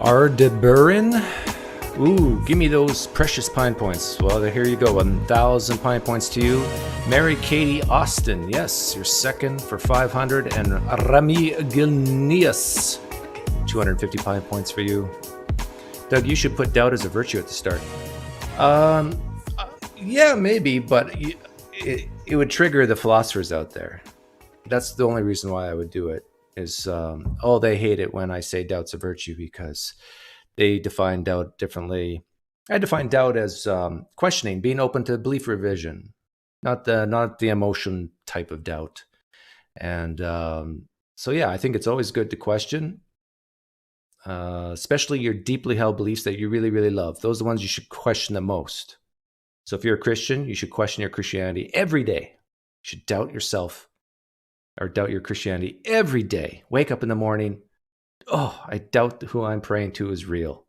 Ardeburin? Ooh, give me those precious pine points. Well, here you go. 1,000 pine points to you. Mary Katie Austin. Yes, you're second for 500. And Rami Gilneas. 250 pine points for you. Doug, you should put doubt as a virtue at the start. Yeah, maybe, but it would trigger the philosophers out there. That's the only reason why I would do it. Is they hate it when I say doubt's a virtue because they define doubt differently. I define doubt as questioning, being open to belief revision, not the emotion type of doubt. And so yeah, I think it's always good to question, especially your deeply held beliefs that you really, really love. Those are the ones you should question the most. So if you're a Christian, you should question your Christianity every day. You should doubt yourself or doubt your Christianity every day. Wake up in the morning. Oh, I doubt who I'm praying to is real.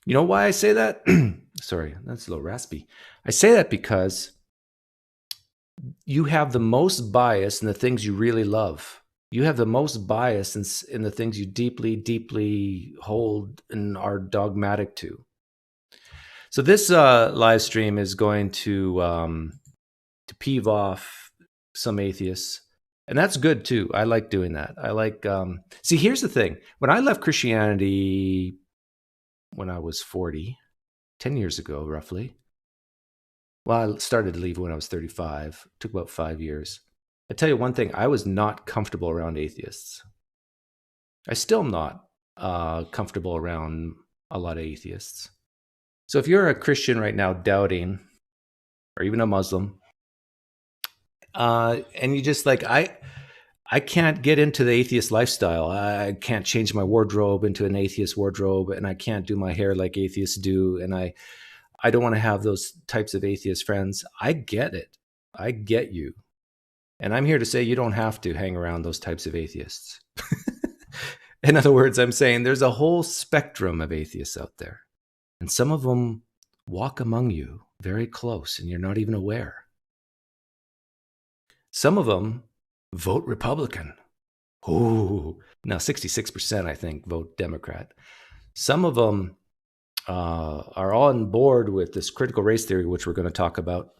You know why I say that? Sorry, that's a little raspy. I say that because you have the most bias in the things you really love. You have the most bias in the things you deeply, deeply hold and are dogmatic to. So this live stream is going to peeve off some atheists. And that's good too. I like doing that. I like, see, here's the thing. When I left Christianity when I was 40, 10 years ago, roughly. Well, I started to leave when I was 35. It took about 5 years. I tell you one thing, I was not comfortable around atheists. I still am not comfortable around a lot of atheists. So if you're a Christian right now doubting, or even a Muslim, and you just like, I can't get into the atheist lifestyle. I can't change my wardrobe into an atheist wardrobe, and I can't do my hair like atheists do. And I don't want to have those types of atheist friends. I get it. I get you. And I'm here to say you don't have to hang around those types of atheists. In other words, I'm saying there's a whole spectrum of atheists out there. And some of them walk among you very close, and you're not even aware. Some of them vote Republican. Oh, now 66%, I think, vote Democrat. Some of them are on board with this critical race theory, which we're going to talk about.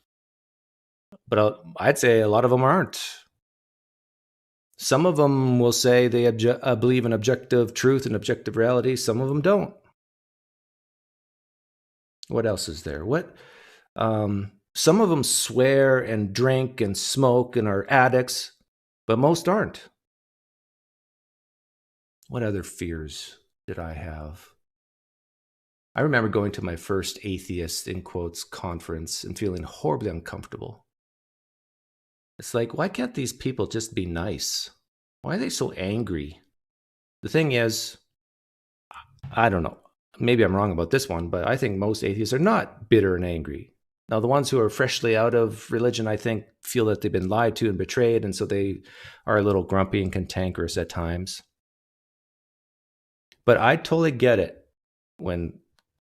But I'd say a lot of them aren't. Some of them will say they believe in objective truth and objective reality. Some of them don't. What else is there? Some of them swear and drink and smoke and are addicts, but most aren't. What other fears did I have? I remember going to my first atheist, in quotes, conference and feeling horribly uncomfortable. It's like, why can't these people just be nice? Why are they so angry? The thing is, I don't know. Maybe I'm wrong about this one, but I think most atheists are not bitter and angry. Now, the ones who are freshly out of religion, I think, feel that they've been lied to and betrayed, and so they are a little grumpy and cantankerous at times. But I totally get it when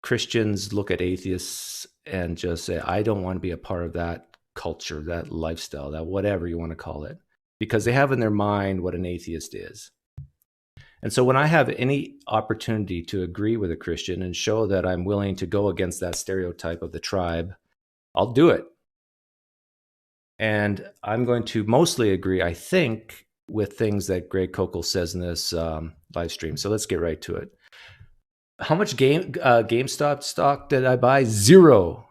Christians look at atheists and just say, I don't want to be a part of that culture, that lifestyle, that whatever you want to call it, because they have in their mind what an atheist is. And so when I have any opportunity to agree with a Christian and show that I'm willing to go against that stereotype of the tribe, I'll do it. And I'm going to mostly agree, I think, with things that Greg Koukl says in this live stream. So let's get right to it. How much GameStop stock did I buy? 0.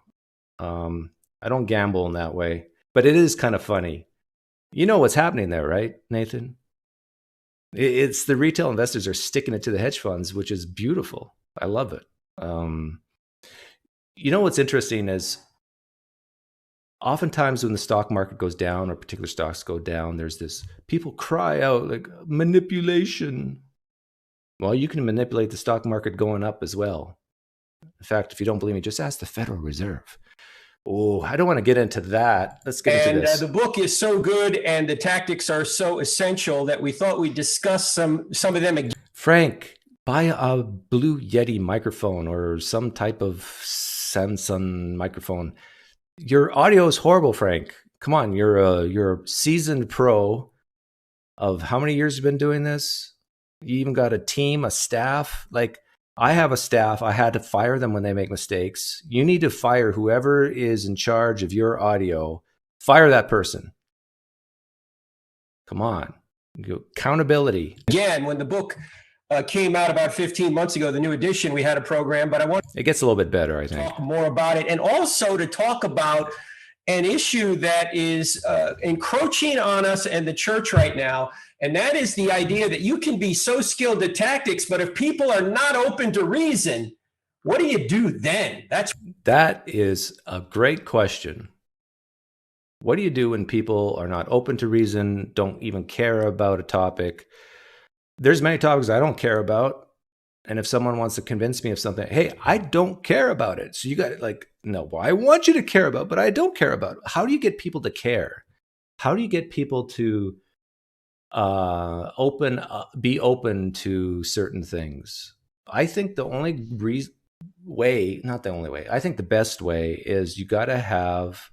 I don't gamble in that way, but it is kind of funny. You know what's happening there, right, Nathan? It's the retail investors are sticking it to the hedge funds, which is beautiful. I love it. You know what's interesting is oftentimes when the stock market goes down or particular stocks go down, there's this, people cry out like manipulation. Well, you can manipulate the stock market going up as well. In fact, if you don't believe me, just ask the Federal Reserve. Oh, I don't want to get into that. Let's get into this. The book is so good and the tactics are so essential that we thought we'd discuss some of them again. Frank, buy a Blue Yeti microphone or some type of Samsung microphone. Your audio is horrible, Frank. Come on, you're a seasoned pro of how many years you've been doing this? You even got a team, a staff. Like, I have a staff. I had to fire them when they make mistakes. You need to fire whoever is in charge of your audio. Fire that person. Come on. Accountability. Again, when the book came out about 15 months ago, the new edition, we had a program, but I want It gets a little bit better, I think. Talk more about it, and also to talk about an issue that is encroaching on us and the church right now, and that is the idea that you can be so skilled at tactics, but if people are not open to reason, what do you do then? That is a great question. What do you do when people are not open to reason, don't even care about a topic? There's many topics I don't care about. And if someone wants to convince me of something, hey, I don't care about it. So you got like, no, well, I want you to care about, but I don't care about it. How do you get people to care? How do you get people to be open to certain things? I think the only way, not the only way, I think the best way is you got to have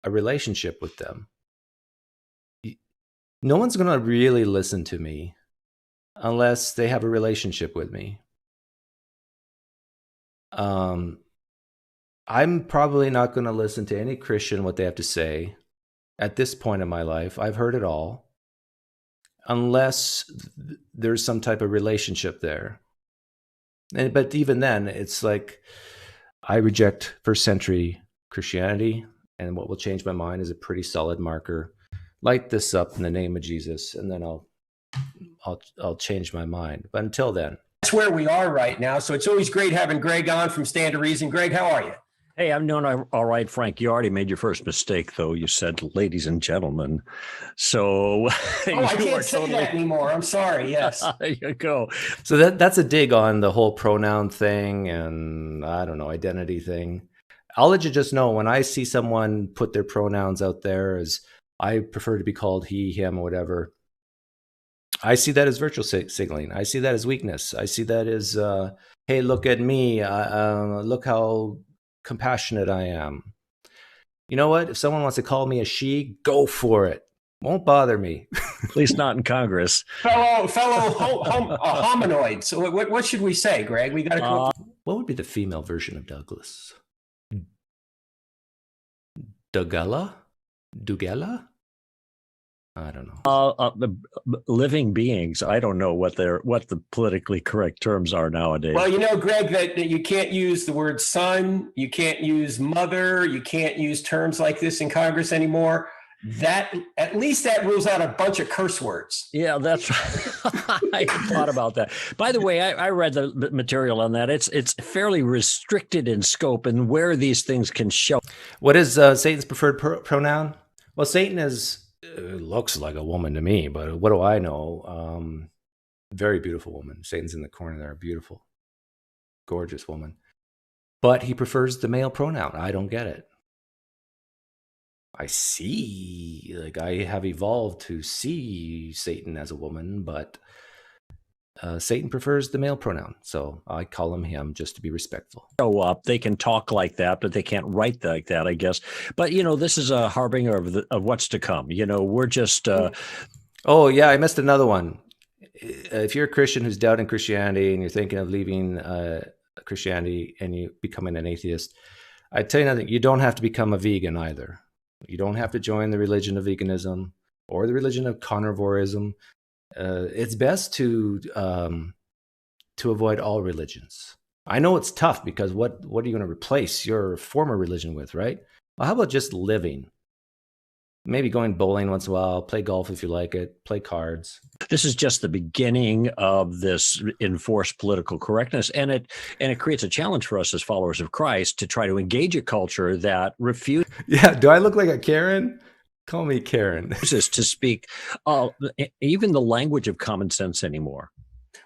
a relationship with them. No one's going to really listen to me unless they have a relationship with me. I'm probably not going to listen to any Christian what they have to say at this point in my life. I've heard it all, unless there's some type of relationship there. But even then, it's like I reject first century Christianity, and what will change my mind is a pretty solid marker. Light this up in the name of Jesus, and then I'll change my mind. But until then, that's where we are right now. So it's always great having Greg on from Stand to Reason. Greg, how are you? Hey, I'm doing all right, Frank. You already made your first mistake, though. You said ladies and gentlemen. So I can't say that anymore. I'm sorry. Yes. There you go. So that's a dig on the whole pronoun thing and, I don't know, identity thing. I'll let you just know when I see someone put their pronouns out there as I prefer to be called he, him, or whatever. I see that as virtual signaling. I see that as weakness. I see that as, hey, look at me. Look how compassionate I am. You know what? If someone wants to call me a she, go for it. Won't bother me. At least not in Congress. Fellow hominoids. So what should we say, Greg? We got to come up. What would be the female version of Douglas? Dugella? I don't know. The living beings. I don't know what the politically correct terms are nowadays. Well, you know, Greg, that you can't use the word son, you can't use mother, you can't use terms like this in Congress anymore. That at least that rules out a bunch of curse words. Yeah, that's I thought about that. By the way, I read the material on that. It's fairly restricted in scope and where these things can show. What is Satan's preferred pronoun? Well, Satan looks like a woman to me, but what do I know? Very beautiful woman. Satan's in the corner there, beautiful, gorgeous woman. But he prefers the male pronoun. I don't get it. I see, like I have evolved to see Satan as a woman, but Satan prefers the male pronoun. So I call him just to be respectful. Show up. They can talk like that, but they can't write like that, I guess. But, you know, this is a harbinger of what's to come. You know, we're just... Oh, yeah, I missed another one. If you're a Christian who's doubting Christianity and you're thinking of leaving Christianity and you becoming an atheist, I tell you nothing, you don't have to become a vegan either. You don't have to join the religion of veganism or the religion of carnivorism. It's best to avoid all religions. I know it's tough because what are you going to replace your former religion with, right? Well, how about just living? Maybe going bowling once in a while, play golf if you like it, play cards. This is just the beginning of this enforced political correctness, and it creates a challenge for us as followers of Christ to try to engage a culture that refuses. Yeah, do I look like a Karen? Call me Karen. To speak even the language of common sense anymore.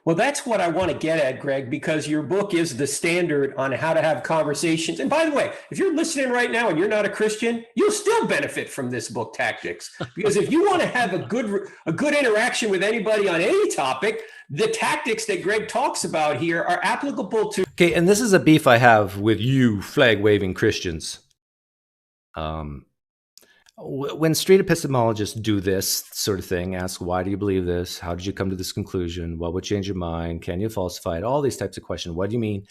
Well, that's what I want to get at, Greg, because your book is the standard on how to have conversations. And by the way, if you're listening right now and you're not a Christian, you'll still benefit from this book, Tactics. Because if you want to have a good interaction with anybody on any topic, the tactics that Greg talks about here are applicable to. Okay, and this is a beef I have with you flag-waving Christians. When street epistemologists do this sort of thing, ask, why do you believe this? How did you come to this conclusion? What would change your mind? Can you falsify it? All these types of questions. What do you mean?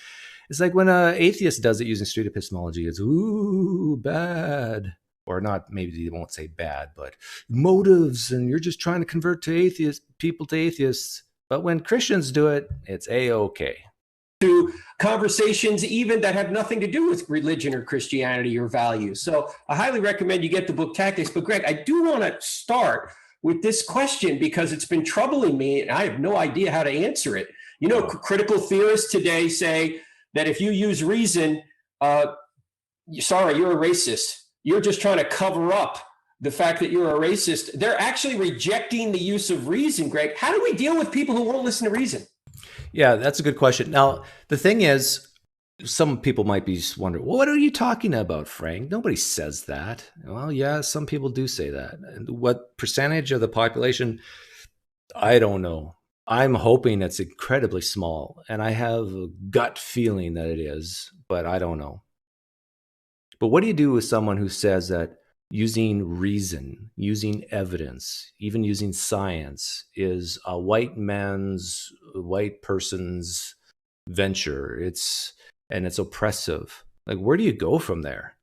It's like when an atheist does it using street epistemology, it's, ooh, bad. Or not, maybe they won't say bad, but motives, and you're just trying to convert people to atheists. But when Christians do it, it's A-okay. To conversations even that have nothing to do with religion or Christianity or values. So I highly recommend you get the book Tactics. But Greg, I do want to start with this question because it's been troubling me and I have no idea how to answer it. You know, critical theorists today say that if you use reason, sorry, you're a racist. You're just trying to cover up the fact that you're a racist. They're actually rejecting the use of reason, Greg. How do we deal with people who won't listen to reason? Yeah, that's a good question. Now, the thing is, some people might be wondering, well, what are you talking about, Frank? Nobody says that. Well, yeah, some people do say that. And what percentage of the population? I don't know. I'm hoping it's incredibly small, and I have a gut feeling that it is, but I don't know. But what do you do with someone who says that using reason, using evidence, even using science is a white person's venture? It's oppressive. Like, where do you go from there?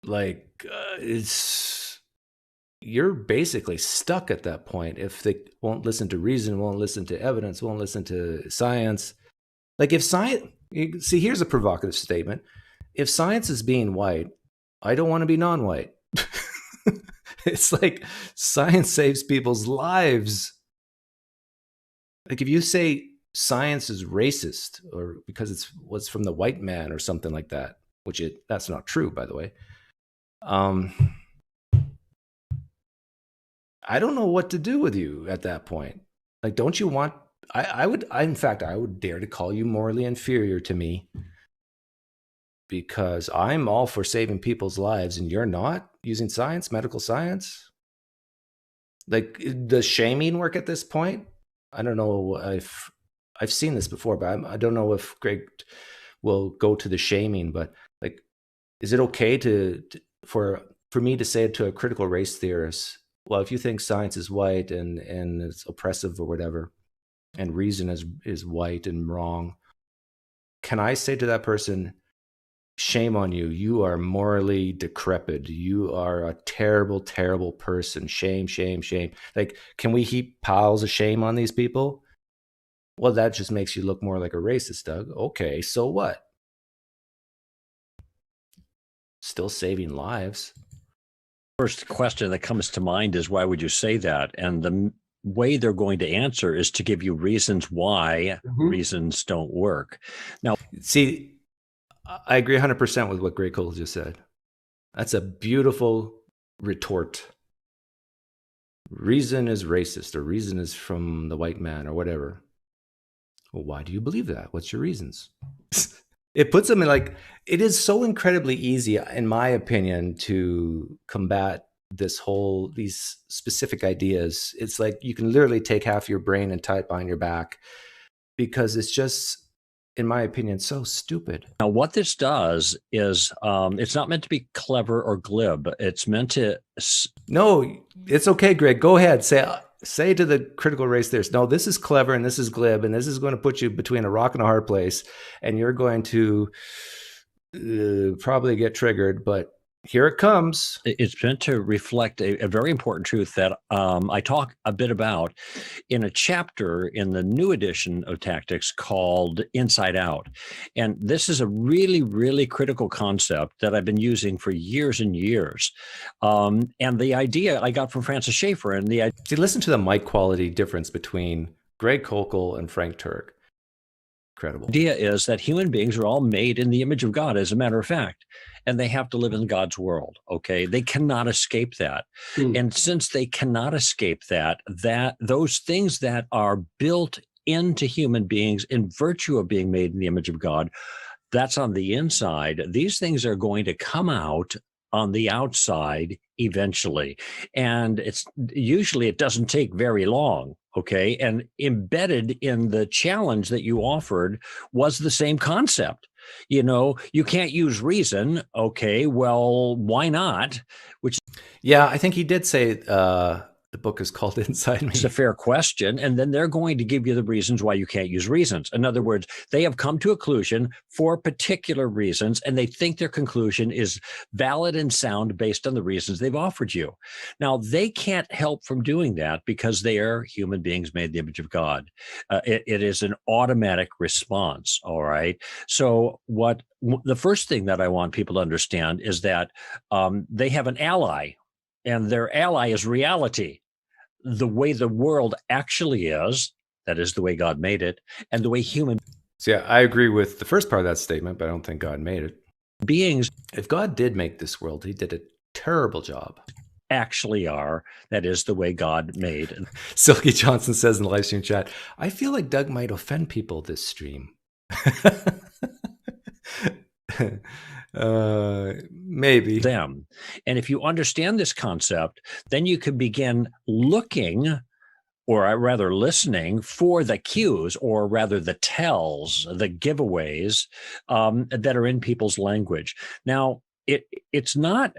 Like, you're basically stuck at that point if they won't listen to reason, won't listen to evidence, won't listen to science. Like, if science, see, here's a provocative statement. If science is being white, I don't want to be non-white. It's like science saves people's lives. Like, if you say science is racist or because it was from the white man or something like that, that's not true, by the way. I don't know what to do with you at that point. Like, don't you want, in fact, I would dare to call you morally inferior to me, because I'm all for saving people's lives and you're not using science, medical science. Like, does shaming work at this point? I don't know if I've seen this before, but I don't know if Greg will go to the shaming, but like, is it okay for me to say to a critical race theorist, well, if you think science is white and it's oppressive or whatever, and reason is white and wrong, can I say to that person, shame on you, you are morally decrepit, you are a terrible, terrible person, shame, shame, shame? Like, can we heap piles of shame on these people? Well, that just makes you look more like a racist, Doug. Okay, so what? Still saving lives. First question that comes to mind is, why would you say that? And the way they're going to answer is to give you reasons why reasons don't work. Now, see, I agree 100% with what Greg Koukl just said. That's a beautiful retort. Reason is racist, or reason is from the white man, or whatever. Well, why do you believe that? What's your reasons? It puts them in, like, it is so incredibly easy, in my opinion, to combat these specific ideas. It's like you can literally take half your brain and tie it behind your back, because it's just, in my opinion, so stupid. Now, what this does is it's not meant to be clever or glib. It's meant to... No, it's okay, Greg. Go ahead. Say to the critical race theorist, no, this is clever and this is glib and this is going to put you between a rock and a hard place, and you're going to probably get triggered, but here it comes. It's meant to reflect a very important truth that I talk a bit about in a chapter in the new edition of Tactics called Inside Out. And this is a really, really critical concept that I've been using for years and years. And the idea I got from Francis Schaeffer. And See, listen to the mic quality difference between Greg Koukl and Frank Turk. Incredible. The idea is that human beings are all made in the image of God, as a matter of fact, and they have to live in God's world. Okay, they cannot escape that. And since they cannot escape that those things that are built into human beings in virtue of being made in the image of God, that's on the inside. These things are going to come out on the outside eventually, and it doesn't take very long. Okay. And embedded in the challenge that you offered was the same concept. You can't use reason. Okay, well, why not? Yeah, I think he did say the book is called Inside Me. It's a fair question. And then they're going to give you the reasons why you can't use reasons. In other words, they have come to a conclusion for particular reasons, and they think their conclusion is valid and sound based on the reasons they've offered you. Now, they can't help from doing that because they are human beings made in the image of God. It is an automatic response. All right. So the first thing that I want people to understand is that they have an ally, and their ally is reality. The way the world actually is, that is the way God made it, and the way human So yeah, I agree with the first part of that statement, but I don't think God made it. beings If God did make this world, he did a terrible job. actually are, that is the way God made. Silky Johnson says in the live stream chat, I feel like Doug might offend people this stream. Maybe them. And if you understand this concept, then you can begin looking, or rather listening, for the cues, or rather the tells, the giveaways that are in people's language. Now, it's not,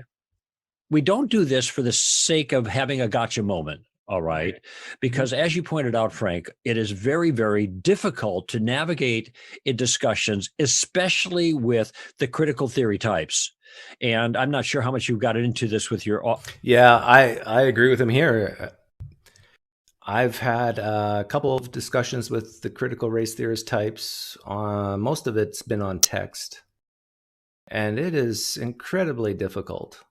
we don't do this for the sake of having a gotcha moment. All right. Because as you pointed out, Frank, it is very, very difficult to navigate in discussions, especially with the critical theory types. And I'm not sure how much you've got into this with your... Yeah, I agree with him here. I've had a couple of discussions with the critical race theorist types. Most of it's been on text. And it is incredibly difficult.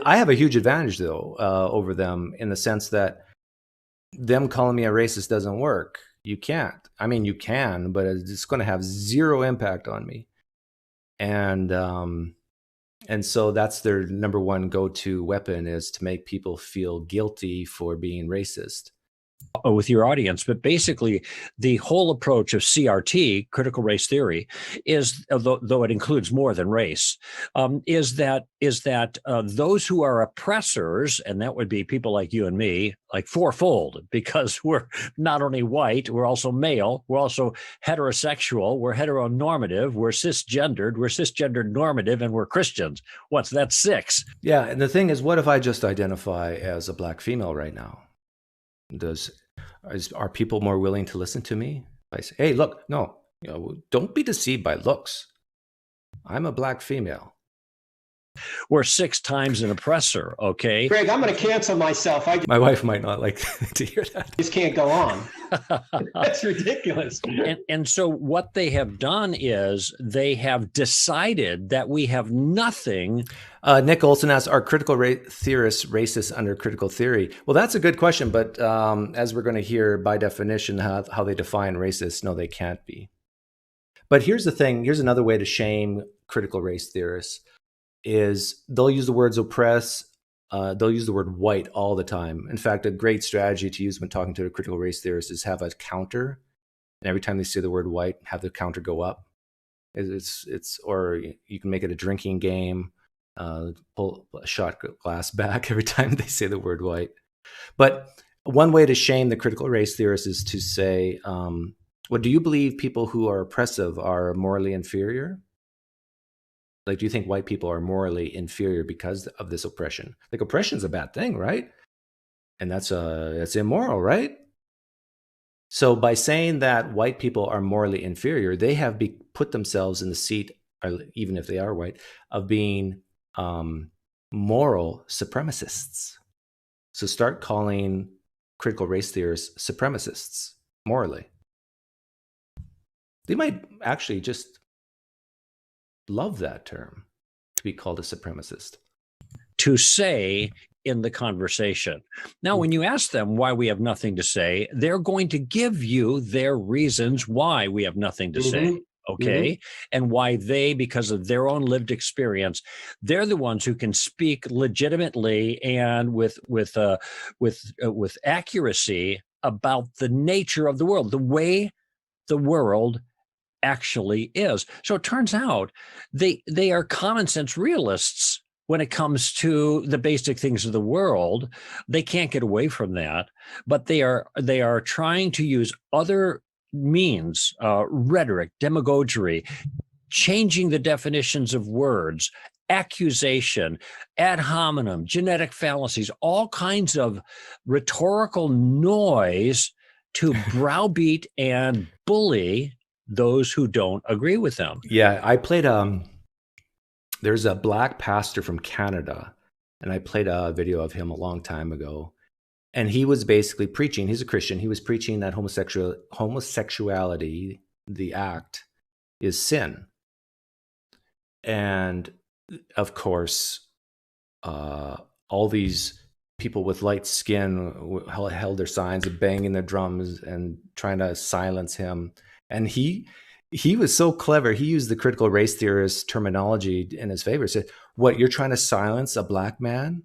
I have a huge advantage, though, over them in the sense that them calling me a racist doesn't work. You can't. I mean, you can, but it's going to have zero impact on me. And so that's their number one go-to weapon, is to make people feel guilty for being racist. With your audience, but basically the whole approach of CRT, critical race theory, is, though it includes more than race, is that those who are oppressors, and that would be people like you and me, like fourfold, because we're not only white, we're also male, we're also heterosexual, we're heteronormative, we're cisgendered normative, and we're Christians. That's 6. Yeah, and the thing is, what if I just identify as a black female right now? Are people more willing to listen to me? I say, hey, look, no, don't be deceived by looks. I'm a black female. We're 6 times an oppressor, okay? Greg, I'm going to cancel myself. My wife might not like to hear that. This can't go on. That's ridiculous. And so what they have done is they have decided that we have nothing. Nick Olson asks, are critical theorists racist under critical theory? Well, that's a good question, but as we're going to hear by definition how they define racist, no, they can't be. But here's the thing. Here's another way to shame critical race theorists. Is they'll use the words oppress, they'll use the word white all the time. In fact, a great strategy to use when talking to a critical race theorist is have a counter, and every time they say the word white, have the counter go up. Or you can make it a drinking game, pull a shot glass back every time they say the word white. But one way to shame the critical race theorist is to say, well, do you believe people who are oppressive are morally inferior? Like, do you think white people are morally inferior because of this oppression? Like, oppression's a bad thing, right? And that's immoral, right? So by saying that white people are morally inferior, they have put themselves in the seat, or even if they are white, of being moral supremacists. So start calling critical race theorists supremacists morally. They might actually just love that term, to be called a supremacist. To say in the conversation. Now, when you ask them why we have nothing to say, they're going to give you their reasons why we have nothing to say. Okay. And why they, because of their own lived experience, they're the ones who can speak legitimately and with accuracy about the nature of the world, the way the world actually is. So it turns out they are common sense realists when it comes to the basic things of the world. They can't get away from that, but they are trying to use other means, rhetoric, demagoguery, changing the definitions of words, accusation, ad hominem, genetic fallacies, all kinds of rhetorical noise to browbeat and bully those who don't agree with them. Yeah, I played there's a black pastor from Canada, and I played a video of him a long time ago. And he was basically preaching, he's a Christian, he was preaching that homosexuality, the act, is sin. And of course, all these people with light skin held their signs and banging their drums and trying to silence him. And he was so clever. He used the critical race theorist terminology in his favor. He said, "What, you're trying to silence a black man?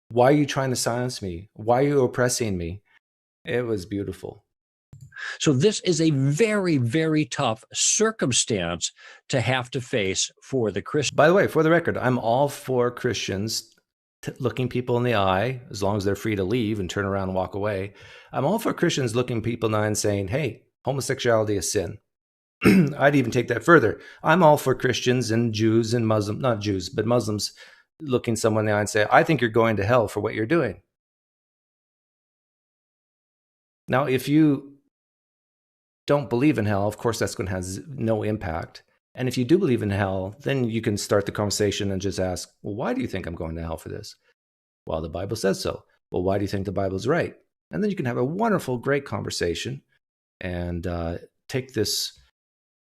Why are you trying to silence me? Why are you oppressing me?" It was beautiful. So this is a very, very tough circumstance to have to face for the Christian. By the way, for the record, I'm all for Christians looking people in the eye, as long as they're free to leave and turn around and walk away. I'm all for Christians looking people in the eye and saying, hey, homosexuality is sin. I'd even take that further. I'm all for Christians and Jews and Muslims, not Jews, but Muslims looking someone in the eye and say, I think you're going to hell for what you're doing. Now, if you don't believe in hell, of course, that's going to have no impact. And if you do believe in hell, then you can start the conversation and just ask, well, why do you think I'm going to hell for this? Well, the Bible says so. Well, why do you think the Bible's right? And then you can have a wonderful, great conversation and take this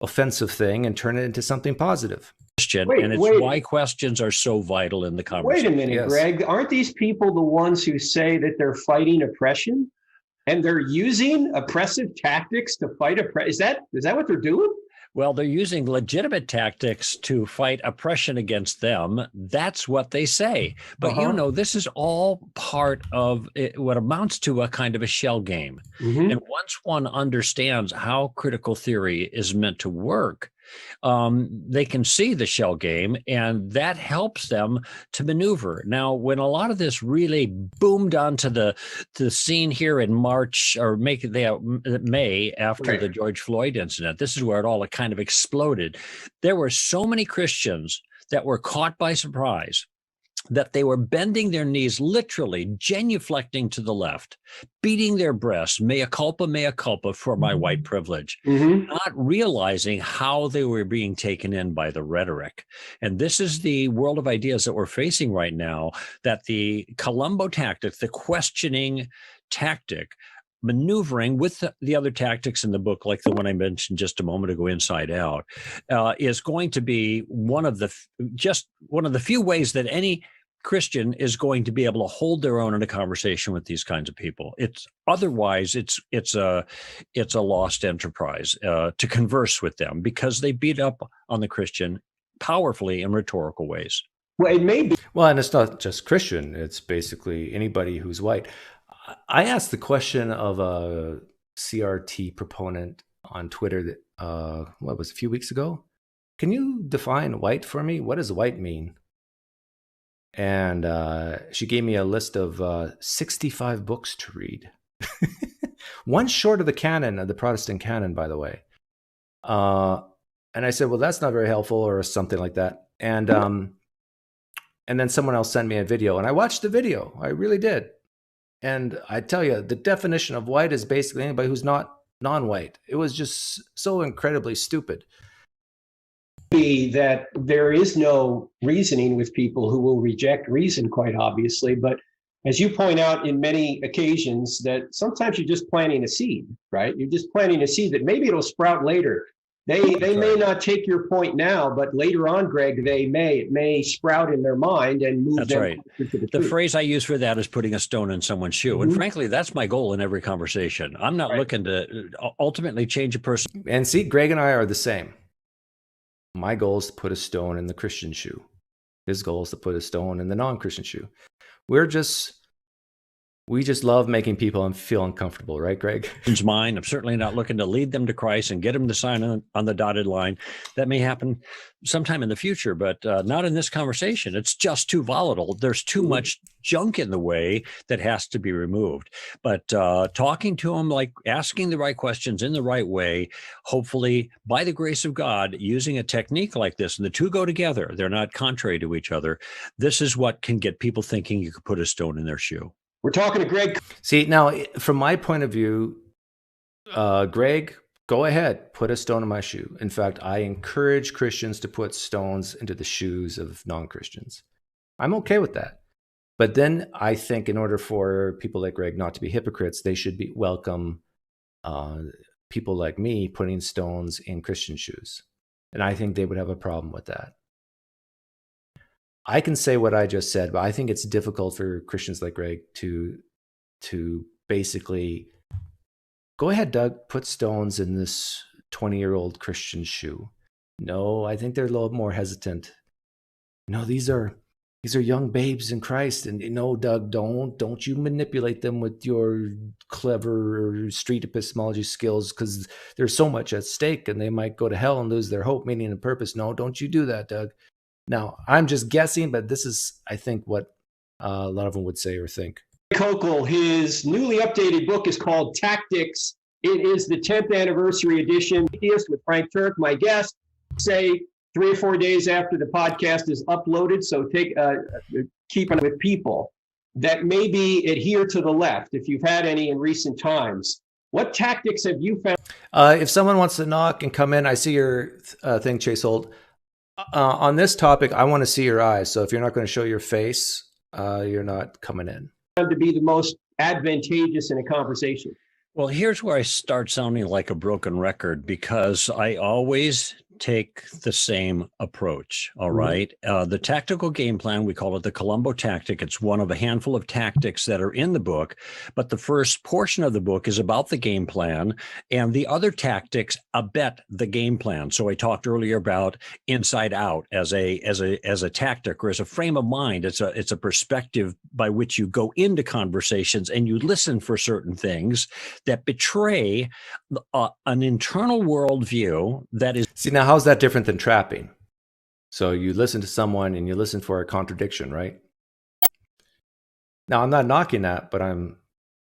offensive thing and turn it into something positive. And it's why questions are so vital in the conversation. Wait a minute, yes. Greg. Aren't these people the ones who say that they're fighting oppression? And they're using oppressive tactics to fight oppression? Is that what they're doing? Well, they're using legitimate tactics to fight oppression against them. That's what they say. But you know, this is all part of what amounts to a kind of a shell game. Mm-hmm. And once one understands how critical theory is meant to work, they can see the shell game, and that helps them to maneuver. Now, when a lot of this really boomed onto the scene here in March or May after the George Floyd incident, this is where it all kind of exploded. There were so many Christians that were caught by surprise that they were bending their knees, literally genuflecting to the left, beating their breasts, mea culpa for my white privilege, not realizing how they were being taken in by the rhetoric. And this is the world of ideas that we're facing right now, that the Columbo tactic, the questioning tactic, maneuvering with the other tactics in the book, like the one I mentioned just a moment ago, Inside Out, is going to be one of the few ways that any Christian is going to be able to hold their own in a conversation with these kinds of people. Otherwise it's a lost enterprise to converse with them, because they beat up on the Christian powerfully in rhetorical ways. Well, it may be. Well, and it's not just Christian; it's basically anybody who's white. I asked the question of a CRT proponent on Twitter that what was a few weeks ago. Can you define white for me? What does white mean? And she gave me a list of 65 books to read. One short of the canon, of the Protestant canon, by the way. And I said, well, that's not very helpful, or something like that. And then someone else sent me a video, and I watched the video. I really did. And I tell you, the definition of white is basically anybody who's not non-white. It was just so incredibly stupid. That there is no reasoning with people who will reject reason, quite obviously. But as you point out in many occasions, that sometimes you're just planting a seed, right? You're just planting a seed that maybe it'll sprout later. They may not take your point now, but later on, Greg, it may sprout in their mind and move them. That's right. The phrase I use for that is putting a stone in someone's shoe. And frankly, that's my goal in every conversation. I'm not looking to ultimately change a person. And see, Greg and I are the same. My goal is to put a stone in the Christian shoe. His goal is to put a stone in the non-Christian shoe. We're just We just love making people feel uncomfortable, right, Greg? Mind. I'm certainly not looking to lead them to Christ and get them to sign on the dotted line. That may happen sometime in the future, but not in this conversation. It's just too volatile. There's too much junk in the way that has to be removed. But talking to them, like asking the right questions in the right way, hopefully by the grace of God, using a technique like this, and the two go together. They're not contrary to each other. This is what can get people thinking you could put a stone in their shoe. We're talking to Greg. See, now, from my point of view, Greg, go ahead, put a stone in my shoe. In fact, I encourage Christians to put stones into the shoes of non-Christians. I'm okay with that. But then I think in order for people like Greg not to be hypocrites, they should be welcome people like me putting stones in Christian shoes. And I think they would have a problem with that. I can say what I just said, but I think it's difficult for Christians like Greg to basically go ahead, Doug, put stones in this 20-year-old Christian shoe. No, I think they're a little more hesitant. No, these are young babes in Christ, and no, Doug, don't you manipulate them with your clever street epistemology skills, because there's so much at stake, and they might go to hell and lose their hope, meaning, and purpose. No, don't you do that, Doug. Now, I'm just guessing, but this is, I think, what a lot of them would say or think. Koukl, his newly updated book is called Tactics. It is the 10th anniversary edition. With Frank Turk, my guest, say 3 or 4 days after the podcast is uploaded. So keep it with people that maybe adhere to the left, if you've had any in recent times. What tactics have you found? If someone wants to knock and come in, I see your thing, Chase Holt. On this topic, I want to see your eyes. So if you're not going to show your face, you're not coming in. To be the most advantageous in a conversation? Well, here's where I start sounding like a broken record, because I always take the same approach. All right. The tactical game plan, we call it the Columbo Tactic. It's one of a handful of tactics that are in the book, but the first portion of the book is about the game plan, and the other tactics abet the game plan. So I talked earlier about inside out as a tactic, or as a frame of mind. It's a perspective by which you go into conversations and you listen for certain things that betray an internal worldview that is. See, now how's that different than trapping? So you listen to someone and you listen for a contradiction, right? Now, I'm not knocking that, but I'm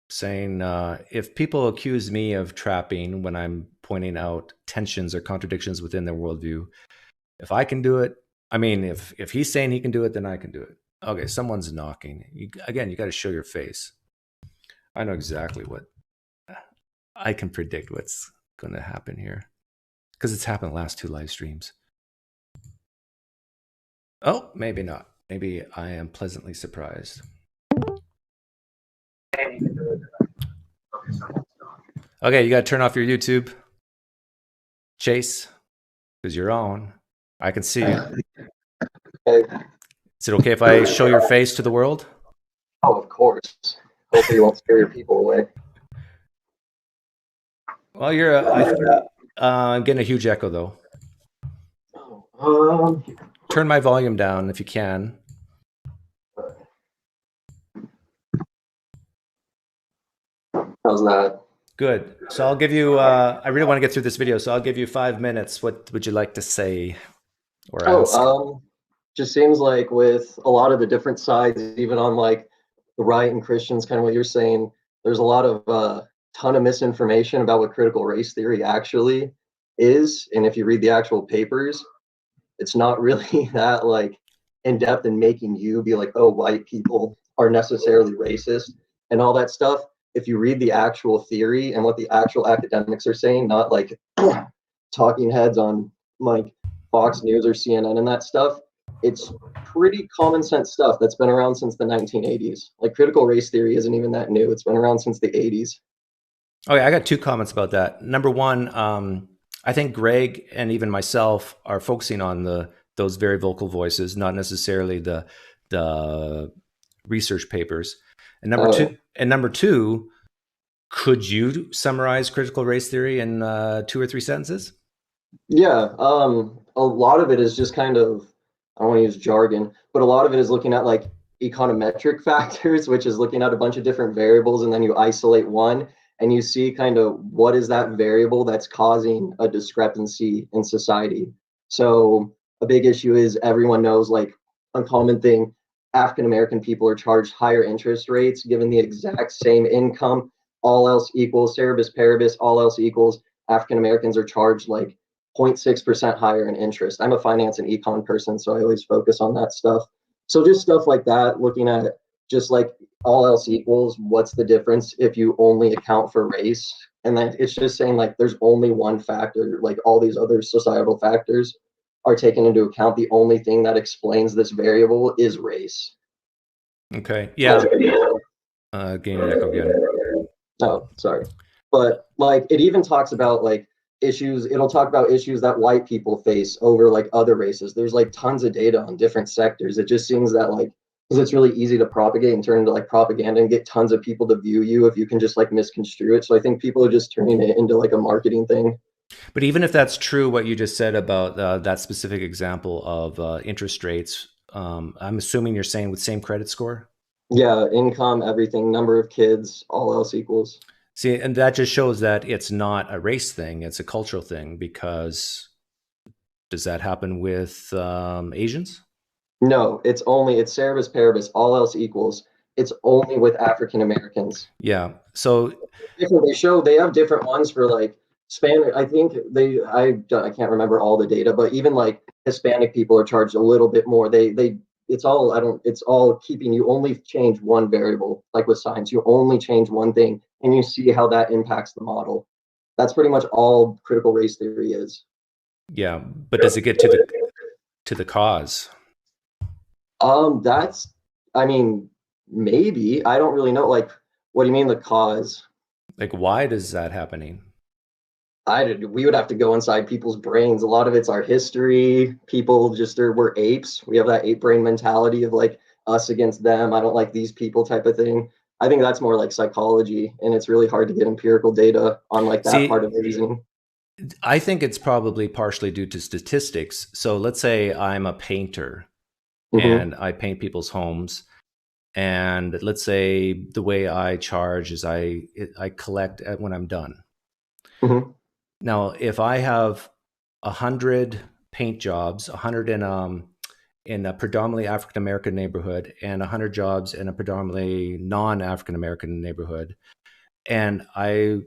saying if people accuse me of trapping when I'm pointing out tensions or contradictions within their worldview, if I can do it, I mean, if he's saying he can do it, then I can do it. Okay, someone's knocking. You got to show your face. I know exactly what. I can predict what's going to happen here, because it's happened the last 2 live streams. Oh, maybe not. Maybe I am pleasantly surprised. Okay, you got to turn off your YouTube, Chase, because you're on. I can see you. Is it okay if I show your face to the world? Oh, of course. Hopefully you won't scare your people away. Well, I'm getting a huge echo, though. Turn my volume down if you can. How's that? Good. So I'll give you, I really want to get through this video, so I'll give you 5 minutes. What would you like to say or ask? Just seems like with a lot of the different sides, even on like the right and Christians, kind of what you're saying, there's a lot of ton of misinformation about what critical race theory actually is. And if you read the actual papers, it's not really that like in depth in making you be like, oh, white people are necessarily racist and all that stuff. If you read the actual theory and what the actual academics are saying, not like talking heads on like Fox News or CNN and that stuff, it's pretty common sense stuff that's been around since the 1980s. Like critical race theory isn't even that new. It's been around since the 80s. Okay, I got 2 comments about that. Number one, I think Greg and even myself are focusing on those very vocal voices, not necessarily the research papers. And number two, could you summarize critical race theory in 2 or 3 sentences? Yeah, a lot of it is just kind of, I don't want to use jargon, but a lot of it is looking at like econometric factors, which is looking at a bunch of different variables, and then you isolate one and you see kind of what is that variable that's causing a discrepancy in society. So a big issue is everyone knows, like, uncommon thing, African American people are charged higher interest rates given the exact same income. All else equals, cerebus paribus, all else equals, African Americans are charged like 0.6% higher in interest. I'm a finance and econ person, so I always focus on that stuff. So just stuff like that, looking at just like all else equals, what's the difference if you only account for race? And then it's just saying like there's only one factor, like all these other societal factors are taken into account. The only thing that explains this variable is race. Okay. Yeah. Getting an echo again. Oh, sorry. But like it even talks about like issues, it'll talk about issues that white people face over like other races. There's like tons of data on different sectors. It just seems that like, because it's really easy to propagate and turn into like propaganda and get tons of people to view you if you can just like misconstrue it. So I think people are just turning it into like a marketing thing. But even if that's true, what you just said about that specific example of interest rates, I'm assuming you're saying with same credit score? Yeah, income, everything, number of kids, all else equals. See, and that just shows that it's not a race thing, it's a cultural thing, because does that happen with Asians? No, it's cerebus paribus, all else equals. It's only with African Americans. Yeah. So they have different ones for like Spanish. I think I can't remember all the data, but even like Hispanic people are charged a little bit more. It's all keeping, you only change one variable, like with science, you only change one thing and you see how that impacts the model. That's pretty much all critical race theory is. Yeah, but does it get to the cause? I mean, maybe. I don't really know. Like, what do you mean the cause? Like, why is that happening? We would have to go inside people's brains. A lot of it's our history. People just we're apes. We have that ape brain mentality of like us against them. I don't like these people type of thing. I think that's more like psychology, and it's really hard to get empirical data on like that part of the reasoning. I think it's probably partially due to statistics. So let's say I'm a painter and I paint people's homes. And let's say the way I charge is I collect when I'm done. Mm-hmm. Now, if I have 100 paint jobs, 100 in a predominantly African American neighborhood, and 100 jobs in a predominantly non-African American neighborhood, and I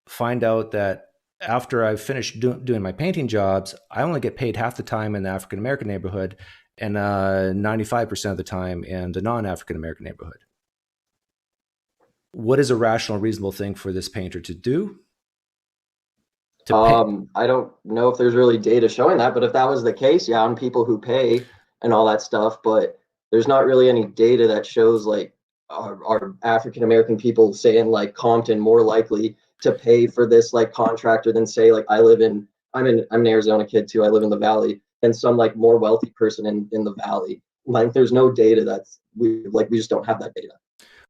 find out that after I've finished doing my painting jobs, I only get paid half the time in the African American neighborhood and 95% of the time in the non-African American neighborhood. What is a rational, reasonable thing for this painter to do? I don't know if there's really data showing that, but if that was the case, yeah, on people who pay and all that stuff, but there's not really any data that shows like are African American people, say in like Compton, more likely to pay for this like contractor than say like I'm an Arizona kid too. I live in the Valley, and some like more wealthy person in the Valley. Like there's no data we just don't have that data.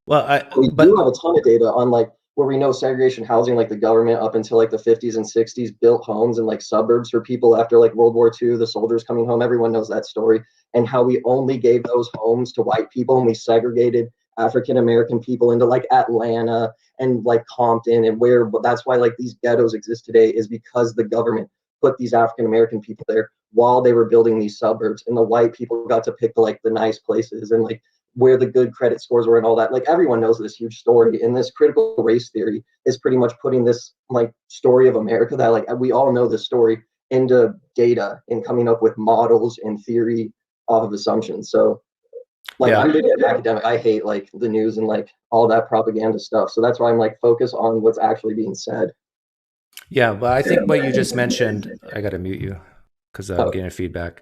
Well, we do have a ton of data on like where we know segregation housing, like the government up until like the 50s and 60s built homes in like suburbs for people after like World War II, the soldiers coming home. Everyone knows that story, and how we only gave those homes to white people and we segregated African American people into like Atlanta and like Compton, and that's why like these ghettos exist today, is because the government put these African American people there while they were building these suburbs, and the white people got to pick like the nice places and like where the good credit scores were and all that. Like everyone knows this huge story, and this critical race theory is pretty much putting this like story of America that like we all know this story into data and coming up with models and theory off of assumptions. So like I'm an academic. I hate like the news and like all that propaganda stuff. So that's why I'm like focused on what's actually being said. Yeah, but I think what you just mentioned, I got to mute you because I'm getting feedback.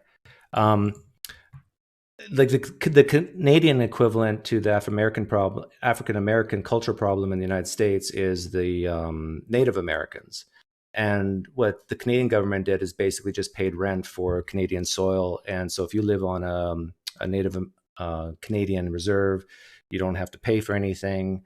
Like the Canadian equivalent to the African American culture problem in the United States is the Native Americans. And what the Canadian government did is basically just paid rent for Canadian soil. And so if you live on a Native Canadian reserve, you don't have to pay for anything.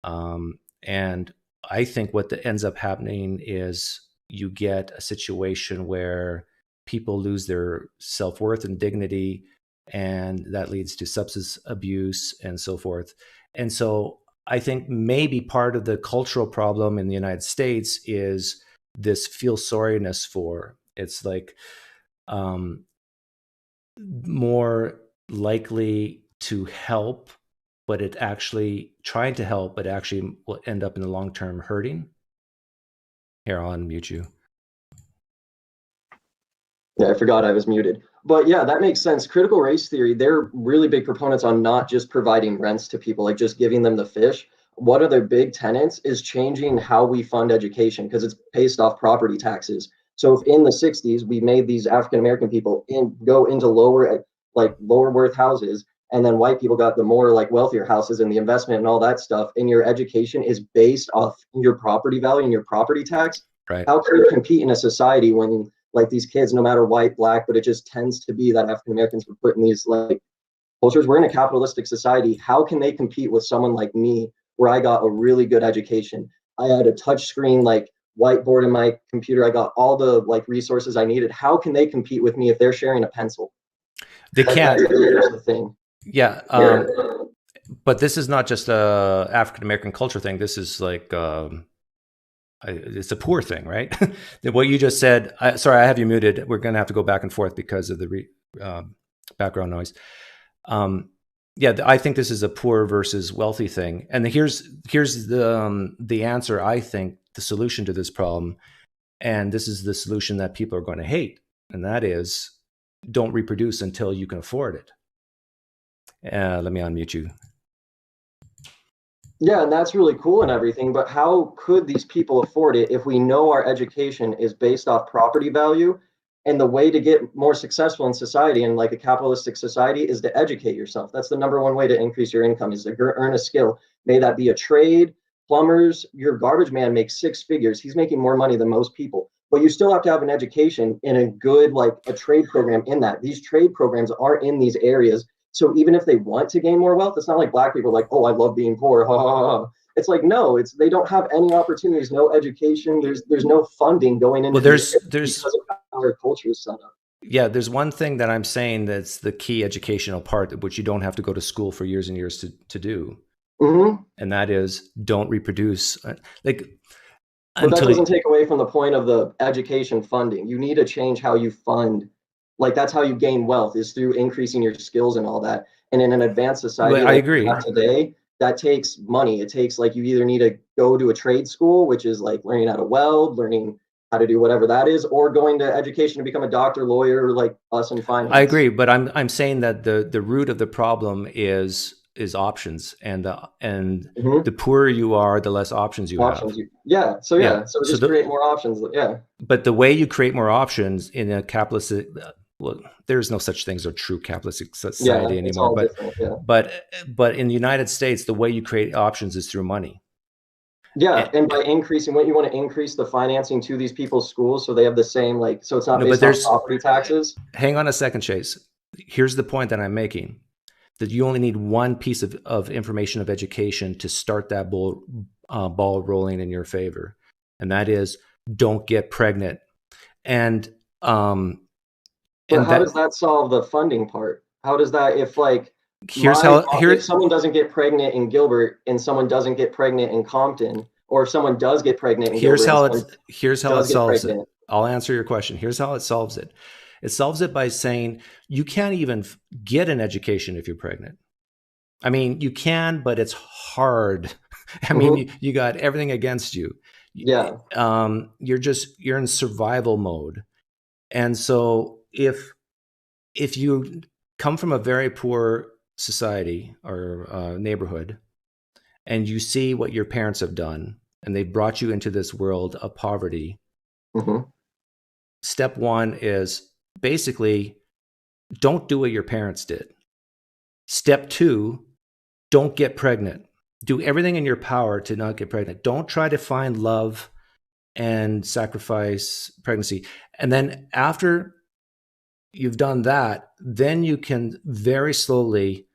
And I think what ends up happening is you get a situation where people lose their self-worth and dignity and that leads to substance abuse and so forth. And so I think maybe part of the cultural problem in the United States is this feel sorriness for. It's like more likely to help, but it actually trying to help, but actually will end up in the long term hurting. Here, I'll unmute you. Yeah, I forgot I was muted. But yeah, that makes sense. Critical race theory, they're really big proponents on not just providing rents to people, like just giving them the fish. One of their big tenets is changing how we fund education because it's based off property taxes. So if in the 60s we made these African American people go into lower worth houses, and then white people got the more like wealthier houses and the investment and all that stuff, and your education is based off your property value and your property tax, Right. How can you compete in a society when like these kids, no matter white, black, but it just tends to be that African Americans were put in these like cultures? We're in a capitalistic society. How can they compete with someone like me where I got a really good education? I had a touch screen like whiteboard in my computer. I got all the like resources I needed. How can they compete with me if they're sharing a pencil? They can't. That's the thing. Yeah. But this is not just a African American culture thing. This is like it's a poor thing, right? What you just said. Sorry, I have you muted. We're going to have to go back and forth because of the background noise. Yeah, I think this is a poor versus wealthy thing. And here's the answer. I think the solution to this problem, and this is the solution that people are going to hate, and that is don't reproduce until you can afford it. Let me unmute you. Yeah, and that's really cool and everything, but how could these people afford it if we know our education is based off property value, and the way to get more successful in society and like a capitalistic society is to educate yourself? That's the number one way to increase your income, is to earn a skill. May that be a trade, plumbers. Your garbage man makes 6 figures. He's making more money than most people, but you still have to have an education in a good, like a trade program in that. These trade programs are in these areas. So even if they want to gain more wealth, it's not like black people are like, oh, I love being poor. Ha, ha, ha. It's like, no, they don't have any opportunities, no education. There's no funding going into. Well, there's because of how our culture is set up. Yeah, there's one thing that I'm saying that's the key educational part, which you don't have to go to school for years and years to do, and that is don't reproduce. But that doesn't take away from the point of the education funding. You need to change how you fund. Like that's how you gain wealth, is through increasing your skills and all that. And in an advanced society I agree. Today, that takes money. It takes like you either need to go to a trade school, which is like learning how to weld, learning how to do whatever that is, or going to education to become a doctor, lawyer, like us in finance. I agree, but I'm saying that the root of the problem is options, and the poorer you are, the less options you have. So just create more options. Yeah. But the way you create more options in a capitalistic, well, there's no such thing as a true capitalistic society anymore. But in the United States, the way you create options is through money. Yeah, and by increasing, what you want to increase the financing to these people's schools so they have the same, like, so it's not based on property taxes. Hang on a second, Chase. Here's the point that I'm making. That you only need one piece of information of education to start that ball rolling in your favor. And that is, don't get pregnant. And how does that solve the funding part? How does that, if someone doesn't get pregnant in Gilbert and someone doesn't get pregnant in Compton, or if someone does get pregnant in Gilbert, here's how it solves it. I'll answer your question. Here's how it solves it. It solves it by saying you can't even get an education if you're pregnant. I mean, you can, but it's hard. I mean, you got everything against you. Yeah. You're in survival mode. And so if you come from a very poor society or neighborhood, and you see what your parents have done, and they brought you into this world of poverty, step one is basically don't do what your parents did. Step two, don't get pregnant. Do everything in your power to not get pregnant. Don't try to find love and sacrifice pregnancy. And then after you've done that, then you can very slowly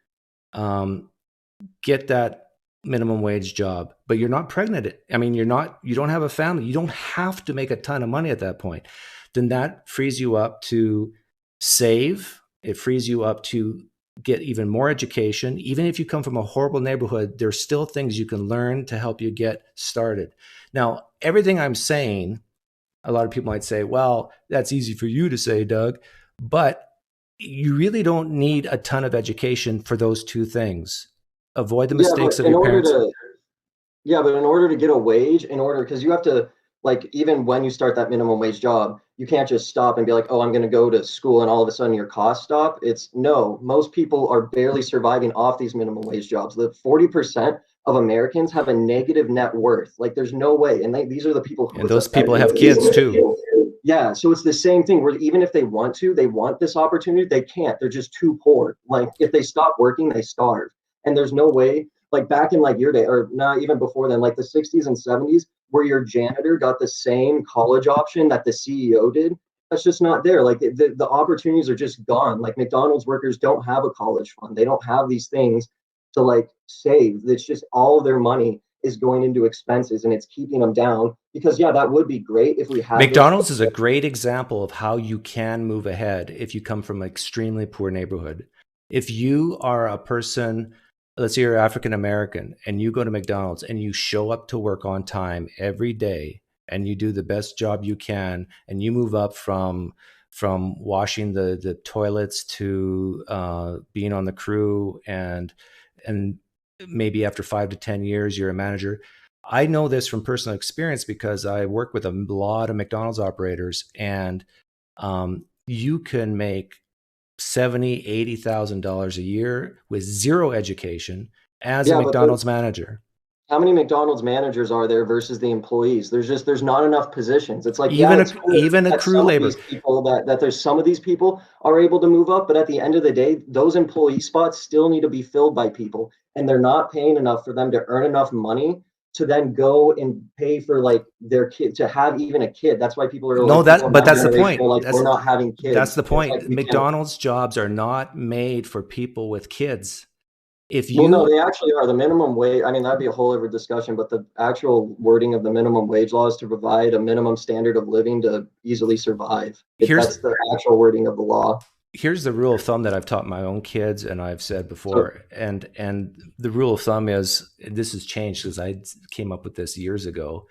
get that minimum wage job. But you're not pregnant. I mean, you don't have a family. You don't have to make a ton of money at that point. Then that frees you up to save It frees you up to get even more education. Even if you come from a horrible neighborhood, there's still things you can learn to help you get started. Now, everything I'm saying, a lot of people might say, well, that's easy for you to say, Doug, but you really don't need a ton of education for those two things. Avoid the mistakes of your parents. But in order to get a wage, because you have to, like, even when you start that minimum wage job, you can't just stop and be like, oh, I'm going to go to school and all of a sudden your costs stop. No, most people are barely surviving off these minimum wage jobs. The 40% of Americans have a negative net worth. Like, there's no way. And these are the people who, and those people have kids too. Yeah. So it's the same thing where even if they want this opportunity, they can't. They're just too poor. Like, if they stop working, they starve. And there's no way, like back in like your day, or not even before then, like the 60s and 70s, where your janitor got the same college option that the CEO did. That's just not there. Like the opportunities are just gone. Like McDonald's workers don't have a college fund. They don't have these things to like save. It's just all of their money is going into expenses and it's keeping them down because that would be great if we had. McDonald's is a great example of how you can move ahead if you come from an extremely poor neighborhood. If you are a person, let's say you're African American and you go to McDonald's and you show up to work on time every day and you do the best job you can and you move up from washing the toilets to being on the crew and maybe after 5 to 10 years you're a manager. I know this from personal experience because I work with a lot of McDonald's operators, and you can make $70,000, $80,000 a year with zero education as a McDonald's manager. How many McDonald's managers are there versus the employees? There's not enough positions. It's like even a crew labor. That there's some of these people are able to move up, but at the end of the day, those employee spots still need to be filled by people, and they're not paying enough for them to earn enough money to then go and pay for like their kid to have even a kid. That's why people are that's the point. Like, we're not having kids. That's the point. Like, McDonald's jobs are not made for people with kids. No, they actually are. The minimum wage, I mean, that'd be a whole other discussion, but the actual wording of the minimum wage law is to provide a minimum standard of living to easily survive. That's the actual wording of the law. Here's the rule of thumb that I've taught my own kids, and I've said before, and the rule of thumb is, this has changed because I came up with this years ago,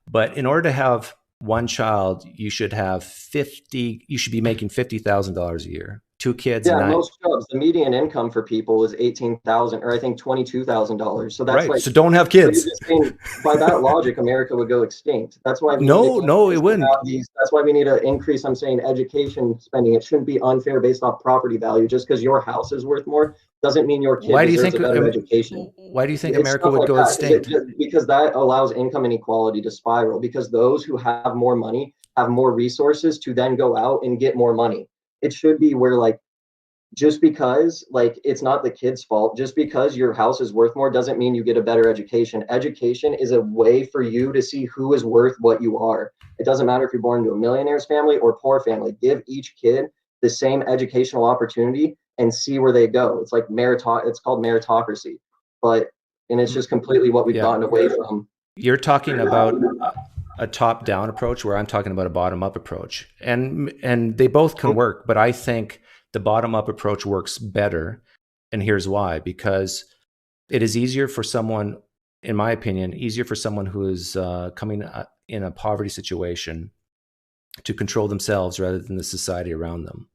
but in order to have one child, you should be making $50,000 a year. 2 kids. Most jobs, the median income for people is $18,000 or I think $22,000. So that's right. Like, so don't have kids. By that logic, America would go extinct. That's why. It wouldn't. That's why we need to increase. I'm saying education spending. It shouldn't be unfair based off property value. Just because your house is worth more doesn't mean your kid deserves a better education. Why do you think America would go extinct? Because that allows income inequality to spiral. Because those who have more money have more resources to then go out and get more money. It should be where, like, just because, like, it's not the kid's fault. Just because your house is worth more doesn't mean you get a better education. Education is a way for you to see who is worth what you are. It doesn't matter if you're born into a millionaire's family or poor family. Give each kid the same educational opportunity and see where they go. It's like it's called meritocracy, and it's just completely what we've gotten away from. You're talking about a top-down approach, where I'm talking about a bottom-up approach, and they both can work, but I think the bottom-up approach works better, and here's why: because it is easier for someone, in my opinion, who is coming in a poverty situation to control themselves rather than the society around them.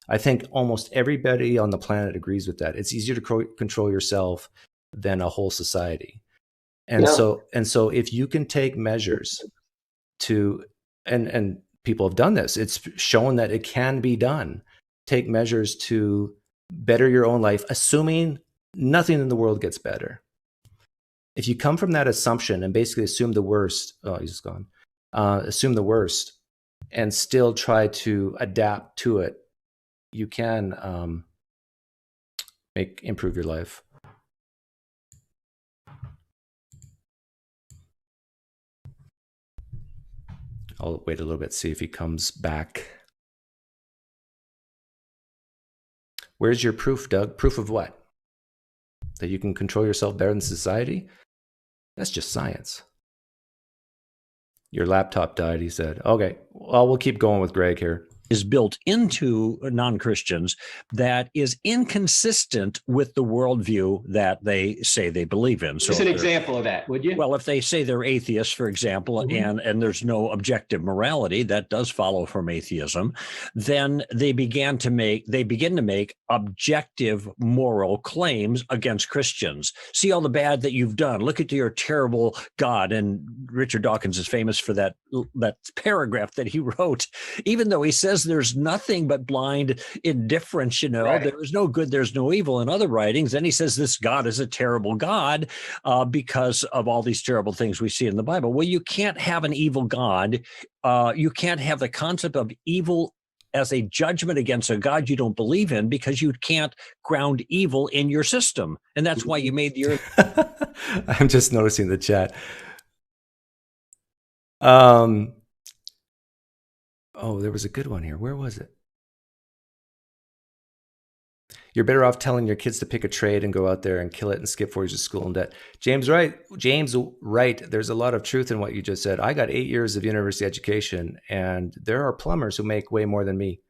I think almost everybody on the planet agrees with that. It's easier to control yourself than a whole society, and so if you can take measures to, and people have done this, it's shown that it can be done. Take measures to better your own life, assuming nothing in the world gets better. If you come from that assumption and basically assume the worst, assume the worst and still try to adapt to it, you can improve your life. I'll wait a little bit, see if he comes back. Where's your proof, Doug? Proof of what? That you can control yourself better than society? That's just science. Your laptop died, he said. Okay, well, we'll keep going with Greg here. is built into non-Christians that is inconsistent with the worldview that they say they believe in. So Just an example of that, would you? Well, if they say they're atheists, for example, and there's no objective morality, that does follow from atheism, then they begin to make objective moral claims against Christians. See all the bad that you've done. Look at your terrible God. And Richard Dawkins is famous for that paragraph that he wrote, even though he says there's nothing but blind indifference, right. There is no good, there's no evil in other writings. Then he says this God is a terrible God because of all these terrible things we see in the Bible. Well, you can't have an evil God. You can't have the concept of evil as a judgment against a God you don't believe in, because you can't ground evil in your system. And that's why you made the earth. I'm just noticing the chat. Oh, there was a good one here. Where was it? You're better off telling your kids to pick a trade and go out there and kill it and skip 4 years of school in debt. James, right. There's a lot of truth in what you just said. I got 8 years of university education, and there are plumbers who make way more than me.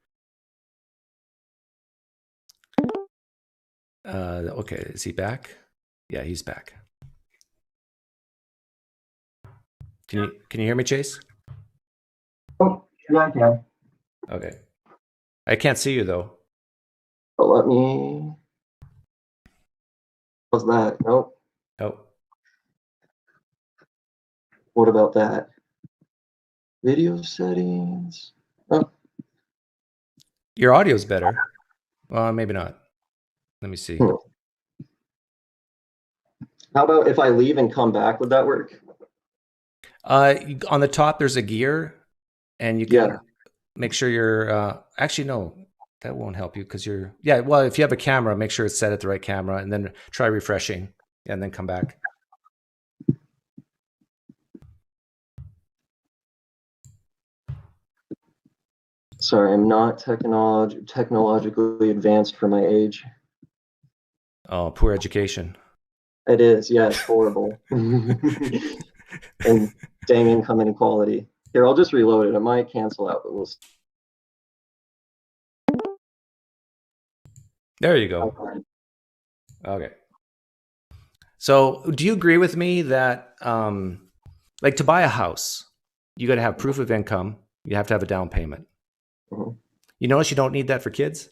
Okay, is he back? Yeah, he's back. Can you hear me, Chase? Oh, yeah, I can. Okay. I can't see you though. But let me. What's that? Nope. Oh. What about that? Video settings. Oh. Your audio's better. Well, maybe not. Let me see. How about if I leave and come back? Would that work? On the top, there's a gear, and you can make sure you're. Actually, no, that won't help you because you're. Yeah, well, if you have a camera, make sure it's set at the right camera, and then try refreshing, and then come back. Sorry, I'm not technologically advanced for my age. Oh, poor education. It is, yes, horrible. And dang income inequality. Here, I'll just reload it. It might cancel out, but we'll see. There you go. Okay. So do you agree with me that like to buy a house, you got to have proof of income. You have to have a down payment. Mm-hmm. You notice you don't need that for kids?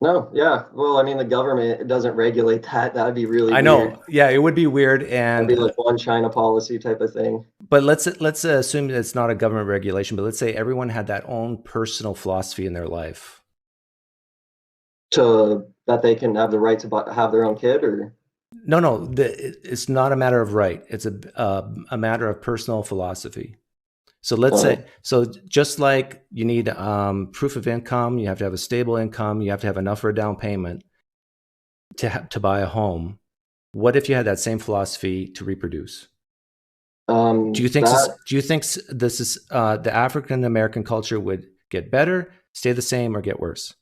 No, yeah. Well, I mean, the government doesn't regulate that. That'd be really weird. I know. Yeah, it would be weird. And it'd be like one China policy type of thing. But let's assume that it's not a government regulation, but let's say everyone had that own personal philosophy in their life. So that they can have the right to have their own kid, or? No, it's not a matter of right. It's a matter of personal philosophy. So let's say, so just like you need proof of income, you have to have a stable income, you have to have enough for a down payment to buy a home. What if you had that same philosophy to reproduce? Do you think this is the African American culture would get better, stay the same, or get worse?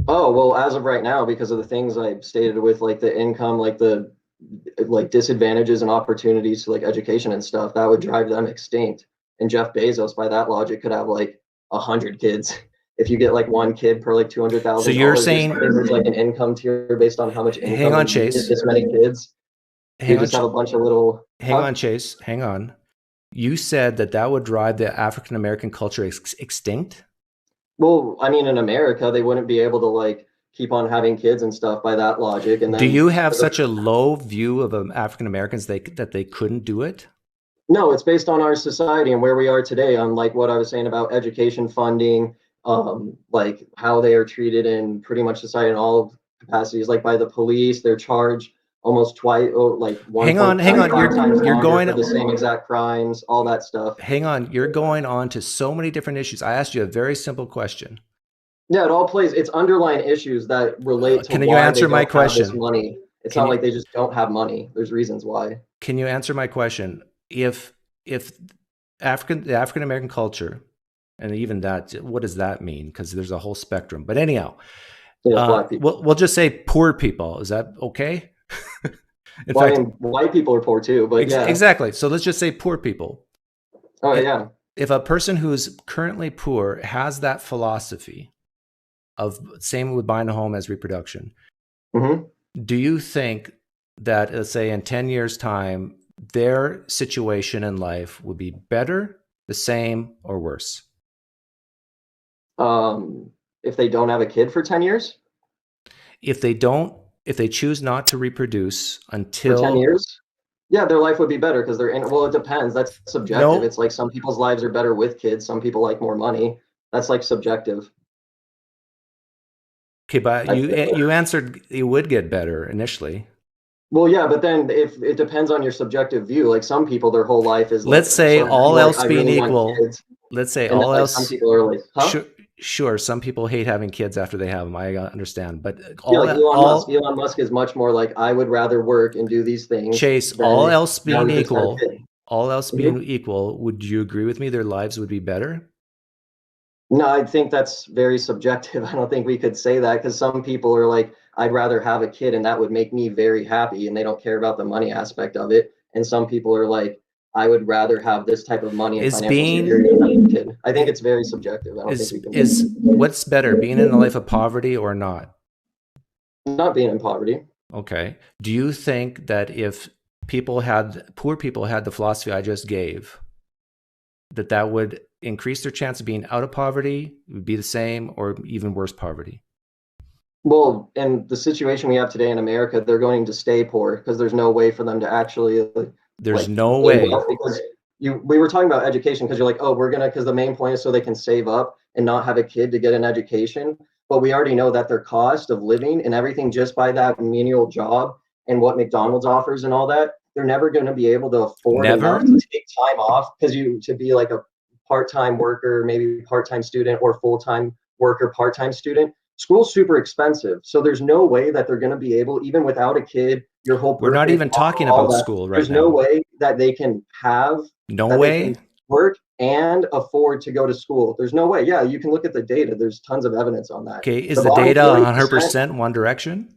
Oh, well, as of right now, because of the things I stated with like the income, like the disadvantages and opportunities to like education and stuff, that would drive them extinct. And Jeff Bezos, by that logic, could have like 100 kids. If you get like one kid per like $200,000. So you're saying there's like an income tier based on how much income. Hang on, Chase. This many kids. You just have a bunch of little. Hang on, Chase. Hang on. You said that would drive the African American culture extinct. Well, I mean, in America, they wouldn't be able to like keep on having kids and stuff by that logic. And then, do you have such a low view of African Americans that they couldn't do it? No, it's based on our society and where we are today, on like what I was saying about education funding, like how they are treated in pretty much society in all capacities, like by the police. They're charged almost twice, like one. Hang on. You're going for the same exact crimes, all that stuff. Hang on, you're going on to so many different issues. I asked you a very simple question. Yeah, it all plays. It's underlying issues that relate to. Can you answer my question? Money. It's not like they just don't have money. There's reasons why. Can you answer my question? If the African American culture, and even that, what does that mean? Because there's a whole spectrum. But anyhow, black people. We'll just say poor people. Is that okay? In fact, I mean, white people are poor too. But yeah, exactly. So let's just say poor people. Oh yeah. if a person who's currently poor has that philosophy of same with buying a home as reproduction, do you think that, let's say in 10 years time, their situation in life would be better, the same, or worse? If they don't have a kid for 10 years? If they choose not to reproduce until For 10 years? Yeah, their life would be better because they're in, well, it depends. That's subjective. No. It's like some people's lives are better with kids. Some people like more money. That's like subjective. Okay, but you answered it would get better initially. Well, yeah, but then if it depends on your subjective view, like some people, their whole life is Let's like, say some all people, else like, I being really want equal. kids. Let's say And all then, like, else. some people are like, huh? Sure, some people hate having kids after they have them. I understand, but Yeah, like Elon Musk is much more like, I would rather work and do these things. Chase, than all else being just have a equal, kid. all else being equal, would you agree with me? Their lives would be better? No, I think that's very subjective. I don't think we could say that because some people are like, I'd rather have a kid and that would make me very happy, and they don't care about the money aspect of it. And some people are like, I would rather have this type of money and financial security than having a kid. I think it's very subjective. I don't think we can. What's better, being in a life of poverty or not? Not being in poverty. Okay. Do you think that if poor people had the philosophy I just gave, that would increase their chance of being out of poverty, would be the same, or even worse poverty? Well, in the situation we have today in America, they're going to stay poor because there's no way for them to actually. There's no way. Because we were talking about education because you're like, oh, because the main point is so they can save up and not have a kid to get an education. But we already know that their cost of living and everything just by that menial job and what McDonald's offers and all that, they're never going to be able to afford enough to take time off to be like a part-time worker, maybe part-time student, or full-time worker, part-time student. School's super expensive. So there's no way that they're going to be able, even without a kid, your whole We're not even talking about school right now. There's no way that they can work and afford to go to school. There's no way. Yeah, you can look at the data. There's tons of evidence on that. Okay, is the data 100% one direction?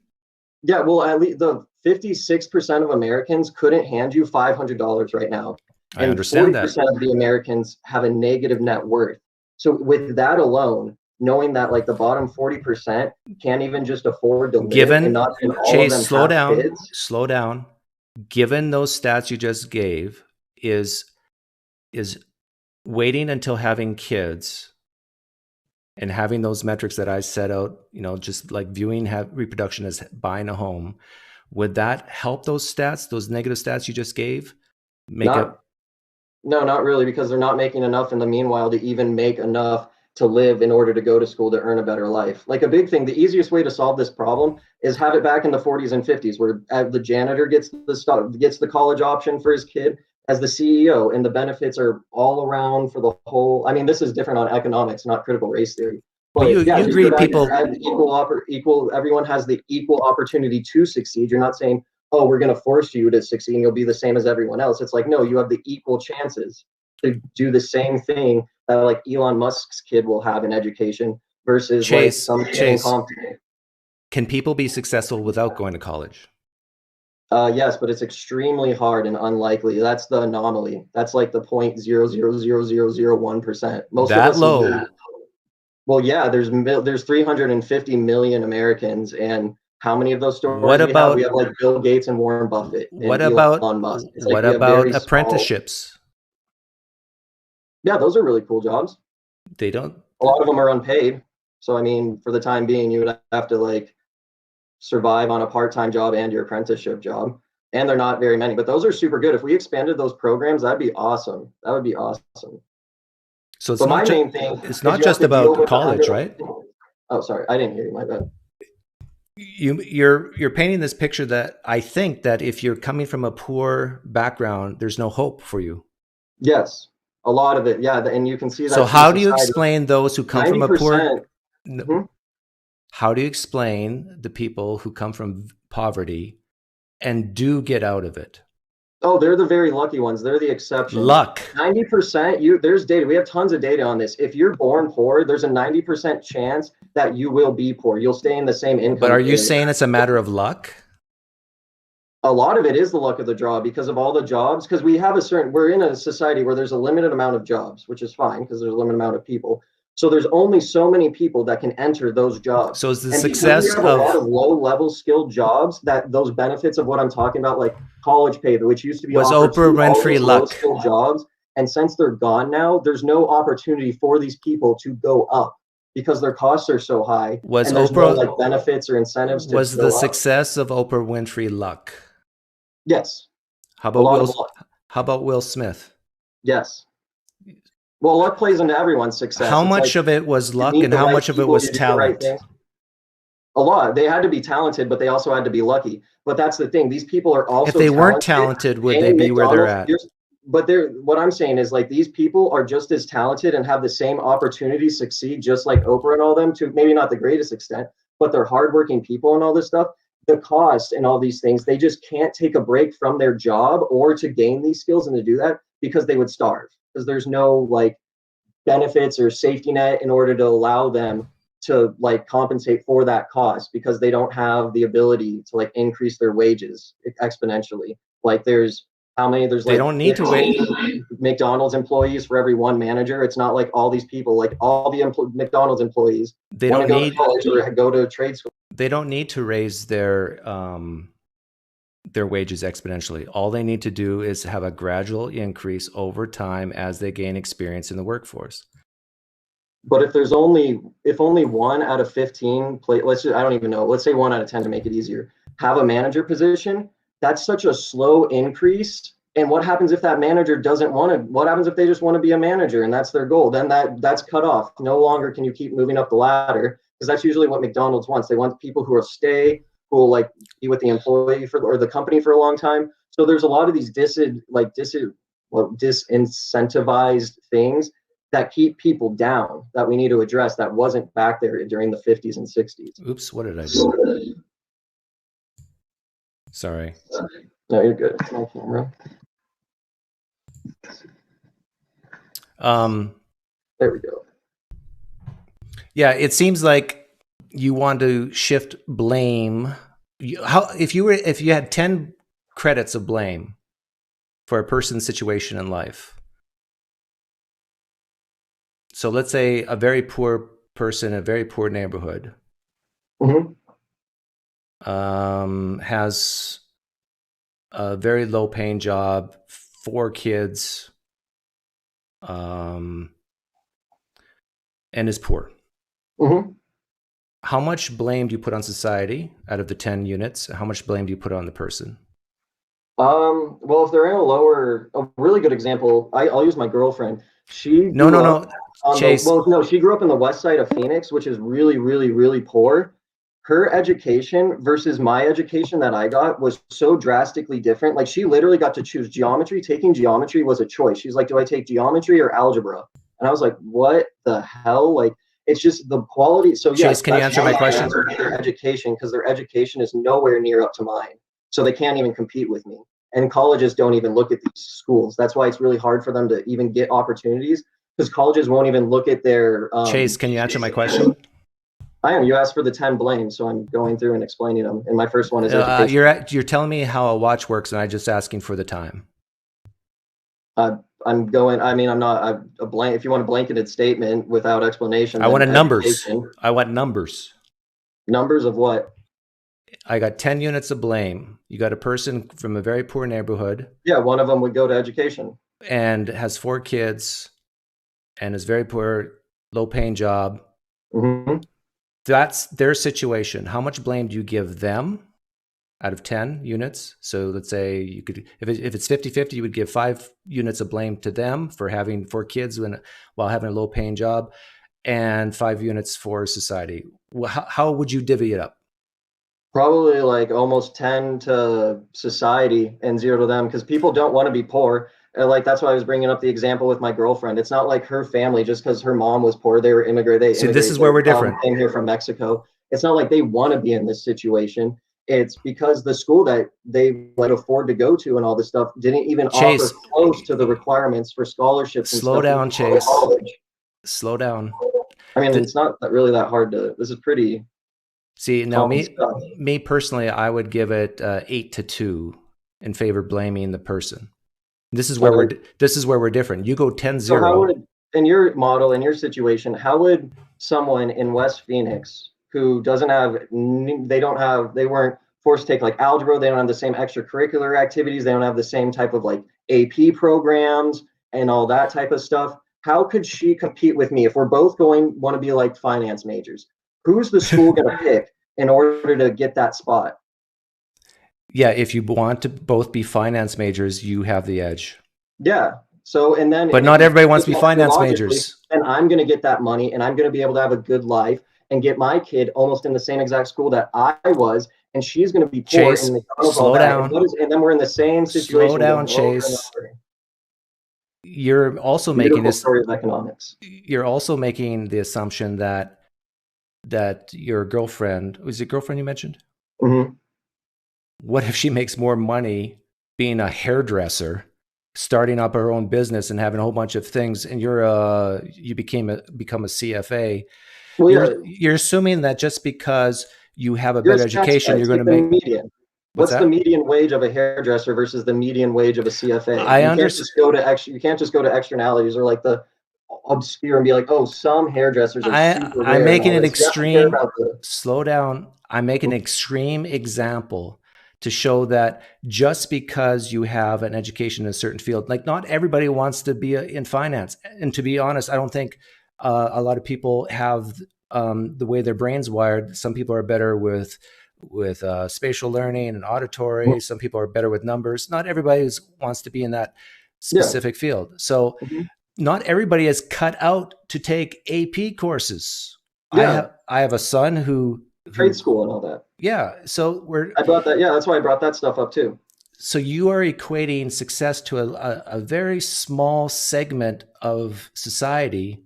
Yeah, well, at least the 56% of Americans couldn't hand you $500 right now. I understand that. 40% of the Americans have a negative net worth. So with that alone, knowing that like the bottom 40% can't even just afford to live, and not all Chase, of them slow down. Given those stats you just gave, is waiting until having kids and having those metrics that I set out, just like viewing reproduction as buying a home, would that help those stats, those negative stats you just gave? No, not really, because they're not making enough in the meanwhile to even make enough to live in order to go to school to earn a better life. Like a big thing, the easiest way to solve this problem is have it back in the 40s and 50s, where the janitor gets the college option for his kid as the CEO, and the benefits are all around for the whole. I mean, this is different on economics, not critical race theory. But you agree people everyone has the equal opportunity to succeed. You're not saying, oh, we're going to force you to succeed and you'll be the same as everyone else. It's like, no, you have the equal chances to do the same thing that like Elon Musk's kid will have in education versus Chase. Can people be successful without going to college? Yes, but it's extremely hard and unlikely. That's the anomaly. That's like the 0.00001%. Most that of us low. Well, yeah, there's 350 million Americans, and how many of those stories we have like Bill Gates and Warren Buffett. And Elon Musk. What about apprenticeships? Yeah, those are really cool jobs. They don't. A lot of them are unpaid. So I mean, for the time being, you would have to like survive on a part-time job and your apprenticeship job. And they're not very many, but those are super good. If we expanded those programs, that'd be awesome. That would be awesome. So it's not just about college, right? Oh, sorry, I didn't hear you. My bad. You're painting this picture that I think that if you're coming from a poor background, there's no hope for you. Yes, a lot of it. Yeah, and you can see that. So how do you explain those who come from a poor? How do you explain the people who come from poverty and do get out of it? Oh, they're the very lucky ones. They're the exception. Luck. 90%. There's data. We have tons of data on this. If you're born poor, there's a 90% chance that you will be poor. You'll stay in the same income. But are you saying it's a matter of luck? A lot of it is the luck of the draw because of all the jobs. Because we're in a society where there's a limited amount of jobs, which is fine because there's a limited amount of people. So there's only so many people that can enter those jobs. So is the and success we have a lot of low-level skilled jobs that those benefits of what I'm talking about, like college pay, which used to be was offered Oprah to all Winfrey these luck? low-skilled jobs, and since they're gone now, there's no opportunity for these people to go up because their costs are so high. Was and there's Oprah no like benefits or incentives to was go the up. success of Oprah Winfrey luck? Yes. How A lot about of luck. How about Will Smith? Yes. Well, luck plays into everyone's success. How It's much like, of it was luck meet and the how right much of it people, was you do the right talent? things. A lot. They had to be talented, but they also had to be lucky. But that's the thing. These people are also If they weren't talented, would they and be where they're at? McDonald's- But what I'm saying is like these people are just as talented and have the same opportunity to succeed, just like Oprah and all them, to maybe not the greatest extent, but they're hardworking people and all this stuff. The cost and all these things, they just can't take a break from their job or to gain these skills and to do that because they would starve because there's no like benefits or safety net in order to allow them to like compensate for that cost because they don't have the ability to like increase their wages exponentially. Like there's They don't need to wait. McDonald's employees for every one manager. It's not like all these people, like all the McDonald's employees They want to don't go need to college or go to trade school. they don't need to raise their wages exponentially. All they need to do is have a gradual increase over time as they gain experience in the workforce. But if only 1 out of 15 I don't even know, let's say 1 out of 10 to make it easier, have a manager position, that's such a slow increase. And what happens if that manager doesn't want to, what happens if they just want to be a manager and that's their goal? Then that's cut off. No longer can you keep moving up the ladder because that's usually what McDonald's wants. They want people who will stay, who will like be with the employee or the company for a long time. So there's a lot of these disincentivized things that keep people down that we need to address that wasn't back there during the 50s and 60s. Oops, what did I do? Sorry. No, you're good. It's my camera. There we go. Yeah, it seems like you want to shift blame. If you had 10 credits of blame for a person's situation in life. So let's say a very poor person, a very poor neighborhood, has a very low-paying job, 4 kids, and is poor. How much blame do you put on society out of the 10 units? How much blame do you put on the person? Well, if they're in a really good example, I'll use my girlfriend. She Chase. She grew up in the west side of Phoenix, which is really, really, really poor. Her education versus my education that I got was so drastically different. Like she literally got to choose geometry. Taking geometry was a choice. She's like, do I take geometry or algebra? And I was like, what the hell? Like, it's just the quality. So Chase, yes, can you answer my question? Their education, because their education is nowhere near up to mine. So they can't even compete with me. And colleges don't even look at these schools. That's why it's really hard for them to even get opportunities because colleges won't even look at their. Chase, can you answer my question? I am. You asked for the 10 blames, so I'm going through and explaining them. And my first one is education. You're telling me how a watch works, and I'm just asking for the time. I'm going. I mean, I'm not a blank. If you want a blanketed statement without explanation, I want numbers. I want numbers. Numbers of what? I got 10 units of blame. You got a person from a very poor neighborhood. Yeah, one of them would go to education. And has 4 kids, and is very poor, low-paying job. That's their situation. How much blame do you give them out of 10 units? So let's say you could, if it's 50-50, you would give 5 units of blame to them for having 4 kids while having a low-paying job, and 5 units for society. How would you divvy it up? Probably like almost 10 to society and 0 to them because people don't want to be poor. Like that's why I was bringing up the example with my girlfriend. It's not like her family, just because her mom was poor, they were immigrated. So this is where we're different. Came here from Mexico. It's not like they want to be in this situation. It's because the school that they like afford to go to and all this stuff didn't even offer close to the requirements for scholarships. And Slow down, Chase. College. Slow down. I mean, it's not really that hard to. This is pretty. See, now common stuff. me personally, I would give it 8-2 in favor of blaming the person. This is where we're different. You go 10-0. So how would, in your model, in your situation, how would someone in West Phoenix who doesn't have, they weren't forced to take like algebra, they don't have the same extracurricular activities, they don't have the same type of like AP programs and all that type of stuff, how could she compete with me if we're both want to be like finance majors? Who's the school going to pick in order to get that spot? Yeah, if you want to both be finance majors, you have the edge. Yeah. So, and then, but not everybody wants to be finance majors. And I'm going to get that money, and I'm going to be able to have a good life and get my kid almost in the same exact school that I was, and she's going to be poor. Chase, slow down. And then we're in the same situation. Slow down, Chase. You're also making this story of economics. You're also making the assumption that your girlfriend, was it girlfriend you mentioned? Mm-hmm. What if she makes more money being a hairdresser, starting up her own business and having a whole bunch of things, and you become a CFA? Well, you're assuming that just because you have a better education, you're going to make median. What's the median wage of a hairdresser versus the median wage of a CFA? I understand. You can't just go to externalities or like the obscure and be like, oh, some hairdressers are super rare. I'm making an extreme. Slow down. I'm making an extreme example to show that just because you have an education in a certain field, like not everybody wants to be in finance. And to be honest, I don't think a lot of people have the way their brain's wired. Some people are better with spatial learning and auditory. Some people are better with numbers. Not everybody wants to be in that specific field. So not everybody is cut out to take AP courses. Yeah. I have a son who trade school and all that. Yeah. So I brought that. Yeah. That's why I brought that stuff up too. So you are equating success to a very small segment of society.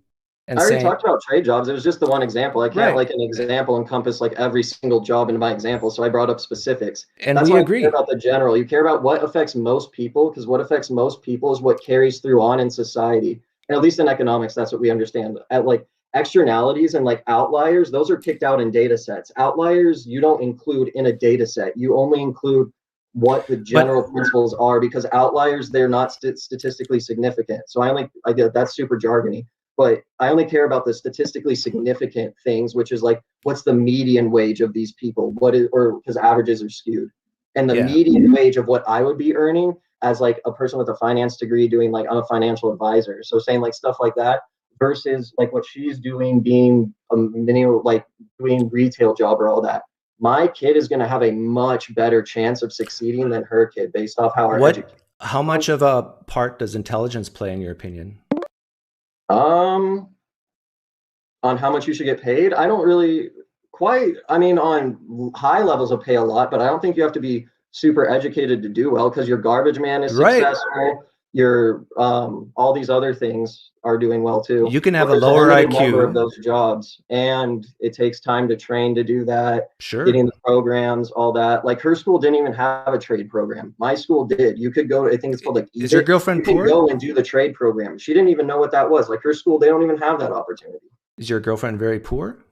And I already talked about trade jobs. It was just the one example. I can't like an example encompass like every single job in my example. So I brought up specifics. And that's we agree. You care about the general. You care about what affects most people, because what affects most people is what carries through on in society. And at least in economics, that's what we understand. At like externalities and like outliers, those are picked out in data sets. Outliers, you don't include in a data set. You only include what the general principles are, because outliers, they're not statistically significant. So I get that's super jargony. But I only care about the statistically significant things, which is like, what's the median wage of these people? Or because averages are skewed. And the median wage of what I would be earning as like a person with a finance degree doing like, I'm a financial advisor. So saying like stuff like that versus like what she's doing, being a like doing retail job or all that. My kid is going to have a much better chance of succeeding than her kid based off how our education. How much of a part does intelligence play in your opinion? On how much you should get paid, I don't really on high levels will pay a lot, but I don't think you have to be super educated to do well, because your garbage man is successful. Your all these other things are doing well too. You can have a lower IQ of those jobs, and it takes time to train to do that. Sure. Getting the programs, all that. Like her school didn't even have a trade program. My school did. You could go. I think it's called like. Is your girlfriend poor? Go and do the trade program. She didn't even know what that was. Like her school, they don't even have that opportunity. Is your girlfriend very poor?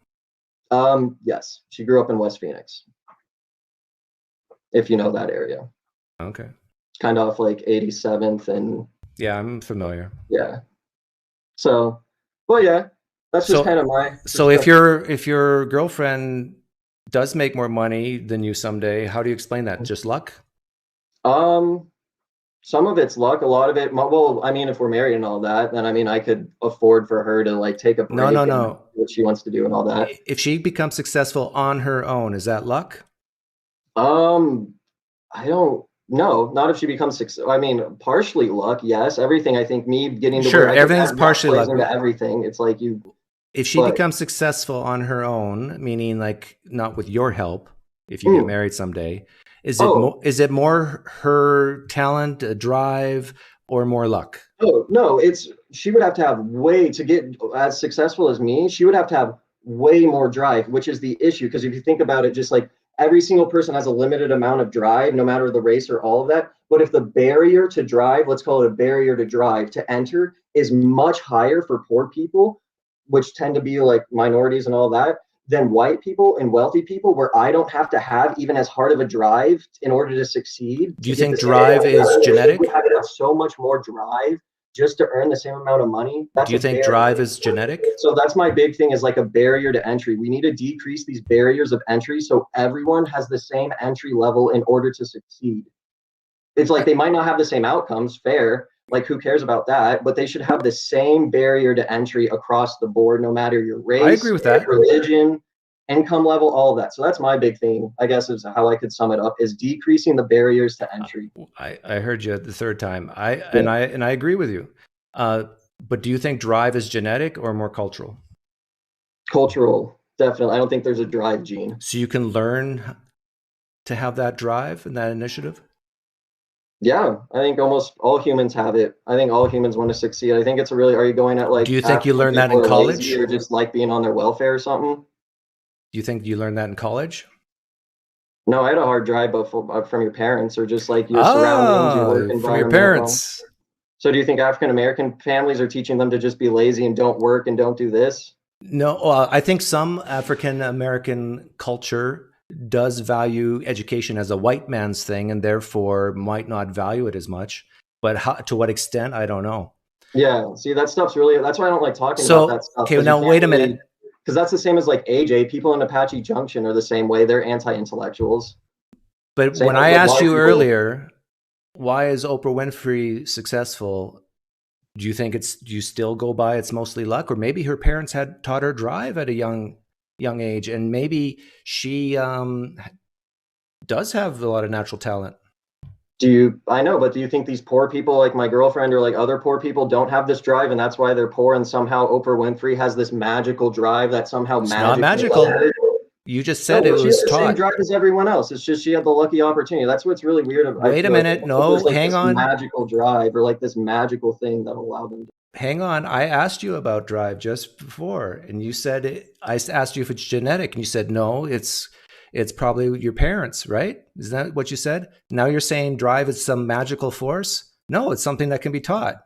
Yes, she grew up in West Phoenix. If you know that area. Okay. Kind of off like 87th and. Yeah, I'm familiar. Yeah. So, well, yeah, that's just kind of my. So if your girlfriend does make more money than you someday, how do you explain that? Just luck? Some of it's luck. A lot of it. Well, I mean, if we're married and all that, then I mean, I could afford for her to like take a break. No. What she wants to do and all that. If she becomes successful on her own, is that luck? I don't. No, not if she becomes successful. I mean, partially luck, yes. Everything, I think, me getting to where everything's partially luck. Into everything, it's like you. If she becomes successful on her own, meaning like not with your help, if you get married someday, is it more her talent, drive, or more luck? Oh no, she would have to have to get as successful as me. She would have to have way more drive, which is the issue. Because if you think about it, just like. Every single person has a limited amount of drive, no matter the race or all of that. But if the barrier to drive, let's call it a barrier to drive, to enter, is much higher for poor people, which tend to be like minorities and all that, than white people and wealthy people, where I don't have to have even as hard of a drive in order to succeed. Do you think drive is genetic? I have so much more drive just to earn the same amount of money. Do you think drive is genetic? So that's my big thing, is like a barrier to entry. We need to decrease these barriers of entry so everyone has the same entry level in order to succeed. It's like they might not have the same outcomes, fair, like who cares about that, but they should have the same barrier to entry across the board, no matter your race, I agree with that. Religion, income level, all of that. So that's my big thing, I guess, is how I could sum it up, is decreasing the barriers to entry. I heard you the third time. And I agree with you. But do you think drive is genetic or more cultural? Cultural, definitely. I don't think there's a drive gene. So you can learn to have that drive and that initiative? Yeah, I think almost all humans have it. I think all humans want to succeed. I think it's a really, are you going at like, do you think you learned that in college? Or just like being on their welfare or something? Do you think you learned that in college? No, I had a hard drive from your parents, or just like your surroundings, your work environment. From your parents. So do you think African-American families are teaching them to just be lazy and don't work and don't do this? No, I think some African-American culture does value education as a white man's thing and therefore might not value it as much. But to what extent, I don't know. Yeah, see, that stuff's really, that's why I don't like talking about that stuff. Okay, now wait a minute. Because that's the same as like AJ. People in Apache Junction are the same way. They're anti-intellectuals. But when I asked you earlier, why is Oprah Winfrey successful? Do you think do you still go by it's mostly luck? Or maybe her parents had taught her drive at a young age, and maybe she does have a lot of natural talent. I know, but do you think these poor people like my girlfriend or like other poor people don't have this drive, and that's why they're poor, and somehow Oprah Winfrey has this magical drive that somehow not magical. You just said it was taught. Same drive as everyone else. It's just she had the lucky opportunity. That's what's really weird. Wait a minute. No, like hang on. Magical drive, or like this magical thing that allowed them to. Hang on. I asked you about drive just before, and you said I asked you if it's genetic, and you said no. It's probably your parents, right? Is that what you said? Now you're saying drive is some magical force? No, it's something that can be taught.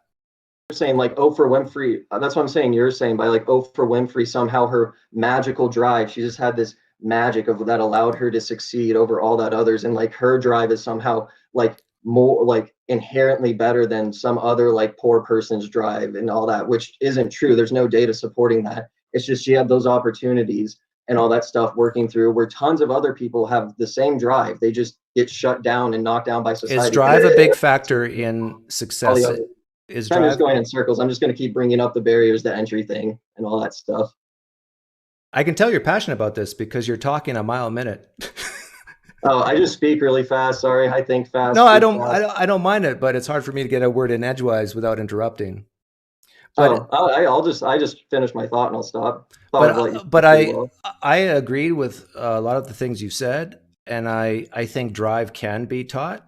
You're saying like Oprah Winfrey. That's what I'm saying. You're saying by like Oprah Winfrey, somehow her magical drive, she just had this magic of that allowed her to succeed over all that others, and like her drive is somehow like more like inherently better than some other like poor person's drive and all that, which isn't true. There's no data supporting that. It's just she had those opportunities and all that stuff working through, where tons of other people have the same drive. They just get shut down and knocked down by society. Is drive a big factor in success? Is drive just going in circles? I'm just going to keep bringing up the barriers to entry thing and all that stuff. I can tell you're passionate about this because you're talking a mile a minute. Oh, I just speak really fast. Sorry, I think fast. No, I don't mind it, but it's hard for me to get a word in edgewise without interrupting. But I just finish my thought and I'll stop. But I agreed with a lot of the things you said, and I think drive can be taught.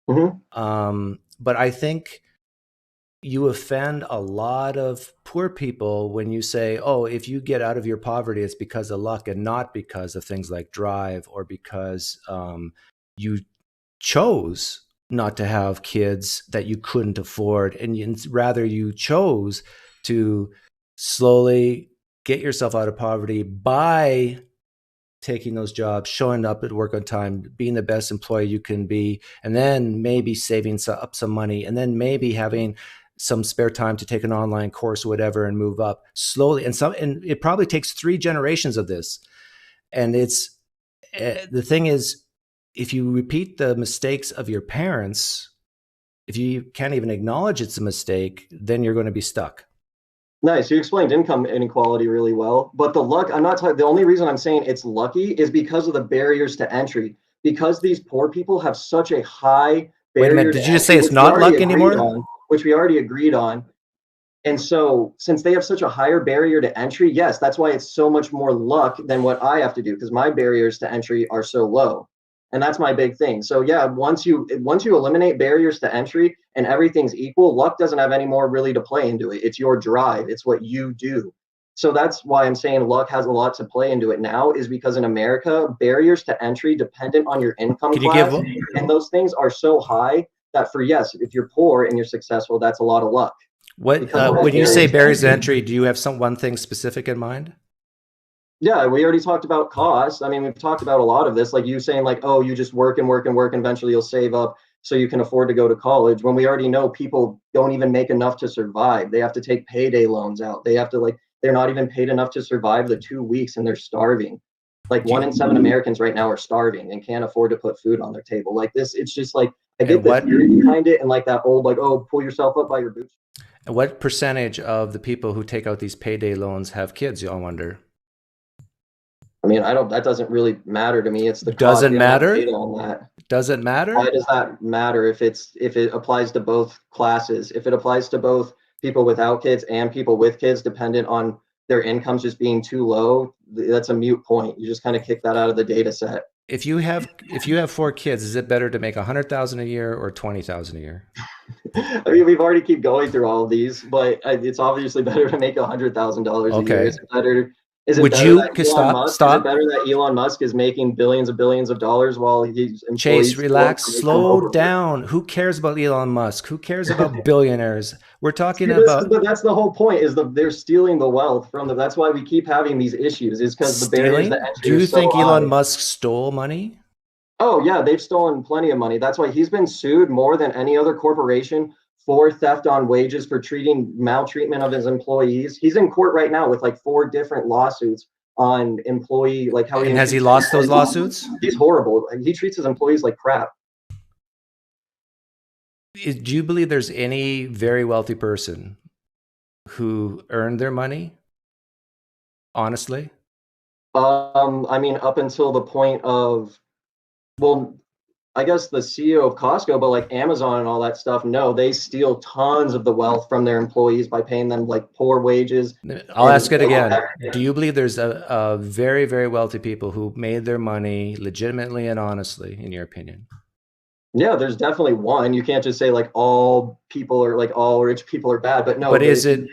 Mm-hmm. But I think you offend a lot of poor people when you say, oh, if you get out of your poverty, it's because of luck and not because of things like drive, or because you chose not to have kids that you couldn't afford. And rather you chose to slowly get yourself out of poverty by taking those jobs, showing up at work on time, being the best employee you can be, and then maybe saving up some money, and then maybe having some spare time to take an online course or whatever and move up slowly. And it probably takes 3 generations of this. And it's the thing is, if you repeat the mistakes of your parents, if you can't even acknowledge it's a mistake, then you're going to be stuck. Nice. You explained income inequality really well, but the luck, I'm not talking, the only reason I'm saying it's lucky is because of the barriers to entry, because these poor people have such a high barrier. Wait a minute, did you just say it's not luck anymore? Which we already agreed on. And so since they have such a higher barrier to entry, yes, that's why it's so much more luck than what I have to do, because my barriers to entry are so low. And that's my big thing. So yeah, once you eliminate barriers to entry and everything's equal, luck doesn't have any more really to play into it. It's your drive. It's what you do. So that's why I'm saying luck has a lot to play into it now, is because in America, barriers to entry dependent on your income class, and those things are so high that if you're poor and you're successful, that's a lot of luck. When you say barriers to entry, do you have one thing specific in mind? Yeah, we already talked about cost. I mean, we've talked about a lot of this, like you saying like, oh, you just work and work and work, and eventually you'll save up so you can afford to go to college, when we already know people don't even make enough to survive. They have to take payday loans out. They have to like, they're not even paid enough to survive the 2 weeks, and they're starving. Like 1 in 7 Americans right now are starving and can't afford to put food on their table. Like this, it's just like, I get the theory behind it, and like that old like, oh, pull yourself up by your boots. And what percentage of the people who take out these payday loans have kids, I wonder? I mean, that doesn't really matter to me. It's the doesn't matter. On that. Doesn't matter. Why does that matter if it applies to both classes? If it applies to both people without kids and people with kids, dependent on their incomes just being too low, that's a moot point. You just kind of kick that out of the data set. If you have 4 kids, is it better to make $100,000 a year or $20,000 a year? I mean, we've already keep going through all of these, but it's obviously better to make $100,000 a year. Is it better? Is it better that Elon Musk is making billions of dollars while he's Chase, relax, slow down. Who cares about Elon Musk? Who cares about billionaires? We're talking about. But that's the whole point. Is they're stealing the wealth from them. That's why we keep having these issues. Is because the barriers to entry. Do you think Elon Musk stole money? Oh yeah, they've stolen plenty of money. That's why he's been sued more than any other corporation for theft on wages, for maltreatment of his employees. He's in court right now with like 4 different lawsuits on employee, like how has he lost those lawsuits? He's horrible. He treats his employees like crap. Do you believe there's any very wealthy person who earned their money honestly? I mean, up until the point of, well, I guess the CEO of Costco, but like Amazon and all that stuff, no, they steal tons of the wealth from their employees by paying them like poor wages. I'll ask it again. Do you believe there's a very, very wealthy people who made their money legitimately and honestly, in your opinion? Yeah, there's definitely one. You can't just say like all people are like all rich people are bad, but no. But is it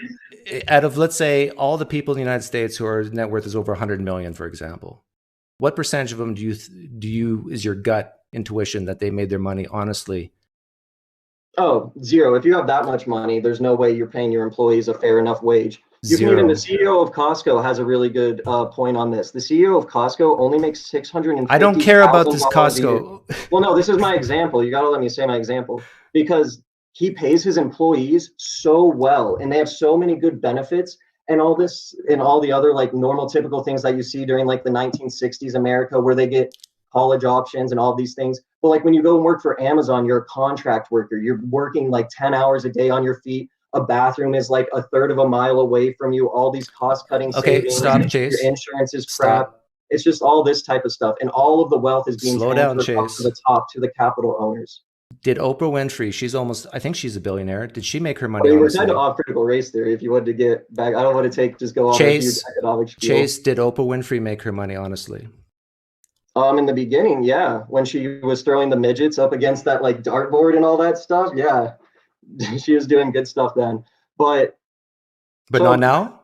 out of, let's say, all the people in the United States who are net worth is over 100 million, for example, what percentage of them do you is your gut intuition that they made their money honestly? Oh, 0. If you have that much money, there's no way you're paying your employees a fair enough wage. You can even, the CEO of Costco has a really good point on this. The CEO of Costco only makes $650,000. I don't care about this Costco. Well, no, this is my example. You got to let me say my example, because he pays his employees so well, and they have so many good benefits and all this and all the other like normal typical things that you see during like the 1960s America, where they get college options and all these things. But like when you go and work for Amazon, you're a contract worker. You're working like 10 hours a day on your feet. A bathroom is like a third of a mile away from you. All these cost-cutting savings. Stop, Chase. Your insurance is crap. Stop. It's just all this type of stuff. And all of the wealth is being transferred up to the top, to the capital owners. Did Oprah Winfrey, I think she's a billionaire. Did she make her money? We're kind of off critical race theory. If you wanted to get back, I don't want to just go off a huge economic spiel. Chase, did Oprah Winfrey make her money honestly? In the beginning, yeah. When she was throwing the midgets up against that like dartboard and all that stuff, yeah. She was doing good stuff then. But not now?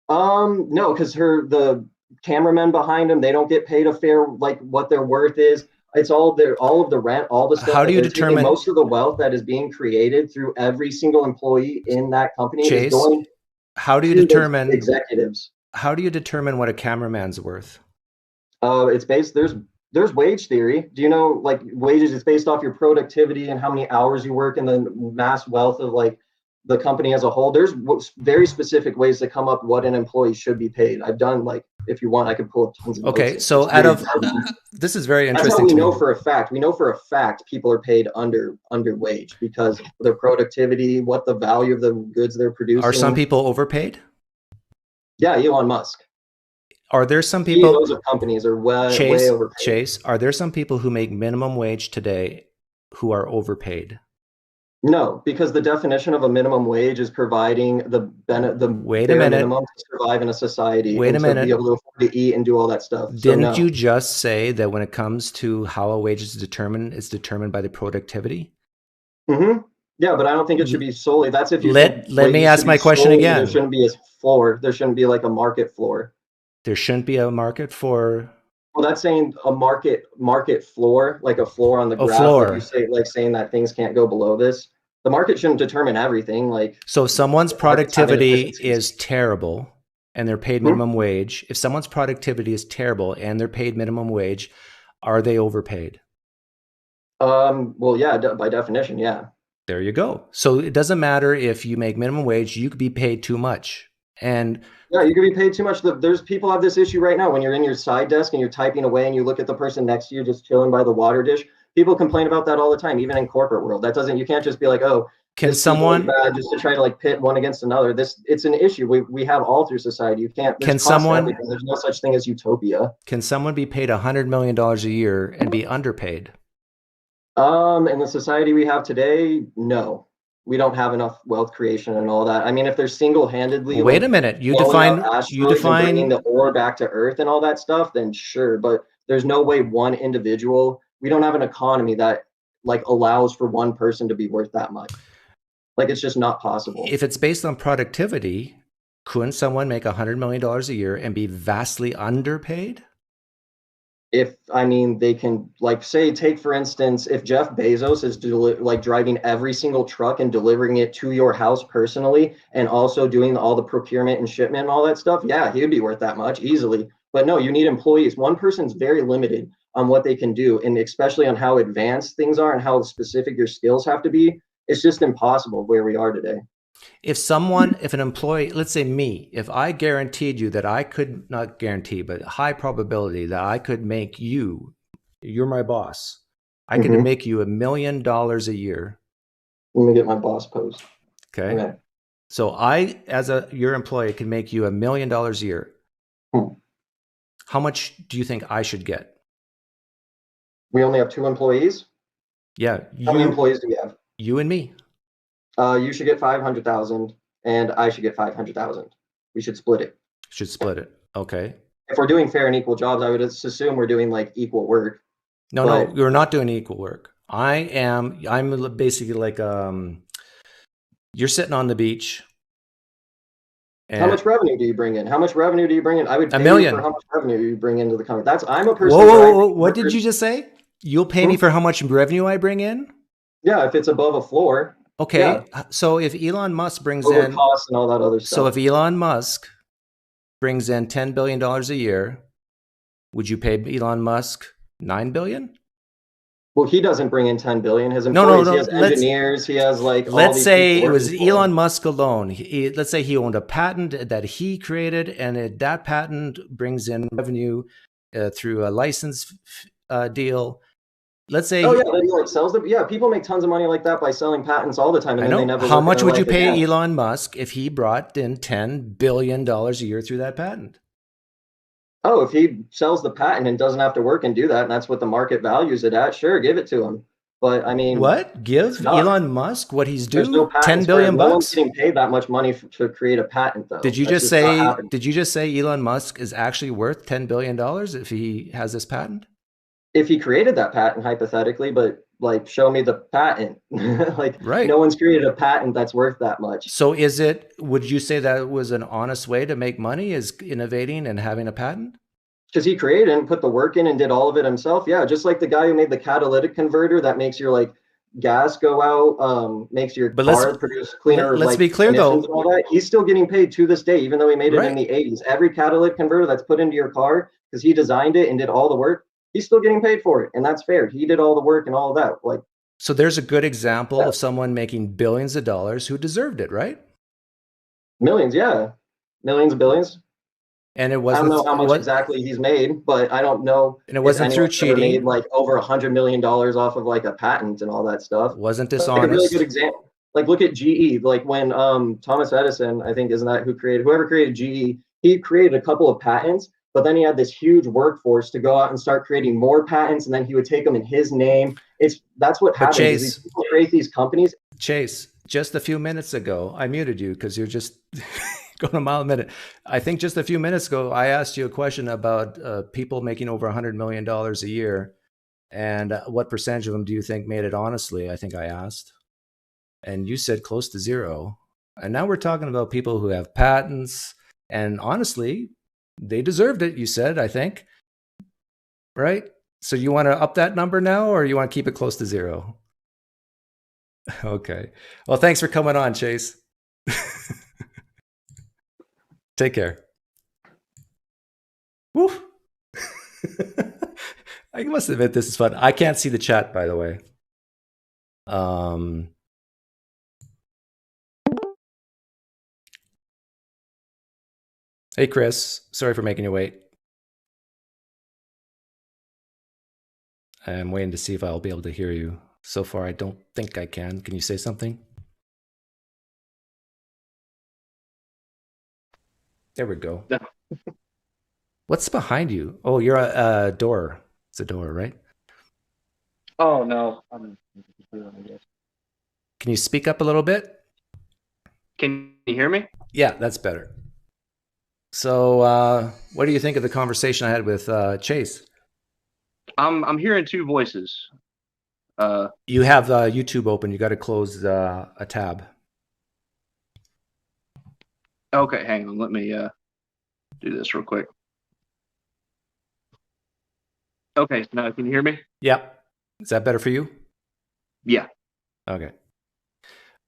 No, because the cameramen behind them, they don't get paid a fair like what their worth is. It's all of the rent, all the stuff. How do you determine most of the wealth that is being created through every single employee in that company? Chase, is going how do you determine executives? How do you determine what a cameraman's worth? It's based, there's wage theory. Do you know like wages? It's based off your productivity and how many hours you work and the mass wealth of like the company as a whole. There's very specific ways to come up what an employee should be paid. I've done like, if you want, I could pull up tons of Okay, so out of this is very interesting. That's what we know for a fact. We know for a fact people are paid under wage because their productivity, what the value of the goods they're producing. Are some people overpaid? Yeah, Elon Musk. Are there some people? CEOs of companies are way overpaid. Chase, are there some people who make minimum wage today who are overpaid? No, because the definition of a minimum wage is providing the minimum to survive in a society. Wait a minute. To be able to afford to eat and do all that stuff. Didn't you just say that when it comes to how a wage is determined, it's determined by the productivity? Mm-hmm. Yeah, but I don't think it should be solely. That's if you let me ask my question again. There shouldn't be a floor. There shouldn't be like a market floor. There shouldn't be a market for. Well, that's saying a market floor, like a floor on the graph. Floor. You say, like saying that things can't go below this. The market shouldn't determine everything. Like, so if someone's productivity is terrible and they're paid minimum wage, if someone's productivity is terrible and they're paid minimum wage, are they overpaid? Well, yeah, by definition, yeah. There you go. So it doesn't matter if you make minimum wage, you could be paid too much. And yeah, you could be paid too much. There's people have this issue right now when you're in your side desk and you're typing away and you look at the person next to you just chilling by the water dish. People complain about that all the time, even in corporate world. You can't just be like, oh, can someone bad just to try to like pit one against another? It's an issue we have all through society. You can't. Can someone? There's no such thing as utopia. Can someone be paid $100 million a year and be underpaid? In the society we have today, no. We don't have enough wealth creation and all that. I mean, if they're single-handedly wait a minute, you define bringing the ore back to Earth and all that stuff, then sure. But there's no way one individual. We don't have an economy that like allows for one person to be worth that much. Like it's just not possible. If it's based on productivity, couldn't someone make $100 million a year and be vastly underpaid? They can, like, say, take for instance, if Jeff Bezos is like driving every single truck and delivering it to your house personally, and also doing all the procurement and shipment and all that stuff, yeah, he would be worth that much easily. But no, you need employees. One person's very limited on what they can do, and especially on how advanced things are and how specific your skills have to be. It's just impossible where we are today. If an employee, let's say me, if I guaranteed you that I could, not guarantee, but high probability that I could make you're my boss. I could make you $1 million a year. Let me get my boss post. Okay. So I, as your employee, can make you $1 million a year. How much do you think I should get? We only have 2 employees. Yeah. How many employees do we have? You and me. You should get 500,000 and I should get 500,000. We should split it. Okay. If we're doing fair and equal jobs, I would assume we're doing like equal work. No, you're not doing equal work. I'm basically like, you're sitting on the beach. How much revenue do you bring in? I would pay $1 million. for how much revenue you bring into the company. I'm a person. Whoa. What did you just say? You'll pay me for how much revenue I bring in? Yeah, if it's above a floor. Okay, yeah. So if Elon Musk brings in costs and all that other stuff. So if Elon Musk brings in $10 billion a year, would you pay Elon Musk $9 billion? Well, he doesn't bring in 10 billion. His employees, he has engineers, he has like. Let's say it was Elon Musk alone. Let's say he owned a patent that he created, and that patent brings in revenue through a license deal. Let's say. Oh yeah, then he like sells them. Yeah, people make tons of money like that by selling patents all the time, and then they never. How much would you pay Elon Musk if he brought in $10 billion a year through that patent? Oh, if he sells the patent and doesn't have to work and do that, and that's what the market values it at, sure, give it to him. But I mean, what? Give Elon Musk what he's due? No $10 billion bucks. No one's getting paid that much money to create a patent, though. Did you just say Elon Musk is actually worth $10 billion if he has this patent? If he created that patent, hypothetically, but like, show me the patent. Like, right. No one's created a patent that's worth that much. So would you say that was an honest way to make money, is innovating and having a patent? Because he created and put the work in and did all of it himself. Yeah, just like the guy who made the catalytic converter that makes your like gas go out, makes your car produce cleaner. Let's be clear though. All that. He's still getting paid to this day, even though he made it in the 80s. Every catalytic converter that's put into your car, because he designed it and did all the work, he's still getting paid for it, and that's fair. He did all the work and all of that. Like, so there's a good example of someone making billions of dollars who deserved it, right? Millions, yeah, millions of billions. And it wasn't. I don't know how much exactly he's made, but I don't know. And it wasn't through cheating. Made like over $100 million off of like a patent and all that stuff. Wasn't dishonest. Like a really good example. Like look at GE. Like when Thomas Edison, I think, isn't that whoever created GE? He created a couple of patents. But then he had this huge workforce to go out and start creating more patents, and then he would take them in his name. That's what happens. Chase, these people create these companies. Chase, just a few minutes ago, I muted you because you're just going a mile a minute. I think just a few minutes ago, I asked you a question about people making over $100 million a year, and what percentage of them do you think made it honestly? I think I asked, and you said close to zero. And now we're talking about people who have patents, and honestly, they deserved it, you said, I think. Right? So you want to up that number now, or you want to keep it close to zero? Okay. Well, thanks for coming on, Chase. Take care. Woof. I must admit this is fun. I can't see the chat, by the way. Hey, Chris. Sorry for making you wait. I'm waiting to see if I'll be able to hear you. So far, I don't think I can. Can you say something? There we go. No. What's behind you? Oh, you're a door. It's a door, right? Oh no. Can you speak up a little bit? Can you hear me? Yeah, that's better. So, what do you think of the conversation I had with Chase? I'm hearing two voices. You have YouTube open. You got to close a tab. Okay, hang on. Let me do this real quick. Okay, now can you hear me? Yep. Is that better for you? Yeah. Okay.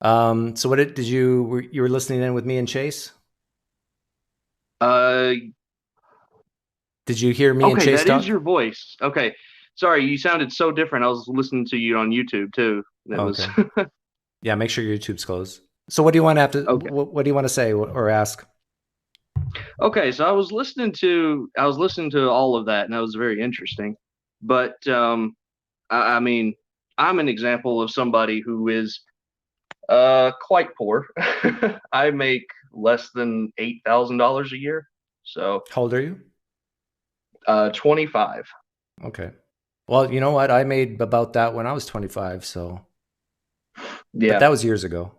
So what did you were listening in with me and Chase? Okay, Did you hear me and Chase that talk? is your voice. Okay. Sorry, you sounded so different. I was listening to you on YouTube too. That was Yeah, make sure your YouTube's closed. So what do you want to have to Okay. what do you want to say or ask? Okay, so I was listening to all of that, and that was very interesting. But I mean, I'm an example of somebody who is quite poor. I make less than $8,000 a year. So How old are you? 25. Okay. Well, you know what? I made about that when I was 25, so Yeah. but that was years ago.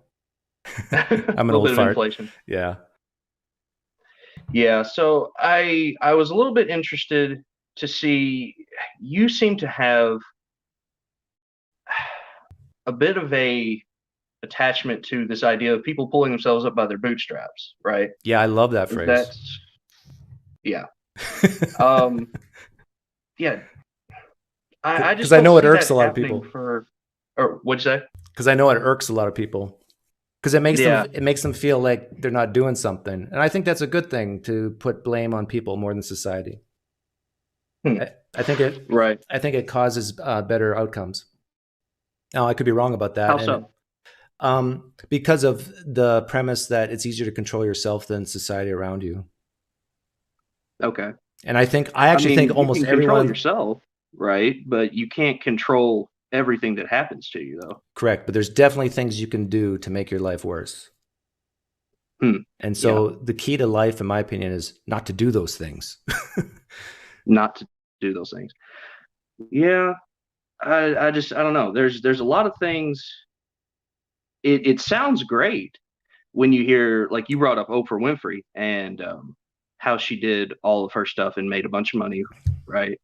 I'm an a little old bit of fart. inflation. Yeah. Yeah, so I was a little bit interested to see, you seem to have a bit of a attachment to this idea of people pulling themselves up by their bootstraps, right? Yeah, I love that phrase. That's yeah. Yeah. I just Because I know don't it see irks that a lot of happening people. or what'd you say? Because I know it irks a lot of people. Because it Yeah. makes them feel like they're not doing something, and I think that's a good thing to put blame on people more than society. I think it Right. I think it causes better outcomes. Now I could be wrong about that. How and so? Because of the premise that it's easier to control yourself than society around you. Okay. And I actually think you almost can control everyone. yourself, right? But you can't control everything that happens to you, though. Correct, but there's definitely things you can do to make your life worse. And so the key to life, in my opinion, is not to do those things. Not to do those things. Yeah, I don't know. There's a lot of things. It sounds great when you hear, like you brought up Oprah Winfrey and how she did all of her stuff and made a bunch of money, right?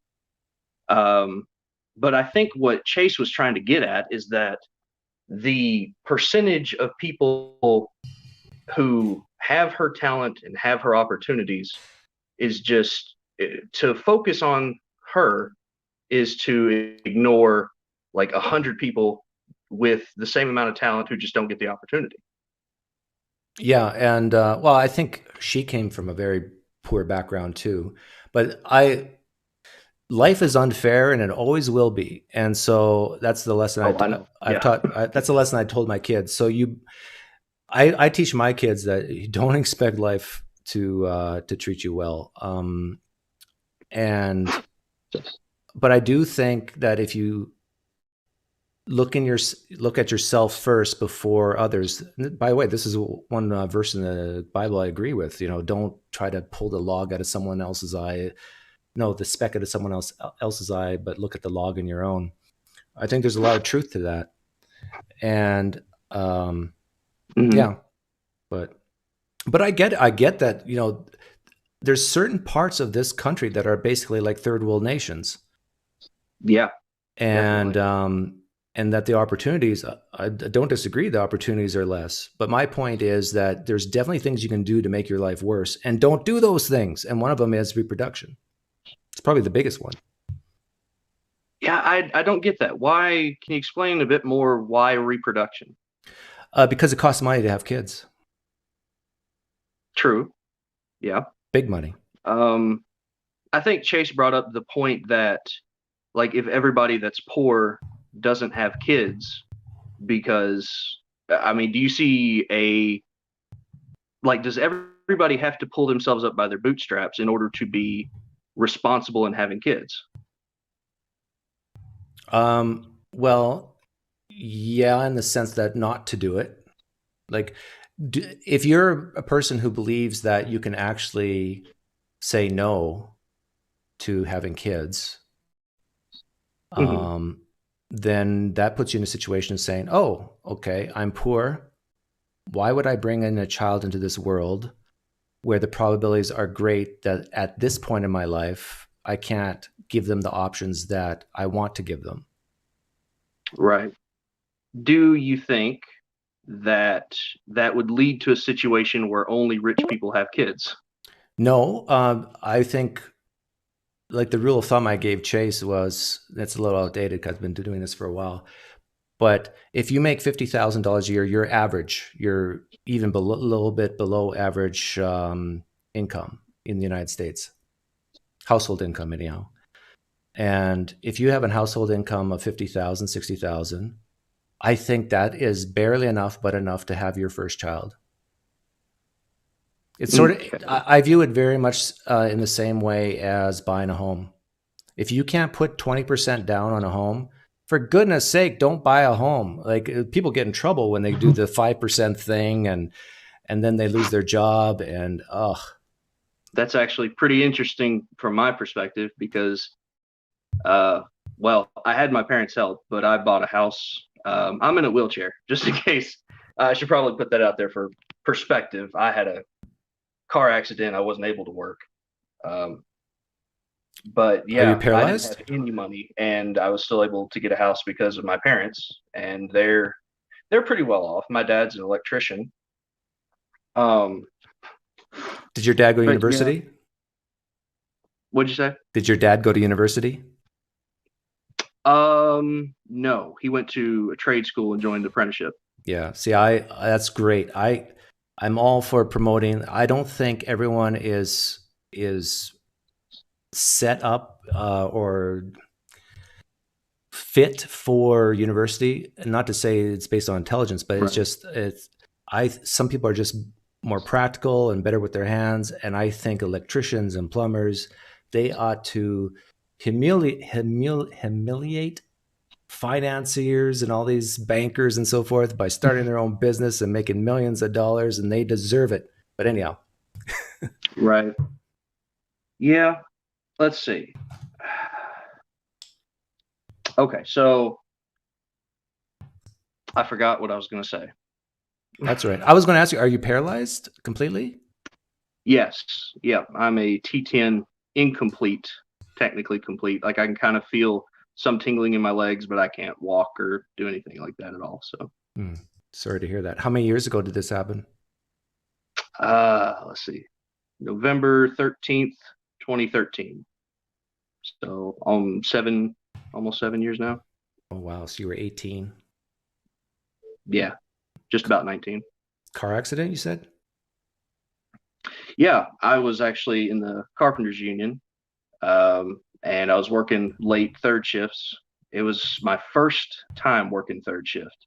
But I think what Chase was trying to get at is that the percentage of people who have her talent and have her opportunities is just to focus on her is to ignore like 100 people with the same amount of talent who just don't get the opportunity. Yeah, and well, I think she came from a very poor background too. But life is unfair, and it always will be. And so that's the lesson I know. I've taught. That's the lesson I told my kids. So I teach my kids that you don't expect life to treat you well. But I do think that if you look at yourself first before others. By the way, this is one verse in the Bible I agree with. Don't try to pull the log out of someone else's eye. No, the speck out of someone else's eye, but look at the log in your own. I think there's a lot of truth to that. And yeah, but I get that, there's certain parts of this country that are basically like third world nations. Yeah. And and that the opportunities, I don't disagree, the opportunities are less. But my point is that there's definitely things you can do to make your life worse, and don't do those things. And one of them is reproduction. It's probably the biggest one. Yeah, I don't get that. Why? Can you explain a bit more why reproduction? Because it costs money to have kids. True. Yeah. Big money. I think Chase brought up the point that, like, if everybody that's poor doesn't have kids, because I mean, do you see does everybody have to pull themselves up by their bootstraps in order to be responsible in having kids? Well, yeah, in the sense that not to do it. Like, if you're a person who believes that you can actually say no to having kids, Mhm. then that puts you in a situation of saying, oh, okay, I'm poor. Why would I bring in a child into this world where the probabilities are great that at this point in my life, I can't give them the options that I want to give them? Right. Do you think that that would lead to a situation where only rich people have kids? No, I think like the rule of thumb I gave Chase was, that's a little outdated because I've been doing this for a while. But if you make $50,000 a year, you're average. You're even a little bit below average income in the United States, household income anyhow. And if you have a household income of 50,000, 60,000, I think that is barely enough, but enough to have your first child. It's sort of, Okay. I view it very much in the same way as buying a home. If you can't put 20% down on a home, for goodness sake, don't buy a home. Like, people get in trouble when they do the 5% thing, and then they lose their job, and ugh. That's actually pretty interesting from my perspective because, well, I had my parents' help, but I bought a house. I'm in a wheelchair, just in case. I should probably put that out there for perspective. I had a car accident. I wasn't able to work. Um, but Are you yeah, I didn't paralyzed? have any money, and I was still able to get a house because of my parents, and they're pretty well off. My dad's an electrician. Um, Did your dad go to but yeah, university? what'd you say? Did your dad go to university? No, he went to a trade school and joined the apprenticeship. Yeah. See, that's great. I'm all for promoting. I don't think everyone is set up or fit for university. And not to say it's based on intelligence, but it's Right. just some people are just more practical and better with their hands. And I think electricians and plumbers, they ought to humiliate financiers and all these bankers and so forth by starting their own business and making millions of dollars, and they deserve it. But anyhow, Right. Yeah. Let's see. Okay, so I forgot what I was going to say. that's right. I was going to ask you, are you paralyzed completely? Yes. Yeah. I'm a T10 incomplete, technically complete. Like I can kind of feel some tingling in my legs, but I can't walk or do anything like that at all. So, Sorry to hear that. How many years ago did this happen? let's see. November 13th, 2013. So, almost 7 years now. Oh, wow. So you were 18. Yeah. Just about 19. Car accident, you said? Yeah. I was actually in the Carpenters Union. And I was working late third shifts. It was my first time working third shift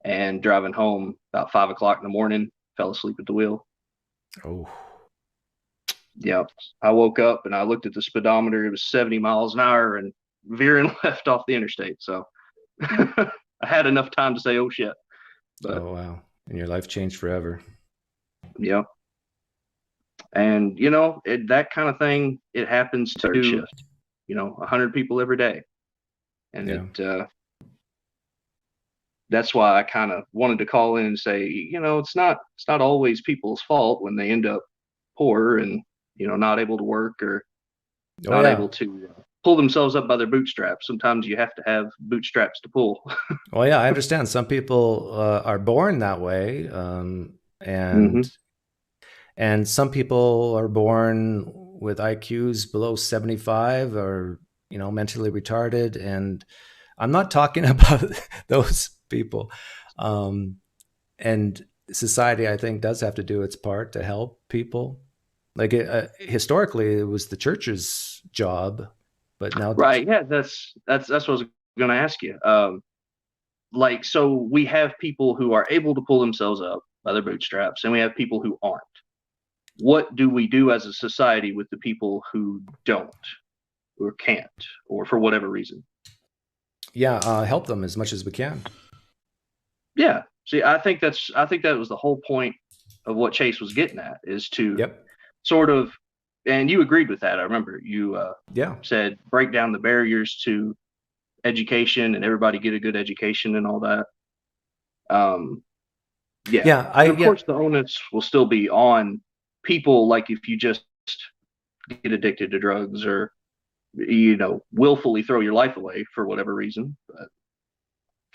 and driving home about 5 o'clock in the morning, fell asleep at the wheel. Oh, Yeah. I woke up and I looked at the speedometer. It was 70 miles an hour and veering left off the interstate. So I had enough time to say, oh shit. But oh, wow. And your life changed forever. yeah. And that kind of thing, it happens to third shift, 100 people every day. And Yeah. that's why I kind of wanted to call in and say, it's not always people's fault when they end up poor and, not able to work or Oh, not yeah. able to pull themselves up by their bootstraps. Sometimes you have to have bootstraps to pull. Well, yeah, I understand. Some people are born that way, Hmm. and some people are born with IQs below 75, or mentally retarded. And I'm not talking about those people. And society, I think, does have to do its part to help people. Like historically, it was the church's job, but now, Right. Yeah. That's what I was going to ask you. Like, so we have people who are able to pull themselves up by their bootstraps, and we have people who aren't. What do we do as a society with the people who don't or can't, or for whatever reason? yeah, help them as much as we can. Yeah. See, I think that was the whole point of what Chase was getting at, is to Yep. sort of, and you agreed with that. I remember you Yeah. said break down the barriers to education and everybody get a good education and all that. Yeah. Yeah. And of course, the onus will still be on people. Like if you just get addicted to drugs or, willfully throw your life away for whatever reason, but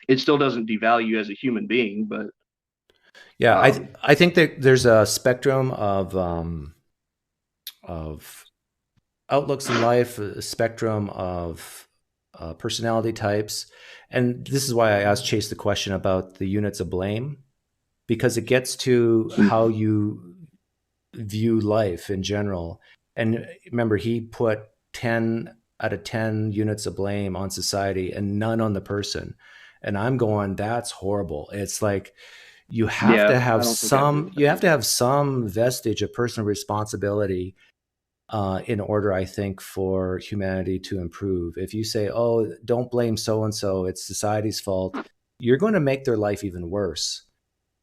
it still doesn't devalue you as a human being. But yeah, I think that there's a spectrum of outlooks in life, a spectrum of personality types. And this is why I asked Chase the question about the units of blame, because it gets to how you view life in general. And remember, he put 10 out of 10 units of blame on society and none on the person. And I'm going, that's horrible. It's like you have to have some vestige of personal responsibility in order, I think, for humanity to improve. If you say, oh, don't blame so-and-so, it's society's fault, you're going to make their life even worse.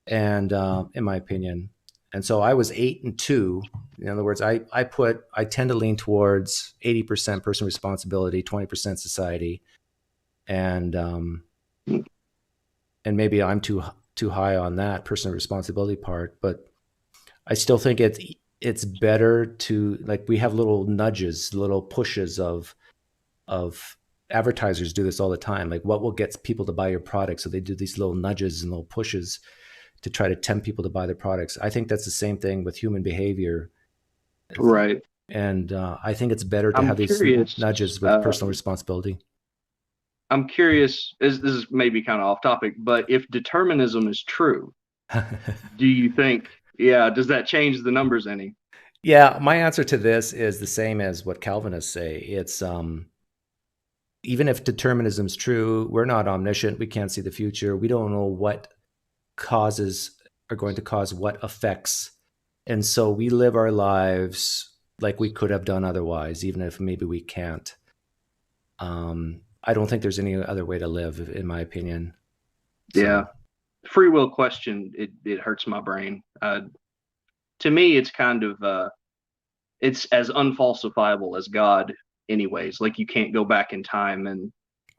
And in my opinion. And so I was 8 and 2. In other words, I tend to lean towards 80% personal responsibility, 20% society. And maybe I'm too high on that personal responsibility part, but I still think it's better to, like, we have little nudges, little pushes of advertisers do this all the time. Like, what will get people to buy your product? So they do these little nudges and little pushes to try to tempt people to buy their products. I think that's the same thing with human behavior. Right. And I think it's better to have these nudges with personal responsibility. I'm curious, this is maybe kind of off topic, but if determinism is true, do you think, does that change the numbers any? Yeah, my answer to this is the same as what Calvinists say. It's even if determinism is true, we're not omniscient. We can't see the future. We don't know what causes are going to cause what effects. And so we live our lives like we could have done otherwise, even if maybe we can't. I don't think there's any other way to live, in my opinion. So. Yeah. Free will question, it hurts my brain. To me, it's kind of, it's as unfalsifiable as God anyways. Like, you can't go back in time and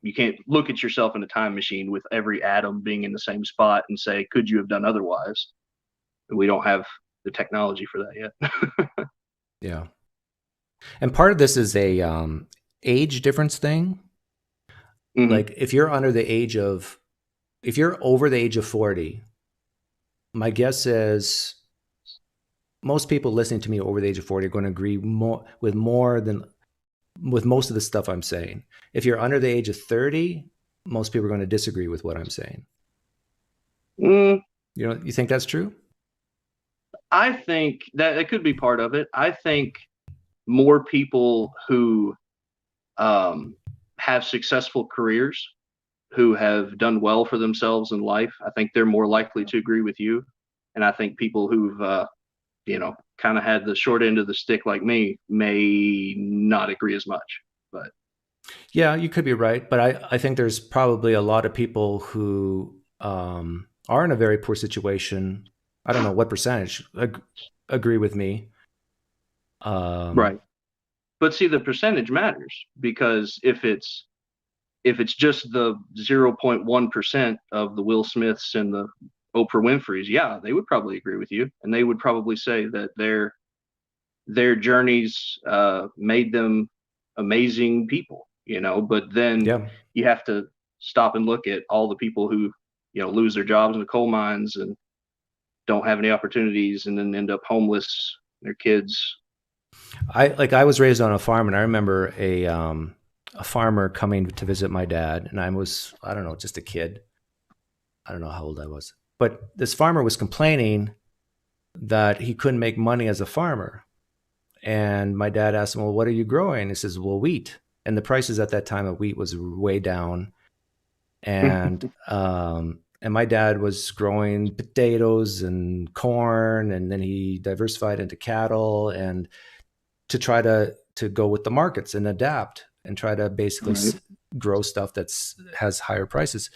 you can't look at yourself in a time machine with every atom being in the same spot and say, could you have done otherwise? We don't have the technology for that yet. Yeah. And part of this is a age difference thing. Mm-hmm. Like, if you're over the age of 40, my guess is most people listening to me over the age of 40 are going to agree with most of the stuff I'm saying. If you're under the age of 30, most people are going to disagree with what I'm saying. You think that's true? I think that it could be part of it. I think more people who have successful careers, who have done well for themselves in life, I think they're more likely to agree with you. And I think people who've kind of had the short end of the stick like me may not agree as much. But yeah, you could be right. But I think there's probably a lot of people who are in a very poor situation. I don't know what percentage agree with me. Right. But see, the percentage matters, because if it's just the 0.1% of the Will Smiths and the Oprah Winfreys, they would probably agree with you, and they would probably say that their journeys made them amazing people, But then you have to stop and look at all the people who lose their jobs in the coal mines and don't have any opportunities, and then end up homeless. Their kids. I was raised on a farm, and I remember a farmer coming to visit my dad, and I don't know, just a kid. I don't know how old I was. But this farmer was complaining that he couldn't make money as a farmer. And my dad asked him, well, what are you growing? He says, well, wheat. And the prices at that time of wheat was way down. And my dad was growing potatoes and corn, and then he diversified into cattle and to try to go with the markets and adapt and try to basically grow stuff has higher prices.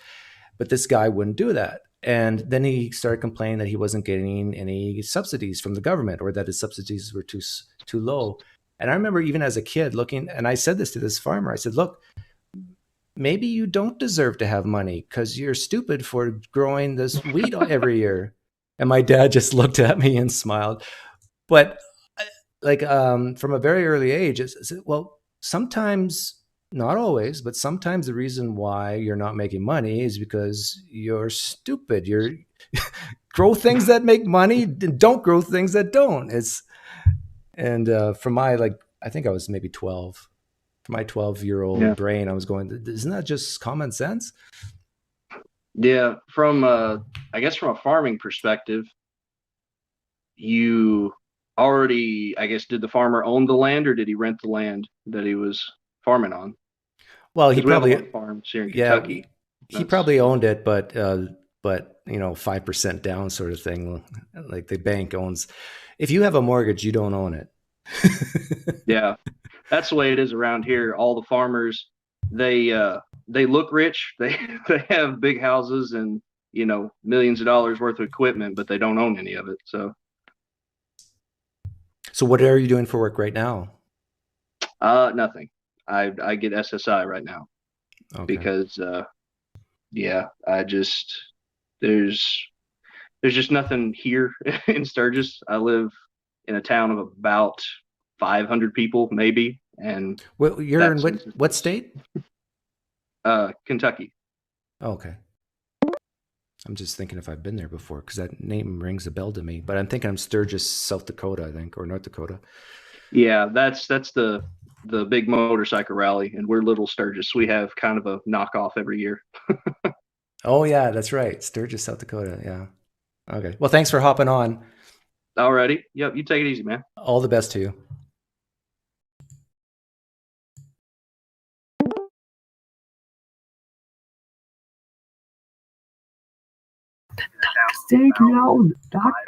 But this guy wouldn't do that. And then he started complaining that he wasn't getting any subsidies from the government, or that his subsidies were too low. And I remember even as a kid looking, and I said this to this farmer, I said, look, maybe you don't deserve to have money because you're stupid for growing this wheat every year. And my dad just looked at me and smiled. But like from a very early age, it's, well, sometimes, not always, but sometimes the reason why you're not making money is because you're stupid. You're grow things that make money, don't grow things that don't. From my, I think I was maybe 12. For my 12-year-old brain, I was going, isn't that just common sense? Yeah. From I guess from a farming perspective, you already, I guess, did the farmer own the land, or did he rent the land that he was farming on? Well, he probably farms here in Kentucky. He probably owned it, but 5% down sort of thing. Like the bank owns. If you have a mortgage, you don't own it. Yeah, that's the way it is around here. All the farmers, they look rich. They have big houses and millions of dollars worth of equipment, but they don't own any of it. So what are you doing for work right now? Nothing. I get SSI right now because there's just nothing here in Sturgis. I live in a town of about 500 people, maybe. And you're in what state? Kentucky. Oh, okay. I'm just thinking if I've been there before, because that name rings a bell to me. But I'm thinking I'm Sturgis, South Dakota, I think, or North Dakota. Yeah, that's the big motorcycle rally, and we're Little Sturgis. We have kind of a knockoff every year. Oh yeah, that's right, Sturgis, South Dakota. Yeah. Okay. Well, thanks for hopping on. Alrighty. Yep. You take it easy, man. All the best to you.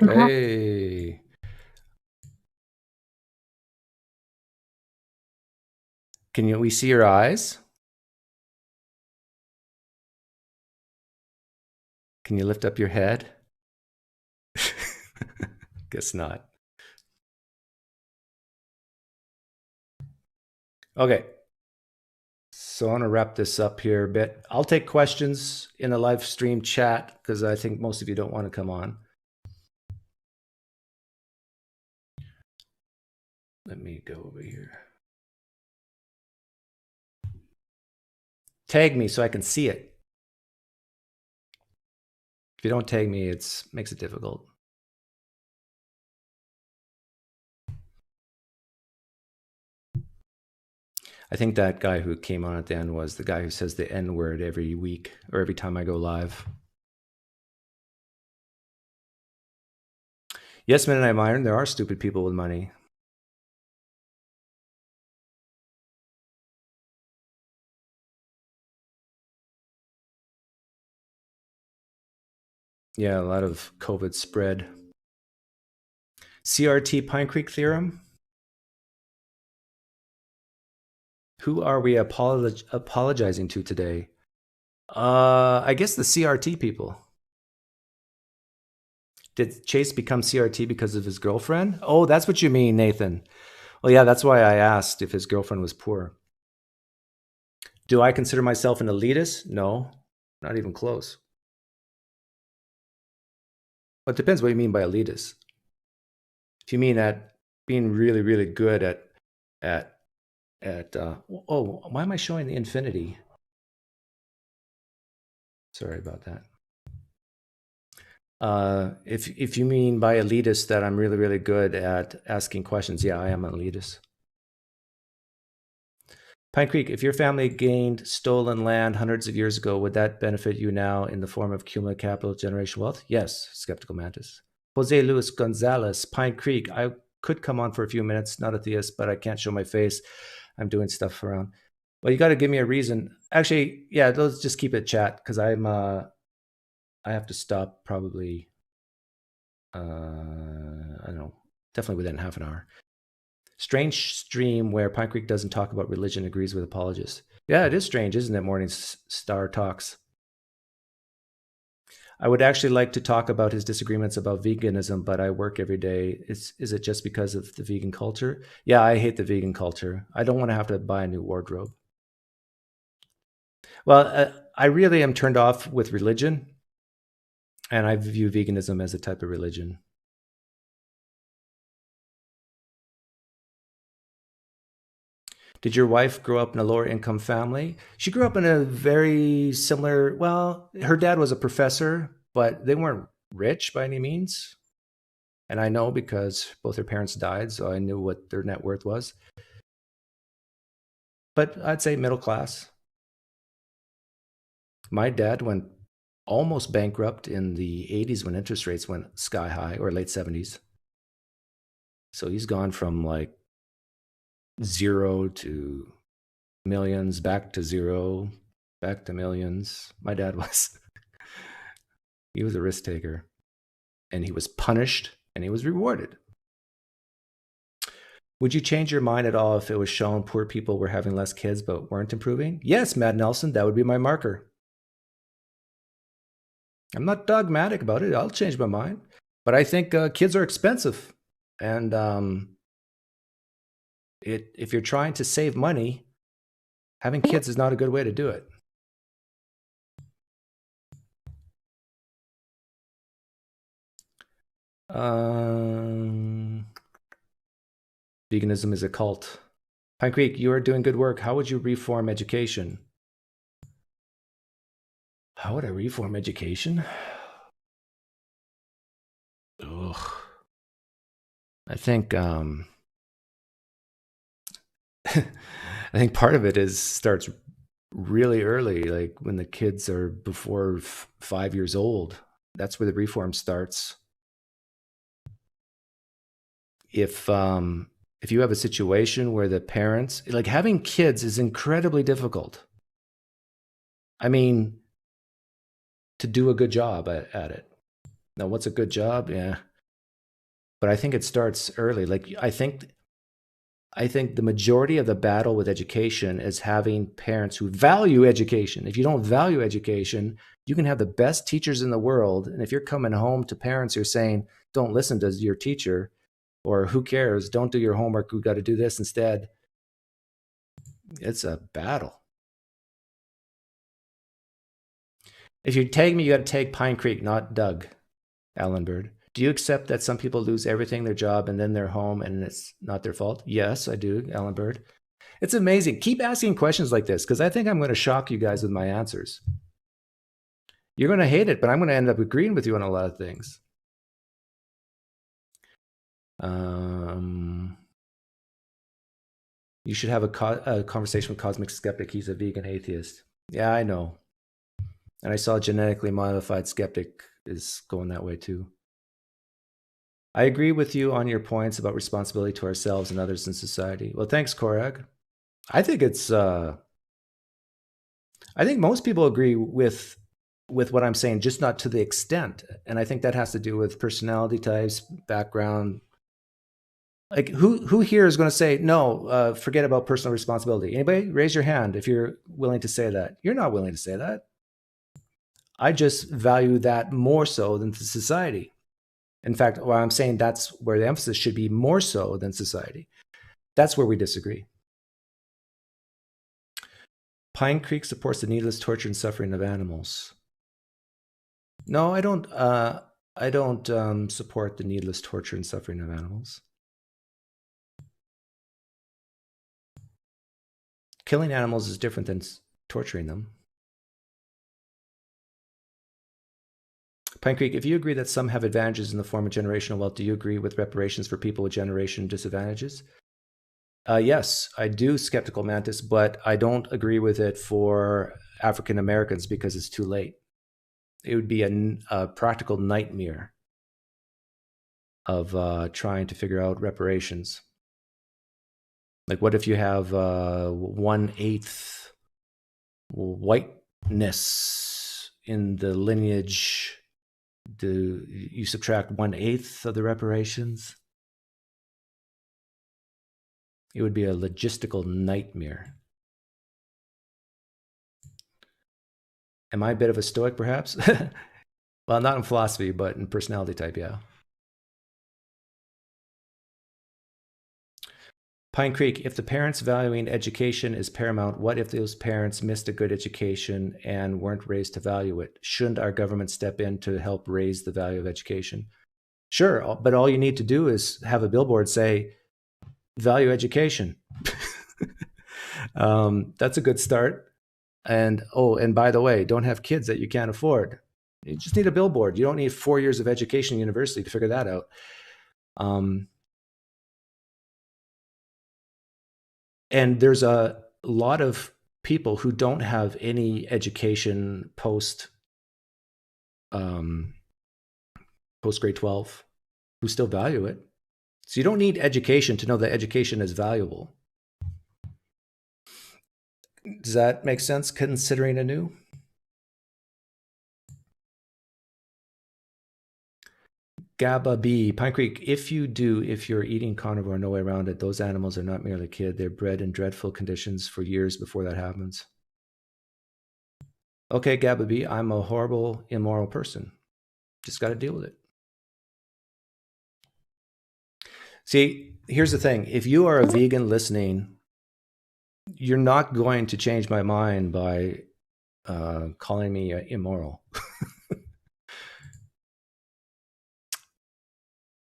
Hey. Can we see your eyes? Can you lift up your head? Guess not. Okay. So I want to wrap this up here a bit. I'll take questions in the live stream chat because I think most of you don't want to come on. Let me go over here. Tag me so I can see it. If you don't tag me, it makes it difficult. I think that guy who came on at the end was the guy who says the N word every week or every time I go live. Yes, man, and I Myron, there are stupid people with money. Yeah, a lot of COVID spread. CRT PineCreek theorem. Who are we apologizing to today? I guess the CRT people. Did Chase become CRT because of his girlfriend? Oh, that's what you mean, Nathan. Well, yeah, that's why I asked if his girlfriend was poor. Do I consider myself an elitist? No, not even close. Well, it depends what you mean by elitist. If you mean at being really, really good at oh, why am I showing the infinity? Sorry about that. If you mean by elitist that I'm really, really good at asking questions, yeah, I am an elitist. PineCreek, if your family gained stolen land hundreds of years ago, would that benefit you now in the form of cumulative capital generation wealth? Yes, Skeptical Mantis. Jose Luis Gonzalez, PineCreek, could come on for a few minutes, not a theist, but I can't show my face. I'm doing stuff around. Well, you got to give me a reason. Actually, yeah, let's just keep it chat because I have to stop probably, I don't know, definitely within half an hour. Strange stream where PineCreek doesn't talk about religion, agrees with apologists. Yeah, it is strange, isn't it? Morning Star Talks. I would actually like to talk about his disagreements about veganism, but I work every day. Is it just because of the vegan culture? Yeah, I hate the vegan culture. I don't want to have to buy a new wardrobe. Well, I really am turned off with religion, and I view veganism as a type of religion. Did your wife grow up in a lower income family? She grew up in a very similar, well, her dad was a professor, but they weren't rich by any means. And I know because both her parents died, so I knew what their net worth was. But I'd say middle class. My dad went almost bankrupt in the 80s when interest rates went sky high, or late 70s. So he's gone from like 0 to millions, back to 0, back to millions. My dad was, he was a risk taker, and he was punished and he was rewarded. Would you change your mind at all if it was shown poor people were having less kids but weren't improving? Yes, Matt Nelson, that would be my marker. I'm not dogmatic about it. I'll change my mind. But I think kids are expensive. And if you're trying to save money, having kids is not a good way to do it. Veganism is a cult. PineCreek, you are doing good work. How would you reform education? How would I reform education? Ugh. I think I think part of it starts really early, like when the kids are before 5 years old. That's where the reform starts. If you have a situation where the parents, like having kids is incredibly difficult. I mean, to do a good job at it. Now, what's a good job? Yeah. But I think it starts early. Like I think the majority of the battle with education is having parents who value education. If you don't value education, you can have the best teachers in the world. And if you're coming home to parents who are saying, don't listen to your teacher, or who cares, don't do your homework, we got to do this instead. It's a battle. If you tag me, you got to tag PineCreek, not Doug Allenbird. Do you accept that some people lose everything, their job, and then their home, and it's not their fault? Yes, I do, Alan Bird. It's amazing. Keep asking questions like this, because I think I'm going to shock you guys with my answers. You're going to hate it, but I'm going to end up agreeing with you on a lot of things. You should have a conversation with Cosmic Skeptic. He's a vegan atheist. Yeah, I know. And I saw Genetically Modified Skeptic is going that way too. I agree with you on your points about responsibility to ourselves and others in society. Well, thanks, Korag. I think I think most people agree with what I'm saying, just not to the extent. And I think that has to do with personality types, background. Like who here is going to say, no, forget about personal responsibility? Anybody? Raise your hand if you're willing to say that. You're not willing to say that. I just value that more so than society. In fact, what I'm saying, that's where the emphasis should be, more so than society. That's where we disagree. PineCreek supports the needless torture and suffering of animals. No, I don't support the needless torture and suffering of animals. Killing animals is different than torturing them. PineCreek, if you agree that some have advantages in the form of generational wealth, do you agree with reparations for people with generation disadvantages? Yes, I do, Skeptical Mantis, but I don't agree with it for African Americans because it's too late. It would be a practical nightmare. of trying to figure out reparations. Like, what if you have 1/8 whiteness in the lineage? Do you subtract 1/8 of the reparations? It would be a logistical nightmare. Am I a bit of a stoic, perhaps? Well, not in philosophy, but in personality type, yeah. PineCreek, if the parents valuing education is paramount, what if those parents missed a good education and weren't raised to value it? Shouldn't our government step in to help raise the value of education? Sure, but all you need to do is have a billboard say, value education. That's a good start. And by the way, don't have kids that you can't afford. You just need a billboard. You don't need 4 years of education in university to figure that out. And there's a lot of people who don't have any education post grade 12 who still value it. So you don't need education to know that education is valuable. Does that make sense, considering anew? Gabba B, PineCreek, if you're eating carnivore, no way around it. Those animals are not merely kid. They're bred in dreadful conditions for years before that happens. Okay, Gabba B, I'm a horrible, immoral person. Just got to deal with it. See, here's the thing. If you are a vegan listening, you're not going to change my mind by calling me immoral.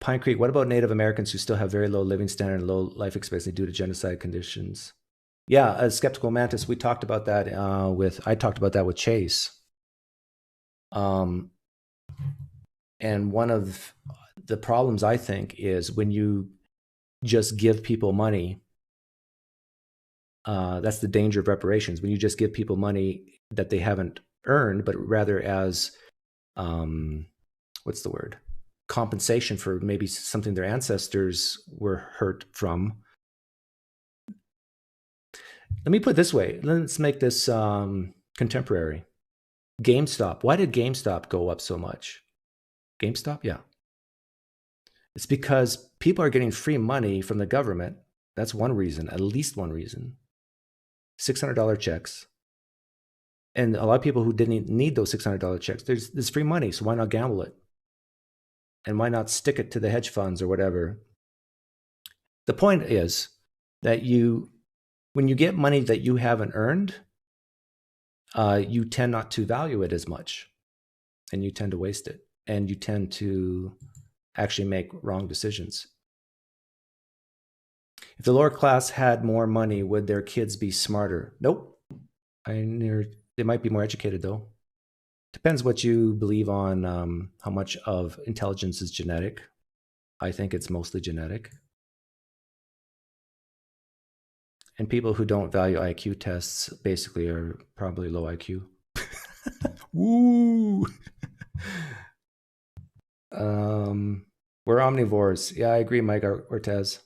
PineCreek, what about Native Americans who still have very low living standard and low life expectancy due to genocide conditions? Yeah, as Skeptical Mantis, we talked about that I talked about that with Chase. And one of the problems, I think, is when you just give people money, that's the danger of reparations. When you just give people money that they haven't earned, but rather as, what's the word? Compensation for maybe something their ancestors were hurt from. Let me put it this way. Let's make this contemporary. GameStop. Why did GameStop go up so much? GameStop? Yeah. It's because people are getting free money from the government. That's one reason, at least one reason. $600 checks. And a lot of people who didn't need those $600 checks, there's free money, so why not gamble it? And why not stick it to the hedge funds or whatever? The point is that when you get money that you haven't earned, you tend not to value it as much, and you tend to waste it, and you tend to actually make wrong decisions. If the lower class had more money, would their kids be smarter? Nope. They might be more educated, though. Depends what you believe on how much of intelligence is genetic. I think it's mostly genetic. And people who don't value IQ tests basically are probably low IQ. Woo! We're omnivores. Yeah, I agree, Mike Ortez.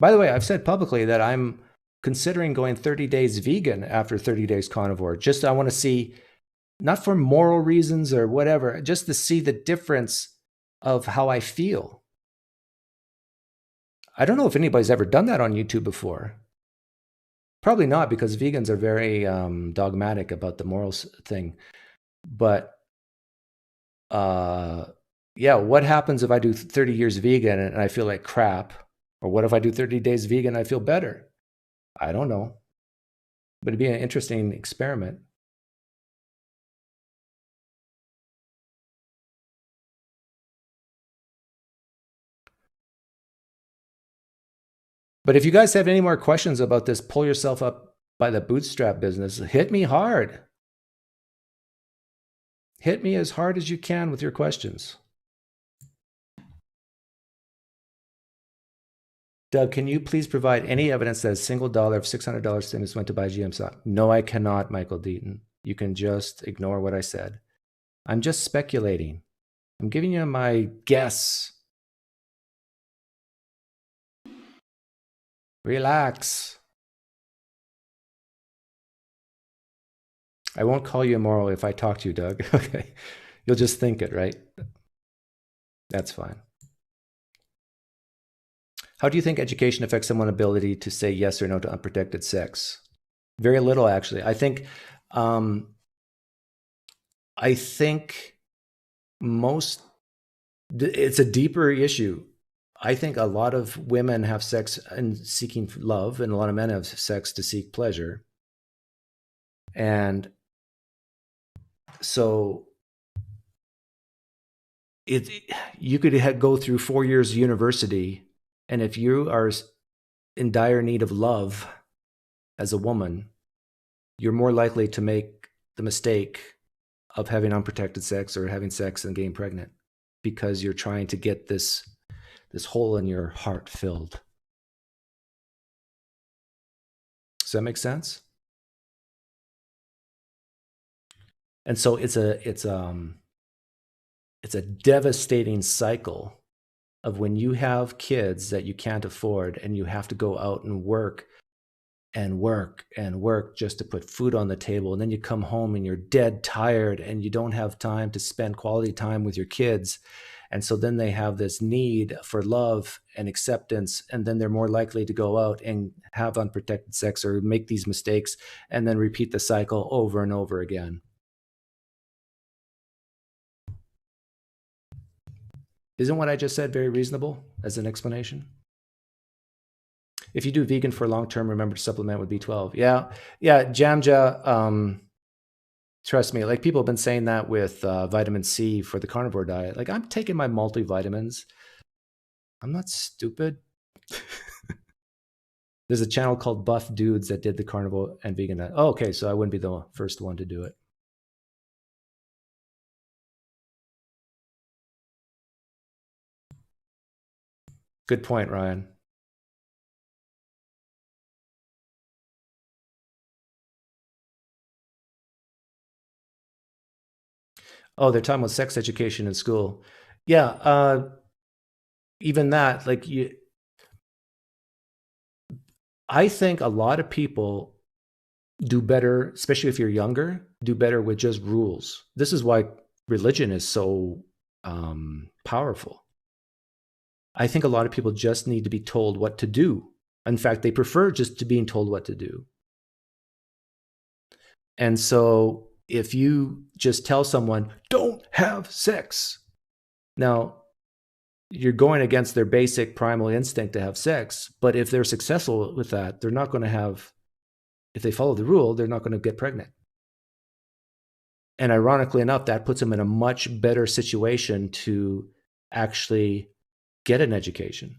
By the way, I've said publicly that I'm considering going 30 days vegan after 30 days carnivore. Just I want to see, not for moral reasons or whatever, just to see the difference of how I feel. I don't know if anybody's ever done that on YouTube before. Probably not, because vegans are very dogmatic about the morals thing. But yeah, what happens if I do 30 years vegan and I feel like crap? Or what if I do 30 days vegan and I feel better? I don't know. But it'd be an interesting experiment. But if you guys have any more questions about this, pull yourself up by the bootstrap business, hit me hard. Hit me as hard as you can with your questions. Doug, can you please provide any evidence that a single dollar of $600 stimulus went to buy GM stock? No, I cannot, Michael Deaton. You can just ignore what I said. I'm just speculating. I'm giving you my guess. Relax. I won't call you immoral if I talk to you, Doug. Okay. You'll just think it, right? That's fine. How do you think education affects someone's ability to say yes or no to unprotected sex? Very little, actually. I think it's a deeper issue. I think a lot of women have sex and seeking love, and a lot of men have sex to seek pleasure. And so you could go through 4 years of university, and if you are in dire need of love as a woman, you're more likely to make the mistake of having unprotected sex or having sex and getting pregnant, because you're trying to get this hole in your heart filled. Does that make sense? And so it's a devastating cycle of when you have kids that you can't afford and you have to go out and work and work and work just to put food on the table. And then you come home and you're dead tired and you don't have time to spend quality time with your kids. And so then they have this need for love and acceptance. And then they're more likely to go out and have unprotected sex or make these mistakes and then repeat the cycle over and over again. Isn't what I just said very reasonable as an explanation? If you do vegan for long term, remember to supplement with B12. Yeah, Jamja, trust me, like people have been saying that with vitamin C for the carnivore diet. Like I'm taking my multivitamins. I'm not stupid. There's a channel called Buff Dudes that did the carnivore and vegan diet. Oh, okay, so I wouldn't be the first one to do it. Good point, Ryan. Oh, they're talking about sex education in school. Yeah, even that, like I think a lot of people do better, especially if you're younger, do better with just rules. This is why religion is so powerful. I think a lot of people just need to be told what to do. In fact, they prefer just to being told what to do. And so if you just tell someone, don't have sex, now you're going against their basic primal instinct to have sex. But if they're successful with that, they're not going to have, if they follow the rule, they're not going to get pregnant. And ironically enough, that puts them in a much better situation to actually get an education.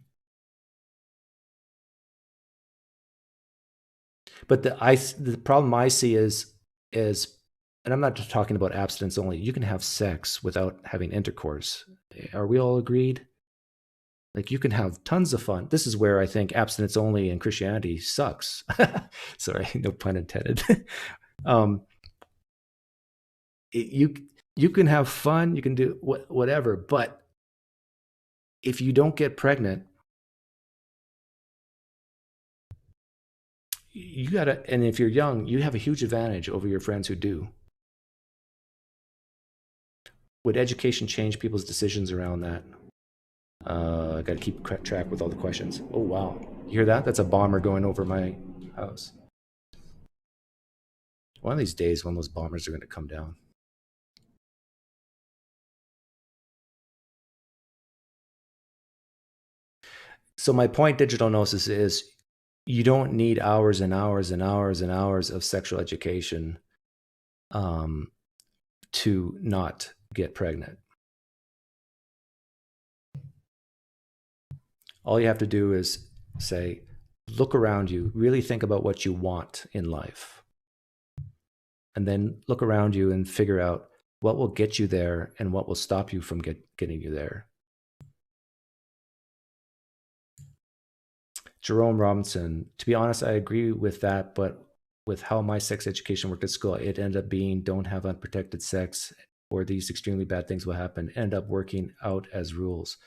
But the problem I see is, and I'm not just talking about abstinence only. You can have sex without having intercourse. Are we all agreed? Like you can have tons of fun. This is where I think abstinence only in Christianity sucks. Sorry, no pun intended. You can have fun. You can do whatever, but if you don't get pregnant, you gotta, and if you're young, you have a huge advantage over your friends who do. Would education change people's decisions around that? I gotta keep track with all the questions. Oh, wow. You hear that? That's a bomber going over my house. One of these days, one of those bombers are gonna come down. So my point, Digital Gnosis, is you don't need hours and hours and hours and hours of sexual education to not get pregnant. All you have to do is say, look around you, really think about what you want in life. And then look around you and figure out what will get you there and what will stop you from getting you there. Jerome Robinson, to be honest, I agree with that, but with how my sex education worked at school, it ended up being don't have unprotected sex or these extremely bad things will happen, end up working out as rules.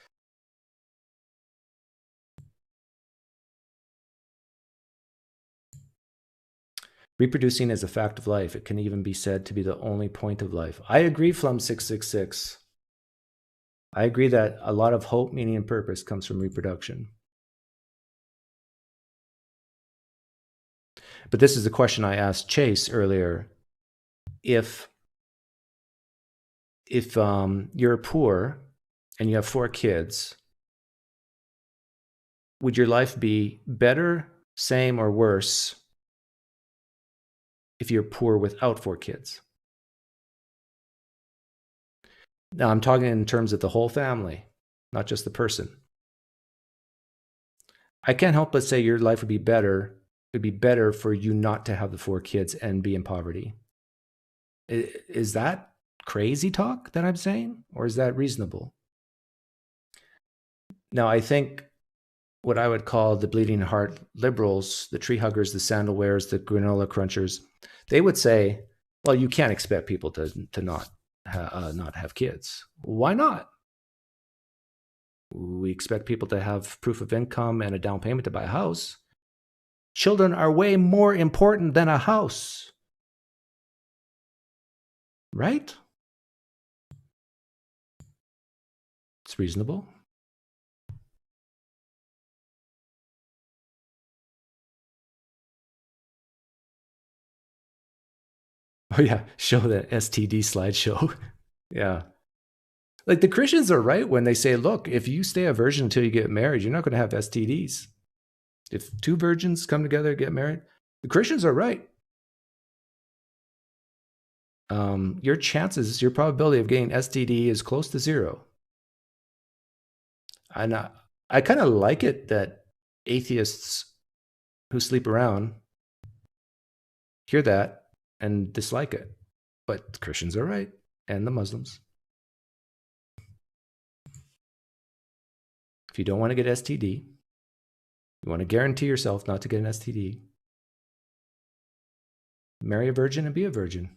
Reproducing is a fact of life. It can even be said to be the only point of life. I agree, Flum666. I agree that a lot of hope, meaning, and purpose comes from reproduction. But this is the question I asked Chase earlier. If you're poor and you have 4 kids, would your life be better, same, or worse if you're poor without 4 kids? Now, I'm talking in terms of the whole family, not just the person. I can't help but say your life would be better. It would be better for you not to have the 4 kids and be in poverty. Is that crazy talk that I'm saying, or is that reasonable? Now, I think what I would call the bleeding heart liberals, the tree huggers, the sandal wearers, the granola crunchers, they would say, well, you can't expect people to not have kids. Why not? We expect people to have proof of income and a down payment to buy a house. Children are way more important than a house. Right? It's reasonable. Oh yeah, show the STD slideshow. Yeah. Like the Christians are right when they say, look, if you stay a virgin until you get married, you're not going to have STDs. If 2 virgins come together and get married, the Christians are right. Your chances, your probability of getting STD is close to 0. And I kind of like it that atheists who sleep around hear that and dislike it. But Christians are right, and the Muslims. If you don't want to get STD, you want to guarantee yourself not to get an STD, marry a virgin and be a virgin.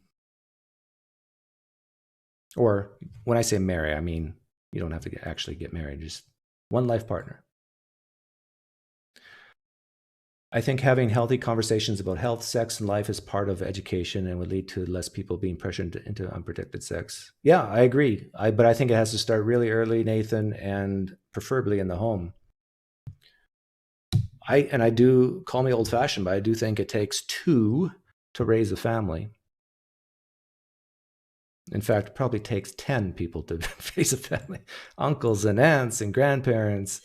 Or when I say marry, I mean you don't have to actually get married, just one life partner. I think having healthy conversations about health, sex, and life is part of education and would lead to less people being pressured into unprotected sex. Yeah, I agree. But I think it has to start really early, Nathan, and preferably in the home. I do, call me old-fashioned, but I do think it takes 2 to raise a family. In fact, it probably takes 10 people to raise a family. Uncles and aunts and grandparents.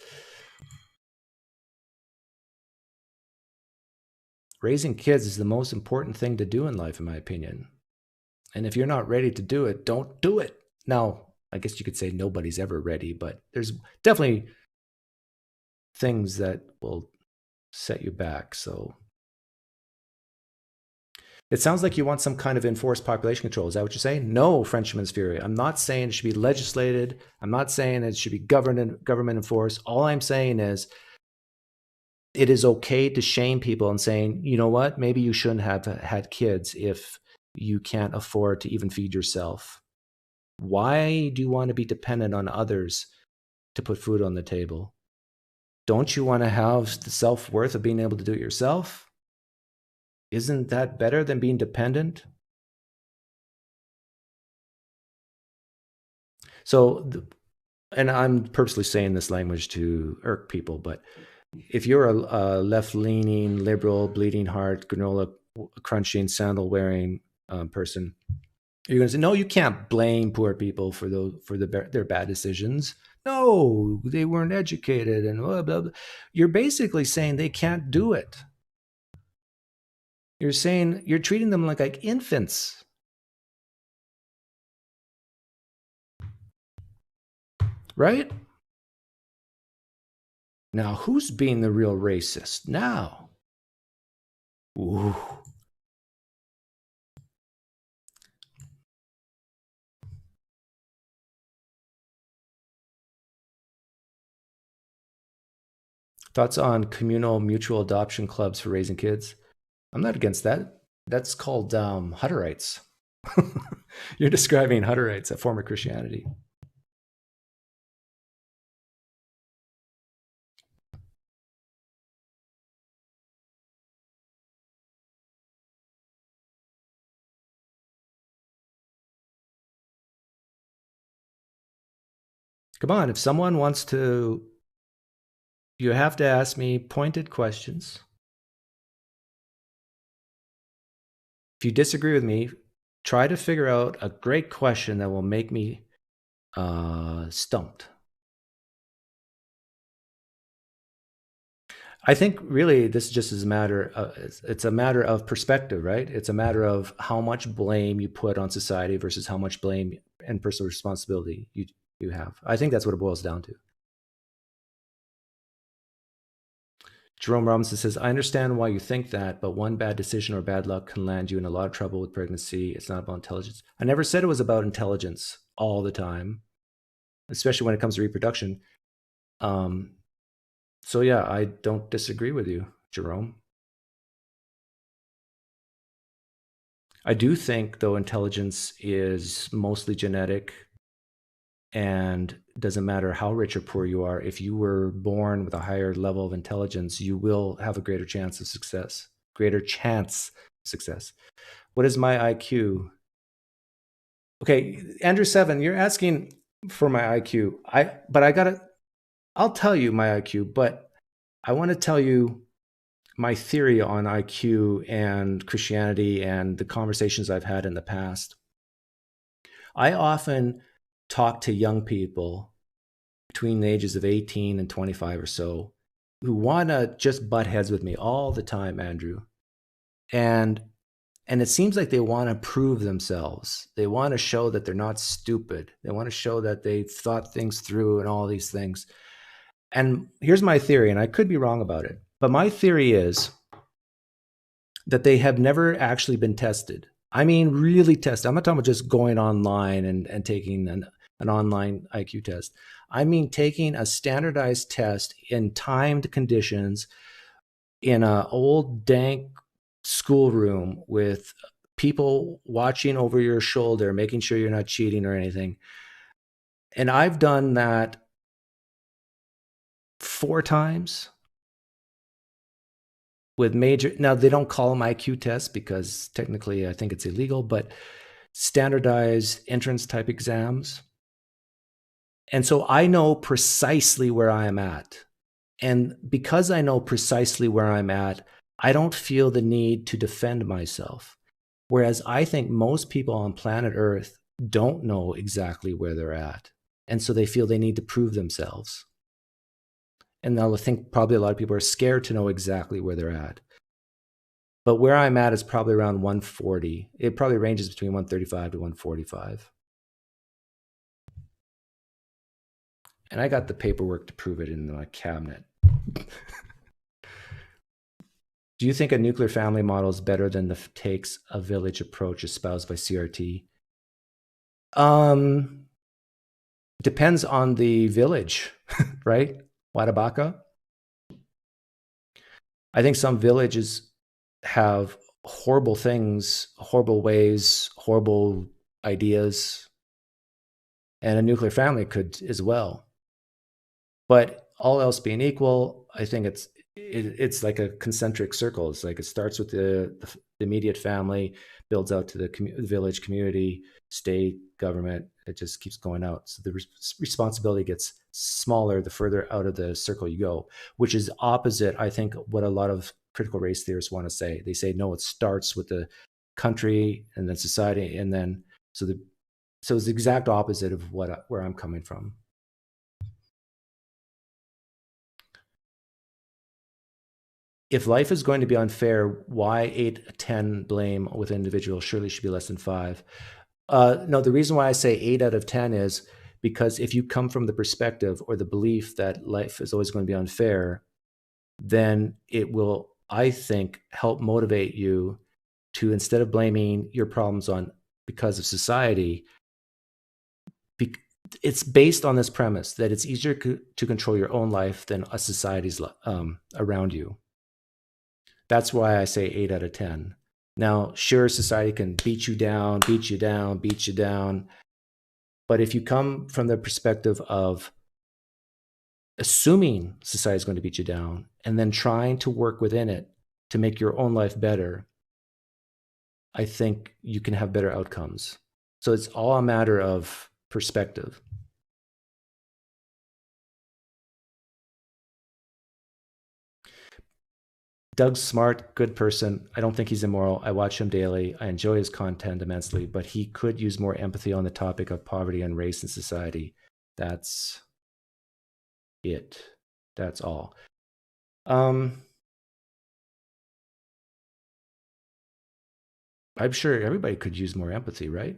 Raising kids is the most important thing to do in life, in my opinion. And if you're not ready to do it, don't do it. Now, I guess you could say nobody's ever ready, but there's definitely things that will set you back. So it sounds like you want some kind of enforced population control. Is that what you're saying? No, Frenchman's Fury. I'm not saying it should be legislated. I'm not saying it should be government enforced. All I'm saying is it is okay to shame people and saying, you know what, maybe you shouldn't have had kids if you can't afford to even feed yourself. Why do you want to be dependent on others to put food on the table? Don't you want to have the self-worth of being able to do it yourself? Isn't that better than being dependent? So, and I'm purposely saying this language to irk people, but if you're a left-leaning, liberal, bleeding heart, granola crunching, sandal-wearing person, you're going to say, no, you can't blame poor people for their bad decisions. No, they weren't educated and blah, blah, blah. You're basically saying they can't do it. You're saying you're treating them like infants. Right? Now, who's being the real racist now? Ooh. Thoughts on communal mutual adoption clubs for raising kids? I'm not against that. That's called Hutterites. You're describing Hutterites, a form of Christianity. Come on, if someone wants to, you have to ask me pointed questions. If you disagree with me, try to figure out a great question that will make me stumped. I think really this just is a matter of, it's a matter of perspective, right? It's a matter of how much blame you put on society versus how much blame and personal responsibility you have. I think that's what it boils down to. Jerome Robinson says, I understand why you think that, but one bad decision or bad luck can land you in a lot of trouble with pregnancy. It's not about intelligence. I never said it was about intelligence all the time, especially when it comes to reproduction. So yeah, I don't disagree with you, Jerome. I do think, though, intelligence is mostly genetic, and doesn't matter how rich or poor you are. If you were born with a higher level of intelligence, you will have a greater chance of success. Greater chance of success. What is my IQ? Okay, Andrew 7, you're asking for my IQ. I'll tell you my IQ, but I want to tell you my theory on IQ and Christianity and the conversations I've had in the past. I often talk to young people between the ages of 18 and 25 or so who want to just butt heads with me all the time, Andrew. And it seems like they want to prove themselves. They want to show that they're not stupid. They want to show that they've thought things through and all these things. And here's my theory, and I could be wrong about it, but my theory is that they have never actually been tested. I mean, really tested. I'm not talking about just going online and taking an online IQ test. I mean, taking a standardized test in timed conditions in an old dank schoolroom with people watching over your shoulder, making sure you're not cheating or anything. And I've done that 4 times with major, now they don't call them IQ tests because technically I think it's illegal, but standardized entrance type exams. And so I know precisely where I am at. And because I know precisely where I'm at, I don't feel the need to defend myself. Whereas I think most people on planet Earth don't know exactly where they're at. And so they feel they need to prove themselves. And I think probably a lot of people are scared to know exactly where they're at. But where I'm at is probably around 140. It probably ranges between 135 to 145. And I got the paperwork to prove it in my cabinet. Do you think a nuclear family model is better than the takes a village approach espoused by CRT? Depends on the village, right? Wadabaka. I think some villages have horrible things, horrible ways, horrible ideas, and a nuclear family could as well. But all else being equal, I think it's like a concentric circle. It's like it starts with the immediate family, builds out to the village, community, state, government. It just keeps going out. So the responsibility gets smaller the further out of the circle you go, which is opposite, I think, what a lot of critical race theorists want to say. They say, no, it starts with the country and then society. And then, so it's the exact opposite of where I'm coming from. If life is going to be unfair, why 8/10 blame with individuals surely should be less than 5? No, the reason why I say 8 out of 10 is because if you come from the perspective or the belief that life is always going to be unfair, then it will, I think, help motivate you to, instead of blaming your problems on because of society, it's based on this premise that it's easier to control your own life than a society's around you. That's why I say 8 out of 10. Now, sure, society can beat you down, beat you down, beat you down. But if you come from the perspective of assuming society is going to beat you down and then trying to work within it to make your own life better, I think you can have better outcomes. So it's all a matter of perspective. Doug's smart, good person. I don't think he's immoral. I watch him daily. I enjoy his content immensely, but he could use more empathy on the topic of poverty and race in society. That's it. That's all. I'm sure everybody could use more empathy, right?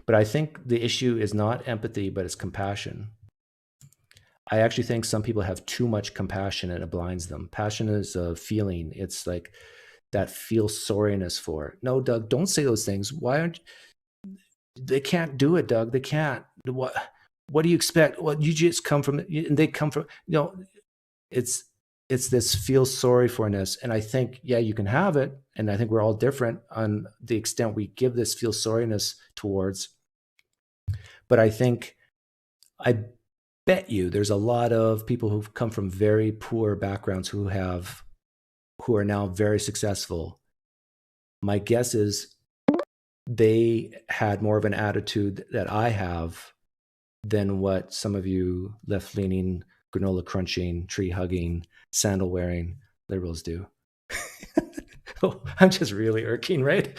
But I think the issue is not empathy, but it's compassion. I actually think some people have too much compassion and it blinds them. Passion is a feeling. It's like that feel sorriness for. No, Doug, don't say those things. Why aren't they can't do it, Doug? They can't. What do you expect? Well, you just come from, and they come from, it's this feel sorry forness. And I think, yeah, you can have it. And I think we're all different on the extent we give this feel sorriness towards. But I think, I bet you there's a lot of people who've come from very poor backgrounds who are now very successful. My guess is they had more of an attitude that I have than what some of you left-leaning, granola crunching, tree hugging, sandal wearing liberals do. Oh, I'm just really irking, right?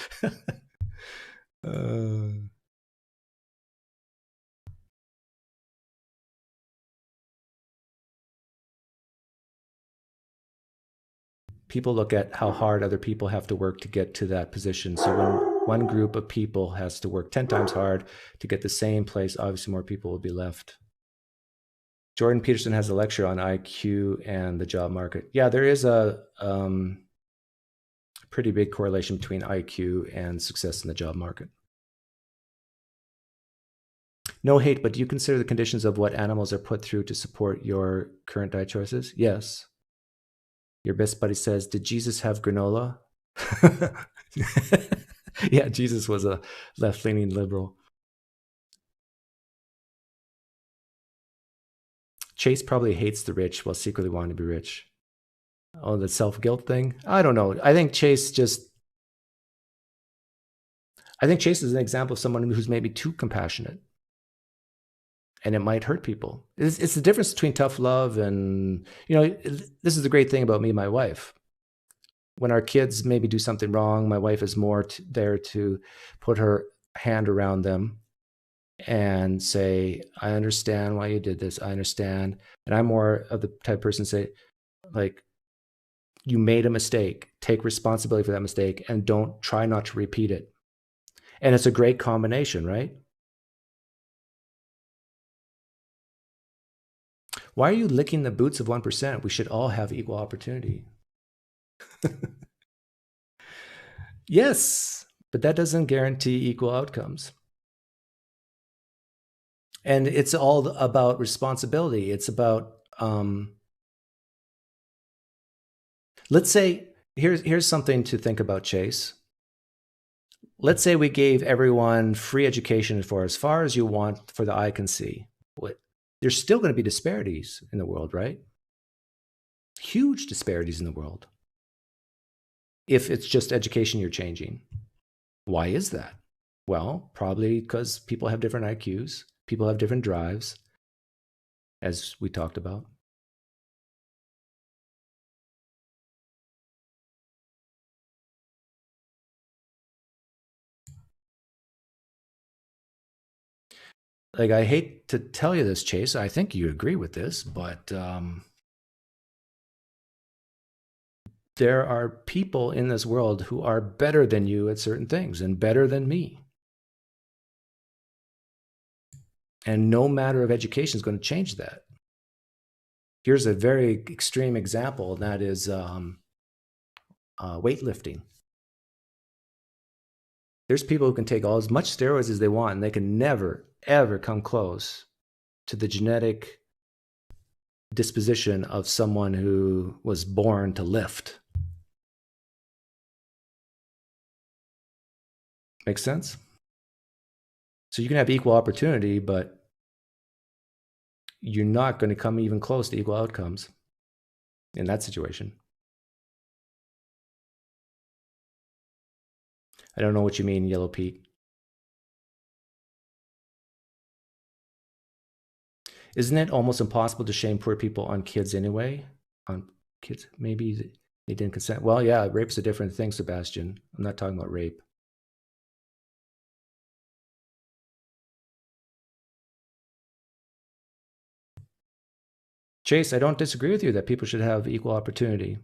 People look at how hard other people have to work to get to that position. So when one group of people has to work 10 times hard to get the same place, obviously more people will be left. Jordan Peterson has a lecture on IQ and the job market. Yeah, there is a pretty big correlation between IQ and success in the job market. No hate, but do you consider the conditions of what animals are put through to support your current diet choices? Yes. Your best buddy says, did Jesus have granola? Yeah, Jesus was a left-leaning liberal. Chase probably hates the rich while secretly wanting to be rich. Oh, the self-guilt thing? I don't know. I think Chase is an example of someone who's maybe too compassionate. And it might hurt people. It's the difference between tough love and, this is the great thing about me and my wife. When our kids maybe do something wrong, my wife is more there to put her hand around them and say, I understand why you did this. I understand. And I'm more of the type of person to say, like, you made a mistake. Take responsibility for that mistake and don't try not to repeat it. And it's a great combination, right? Why are you licking the boots of 1%? We should all have equal opportunity. Yes, but that doesn't guarantee equal outcomes. And it's all about responsibility. It's about, let's say, here's something to think about, Chase. Let's say we gave everyone free education for as far as you want for the eye can see. There's still going to be disparities in the world, right? Huge disparities in the world. If it's just education you're changing. Why is that? Well, probably because people have different IQs. People have different drives, as we talked about. Like, I hate to tell you this, Chase. I think you agree with this, but there are people in this world who are better than you at certain things and better than me. And no matter of education is going to change that. Here's a very extreme example, and that is weightlifting. There's people who can take all as much steroids as they want, and they can never, ever come close to the genetic disposition of someone who was born to lift. Makes sense? So you can have equal opportunity, but you're not going to come even close to equal outcomes in that situation. I don't know what you mean, Yellow Pete. Isn't it almost impossible to shame poor people on kids anyway? On kids, maybe they didn't consent. Well, yeah, rape's a different thing, Sebastian. I'm not talking about rape. Chase, I don't disagree with you that people should have equal opportunity.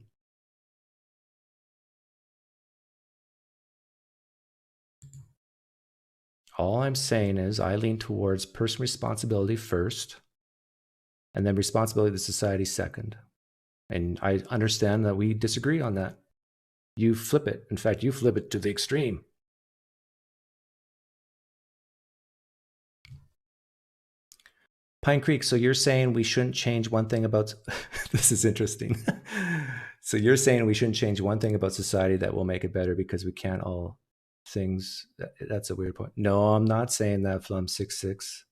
All I'm saying is I lean towards personal responsibility first, and then responsibility to society second. And I understand that we disagree on that. You flip it. In fact, you flip it to the extreme. PineCreek, so you're saying we shouldn't change one thing about, this is interesting. So you're saying we shouldn't change one thing about society that will make it better because we can't all things. That's a weird point. No, I'm not saying that, Flum66.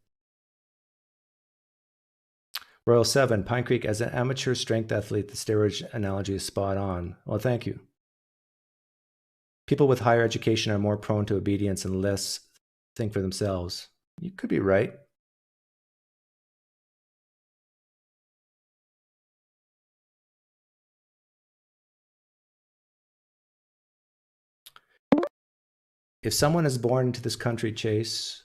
Royal 7, PineCreek, as an amateur strength athlete, the steroid analogy is spot on. Well, thank you. People with higher education are more prone to obedience and less think for themselves. You could be right. If someone is born into this country, Chase,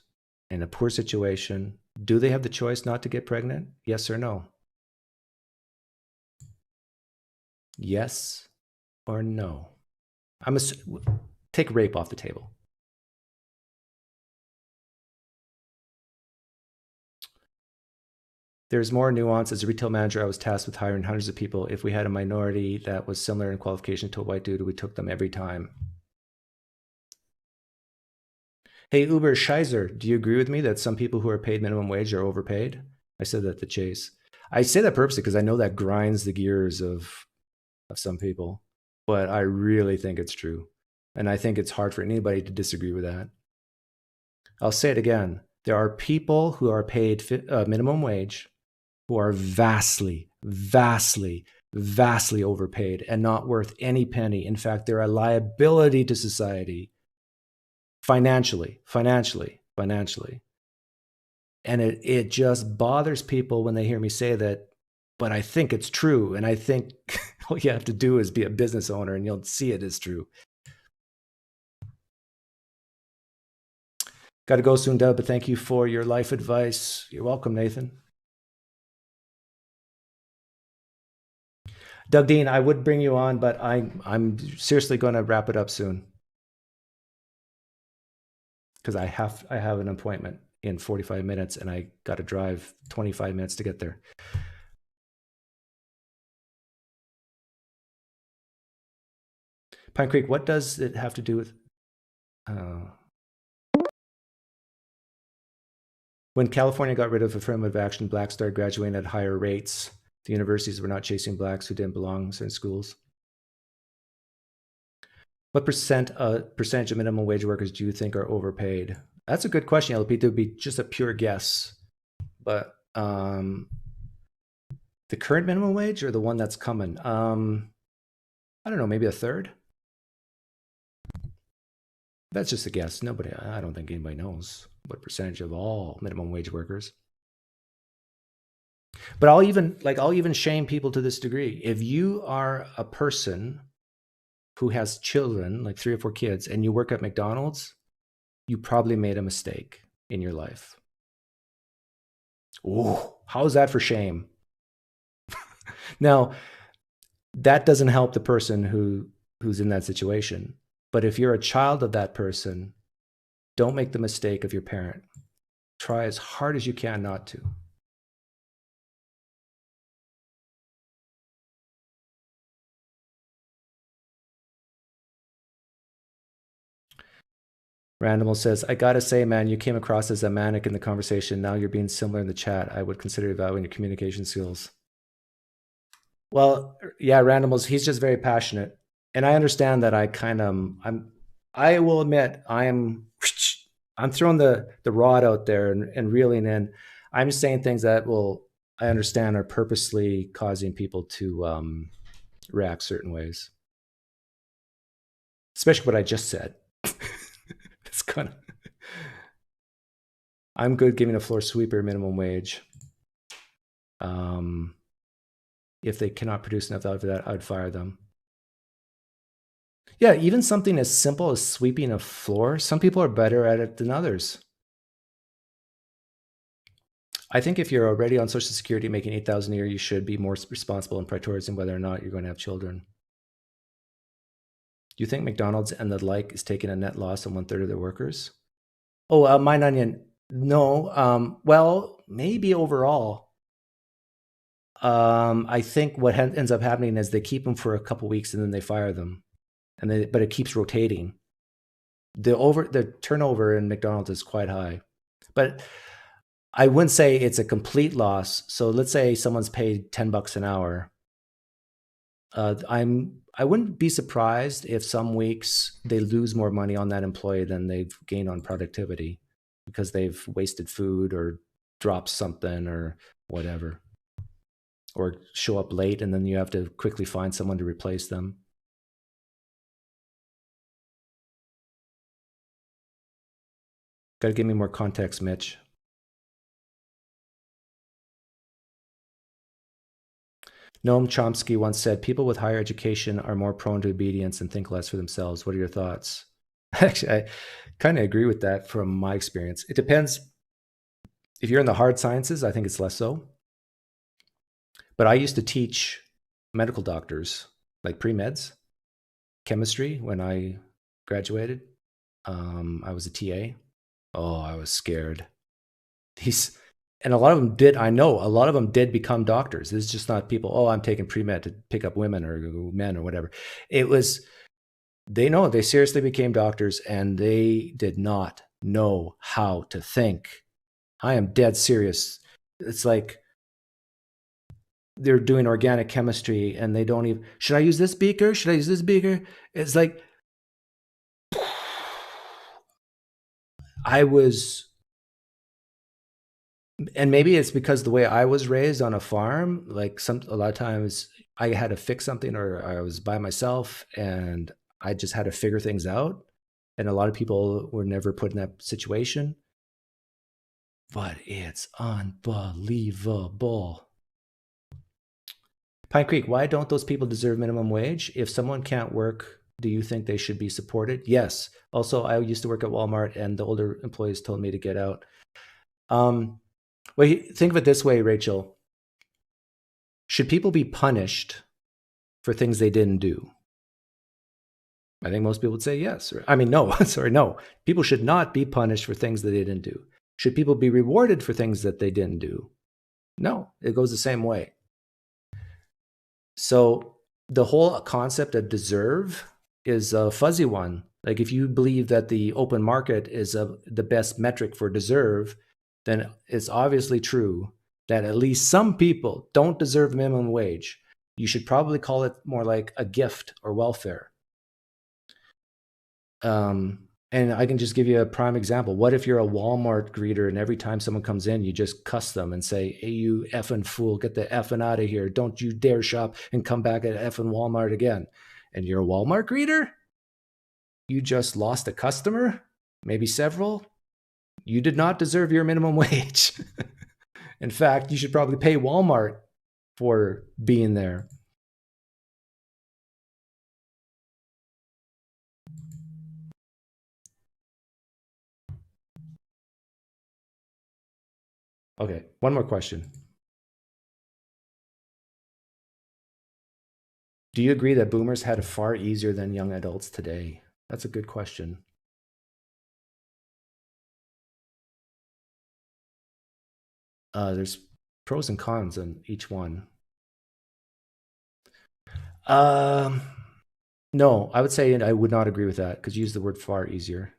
in a poor situation, do they have the choice not to get pregnant? Yes or no? Yes or no? Take rape off the table. There's more nuance. As a retail manager, I was tasked with hiring hundreds of people. If we had a minority that was similar in qualification to a white dude, we took them every time. Hey, Uber Scheiser, do you agree with me that some people who are paid minimum wage are overpaid? I said that to Chase. I say that purposely because I know that grinds the gears of some people, but I really think it's true. And I think it's hard for anybody to disagree with that. I'll say it again. There are people who are paid minimum wage who are vastly, vastly, vastly overpaid and not worth any penny. In fact, they're a liability to society. Financially. And it just bothers people when they hear me say that, but I think it's true. And I think all you have to do is be a business owner and you'll see it is true. Got to go soon, Deb, but thank you for your life advice. You're welcome, Nathan. Doug Dean, I would bring you on, but I'm seriously going to wrap it up soon. Because I have an appointment in 45 minutes and I got to drive 25 minutes to get there. PineCreek, what does it have to do with... When California got rid of affirmative action, blacks started graduating at higher rates. The universities were not chasing blacks who didn't belong in certain schools. What percentage of minimum wage workers do you think are overpaid? That's a good question, LP. It would be just a pure guess. But the current minimum wage or the one that's coming? I don't know, maybe a third? That's just a guess. I don't think anybody knows what percentage of all minimum wage workers. But I'll even shame people to this degree. If you are a person who has children, like 3 or 4 kids, and you work at McDonald's, you probably made a mistake in your life. Oh, how is that for shame? Now, that doesn't help the person who's in that situation. But if you're a child of that person, don't make the mistake of your parent. Try as hard as you can not to. Randomal says, I gotta say, man, you came across as a manic in the conversation. Now you're being similar in the chat. I would consider evaluating your communication skills. Well, yeah, Randamals, he's just very passionate. And I understand that I will admit, I am I'm throwing the rod out there and reeling in. I'm saying things that I understand are purposely causing people to react certain ways. Especially what I just said. It's kind of. I'm good giving a floor sweeper minimum wage. If they cannot produce enough value for that, I would fire them. Yeah, even something as simple as sweeping a floor, some people are better at it than others. I think if you're already on Social Security making $8,000 a year, you should be more responsible and prioritizing whether or not you're going to have children. Do you think McDonald's and the like is taking a net loss on 1/3 of their workers? Oh, Mine Onion. No. Well, maybe overall. I think what ends up happening is they keep them for a couple weeks and then they fire them, but it keeps rotating. The turnover in McDonald's is quite high, but I wouldn't say it's a complete loss. So let's say someone's paid $10 an hour. I wouldn't be surprised if some weeks they lose more money on that employee than they've gained on productivity because they've wasted food or dropped something or whatever, or show up late and then you have to quickly find someone to replace them. Got to give me more context, Mitch. Noam Chomsky once said, people with higher education are more prone to obedience and think less for themselves. What are your thoughts? Actually, I kind of agree with that from my experience. It depends. If you're in the hard sciences, I think it's less so. But I used to teach medical doctors, like pre-meds, chemistry when I graduated. I was a TA. Oh, I was scared. And a lot of them did, I know, a lot of them did become doctors. It's just not people, oh, I'm taking pre-med to pick up women or men or whatever. It was, they seriously became doctors and they did not know how to think. I am dead serious. It's like they're doing organic chemistry and they don't even, should I use this beaker? Should I use this beaker? It's like, and maybe it's because the way I was raised on a farm, like a lot of times I had to fix something or I was by myself and I just had to figure things out. And a lot of people were never put in that situation. But it's unbelievable. PineCreek, why don't those people deserve minimum wage? If someone can't work, do you think they should be supported? Yes. Also, I used to work at Walmart and the older employees told me to get out. Well, think of it this way, Rachel. Should people be punished for things they didn't do? I think most people would say yes. I mean, no, sorry, no. People should not be punished for things that they didn't do. Should people be rewarded for things that they didn't do? No, it goes the same way. So the whole concept of deserve is a fuzzy one. Like if you believe that the open market is the best metric for deserve, then it's obviously true that at least some people don't deserve minimum wage. You should probably call it more like a gift or welfare. And I can just give you a prime example. What if you're a Walmart greeter and every time someone comes in, you just cuss them and say, hey, you effing fool, get the effing out of here. Don't you dare shop and come back at effing Walmart again. And you're a Walmart greeter? You just lost a customer, maybe several. You did not deserve your minimum wage. In fact, you should probably pay Walmart for being there. Okay, one more question. Do you agree that boomers had it far easier than young adults today? That's a good question. There's pros and cons on each one. No, I would say I would not agree with that because you use the word far easier.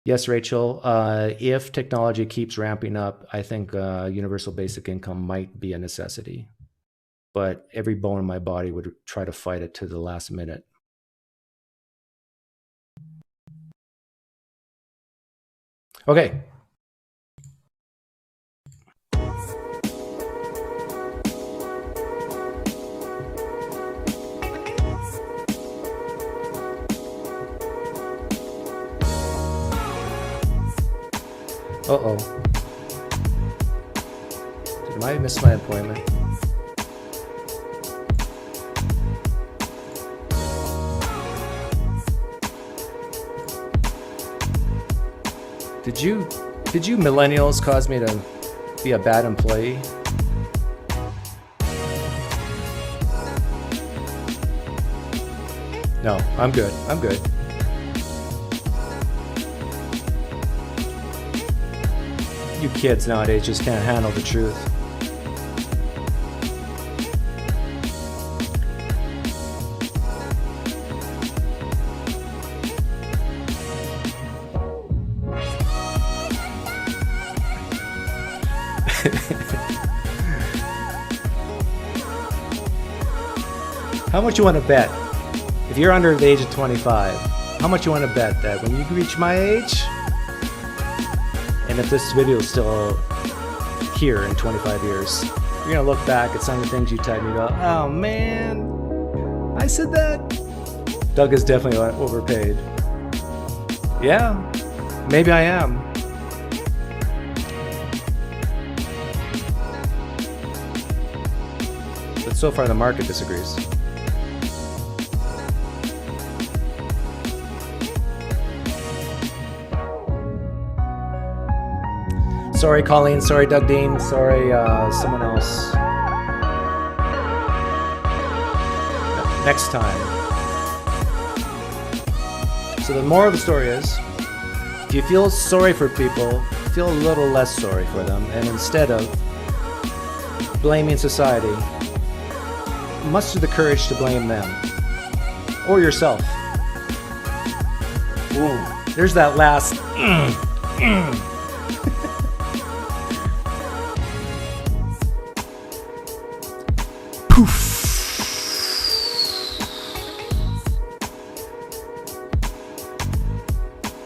Yes, Rachel, if technology keeps ramping up, I think universal basic income might be a necessity. but every bone in my body would try to fight it to the last minute. Okay. Uh-oh. Did I miss my appointment? Did you millennials cause me to be a bad employee? No, I'm good. I'm good. You kids nowadays just can't handle the truth. How much you want to bet? If you're under the age of 25, how much you want to bet that when you reach my age, and if this video is still here in 25 years, you're gonna look back at some of the things you typed and you go, oh man, I said that. Doug is definitely overpaid. Yeah, maybe I am. But so far the market disagrees. Sorry, Colleen. Sorry, Doug Dean. Sorry, someone else. Next time. So the moral of the story is, if you feel sorry for people, feel a little less sorry for them. And instead of blaming society, muster the courage to blame them. Or yourself. Ooh, there's that last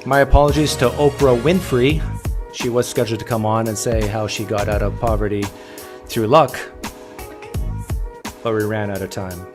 My apologies to Oprah Winfrey. She was scheduled to come on and say how she got out of poverty through luck, but we ran out of time.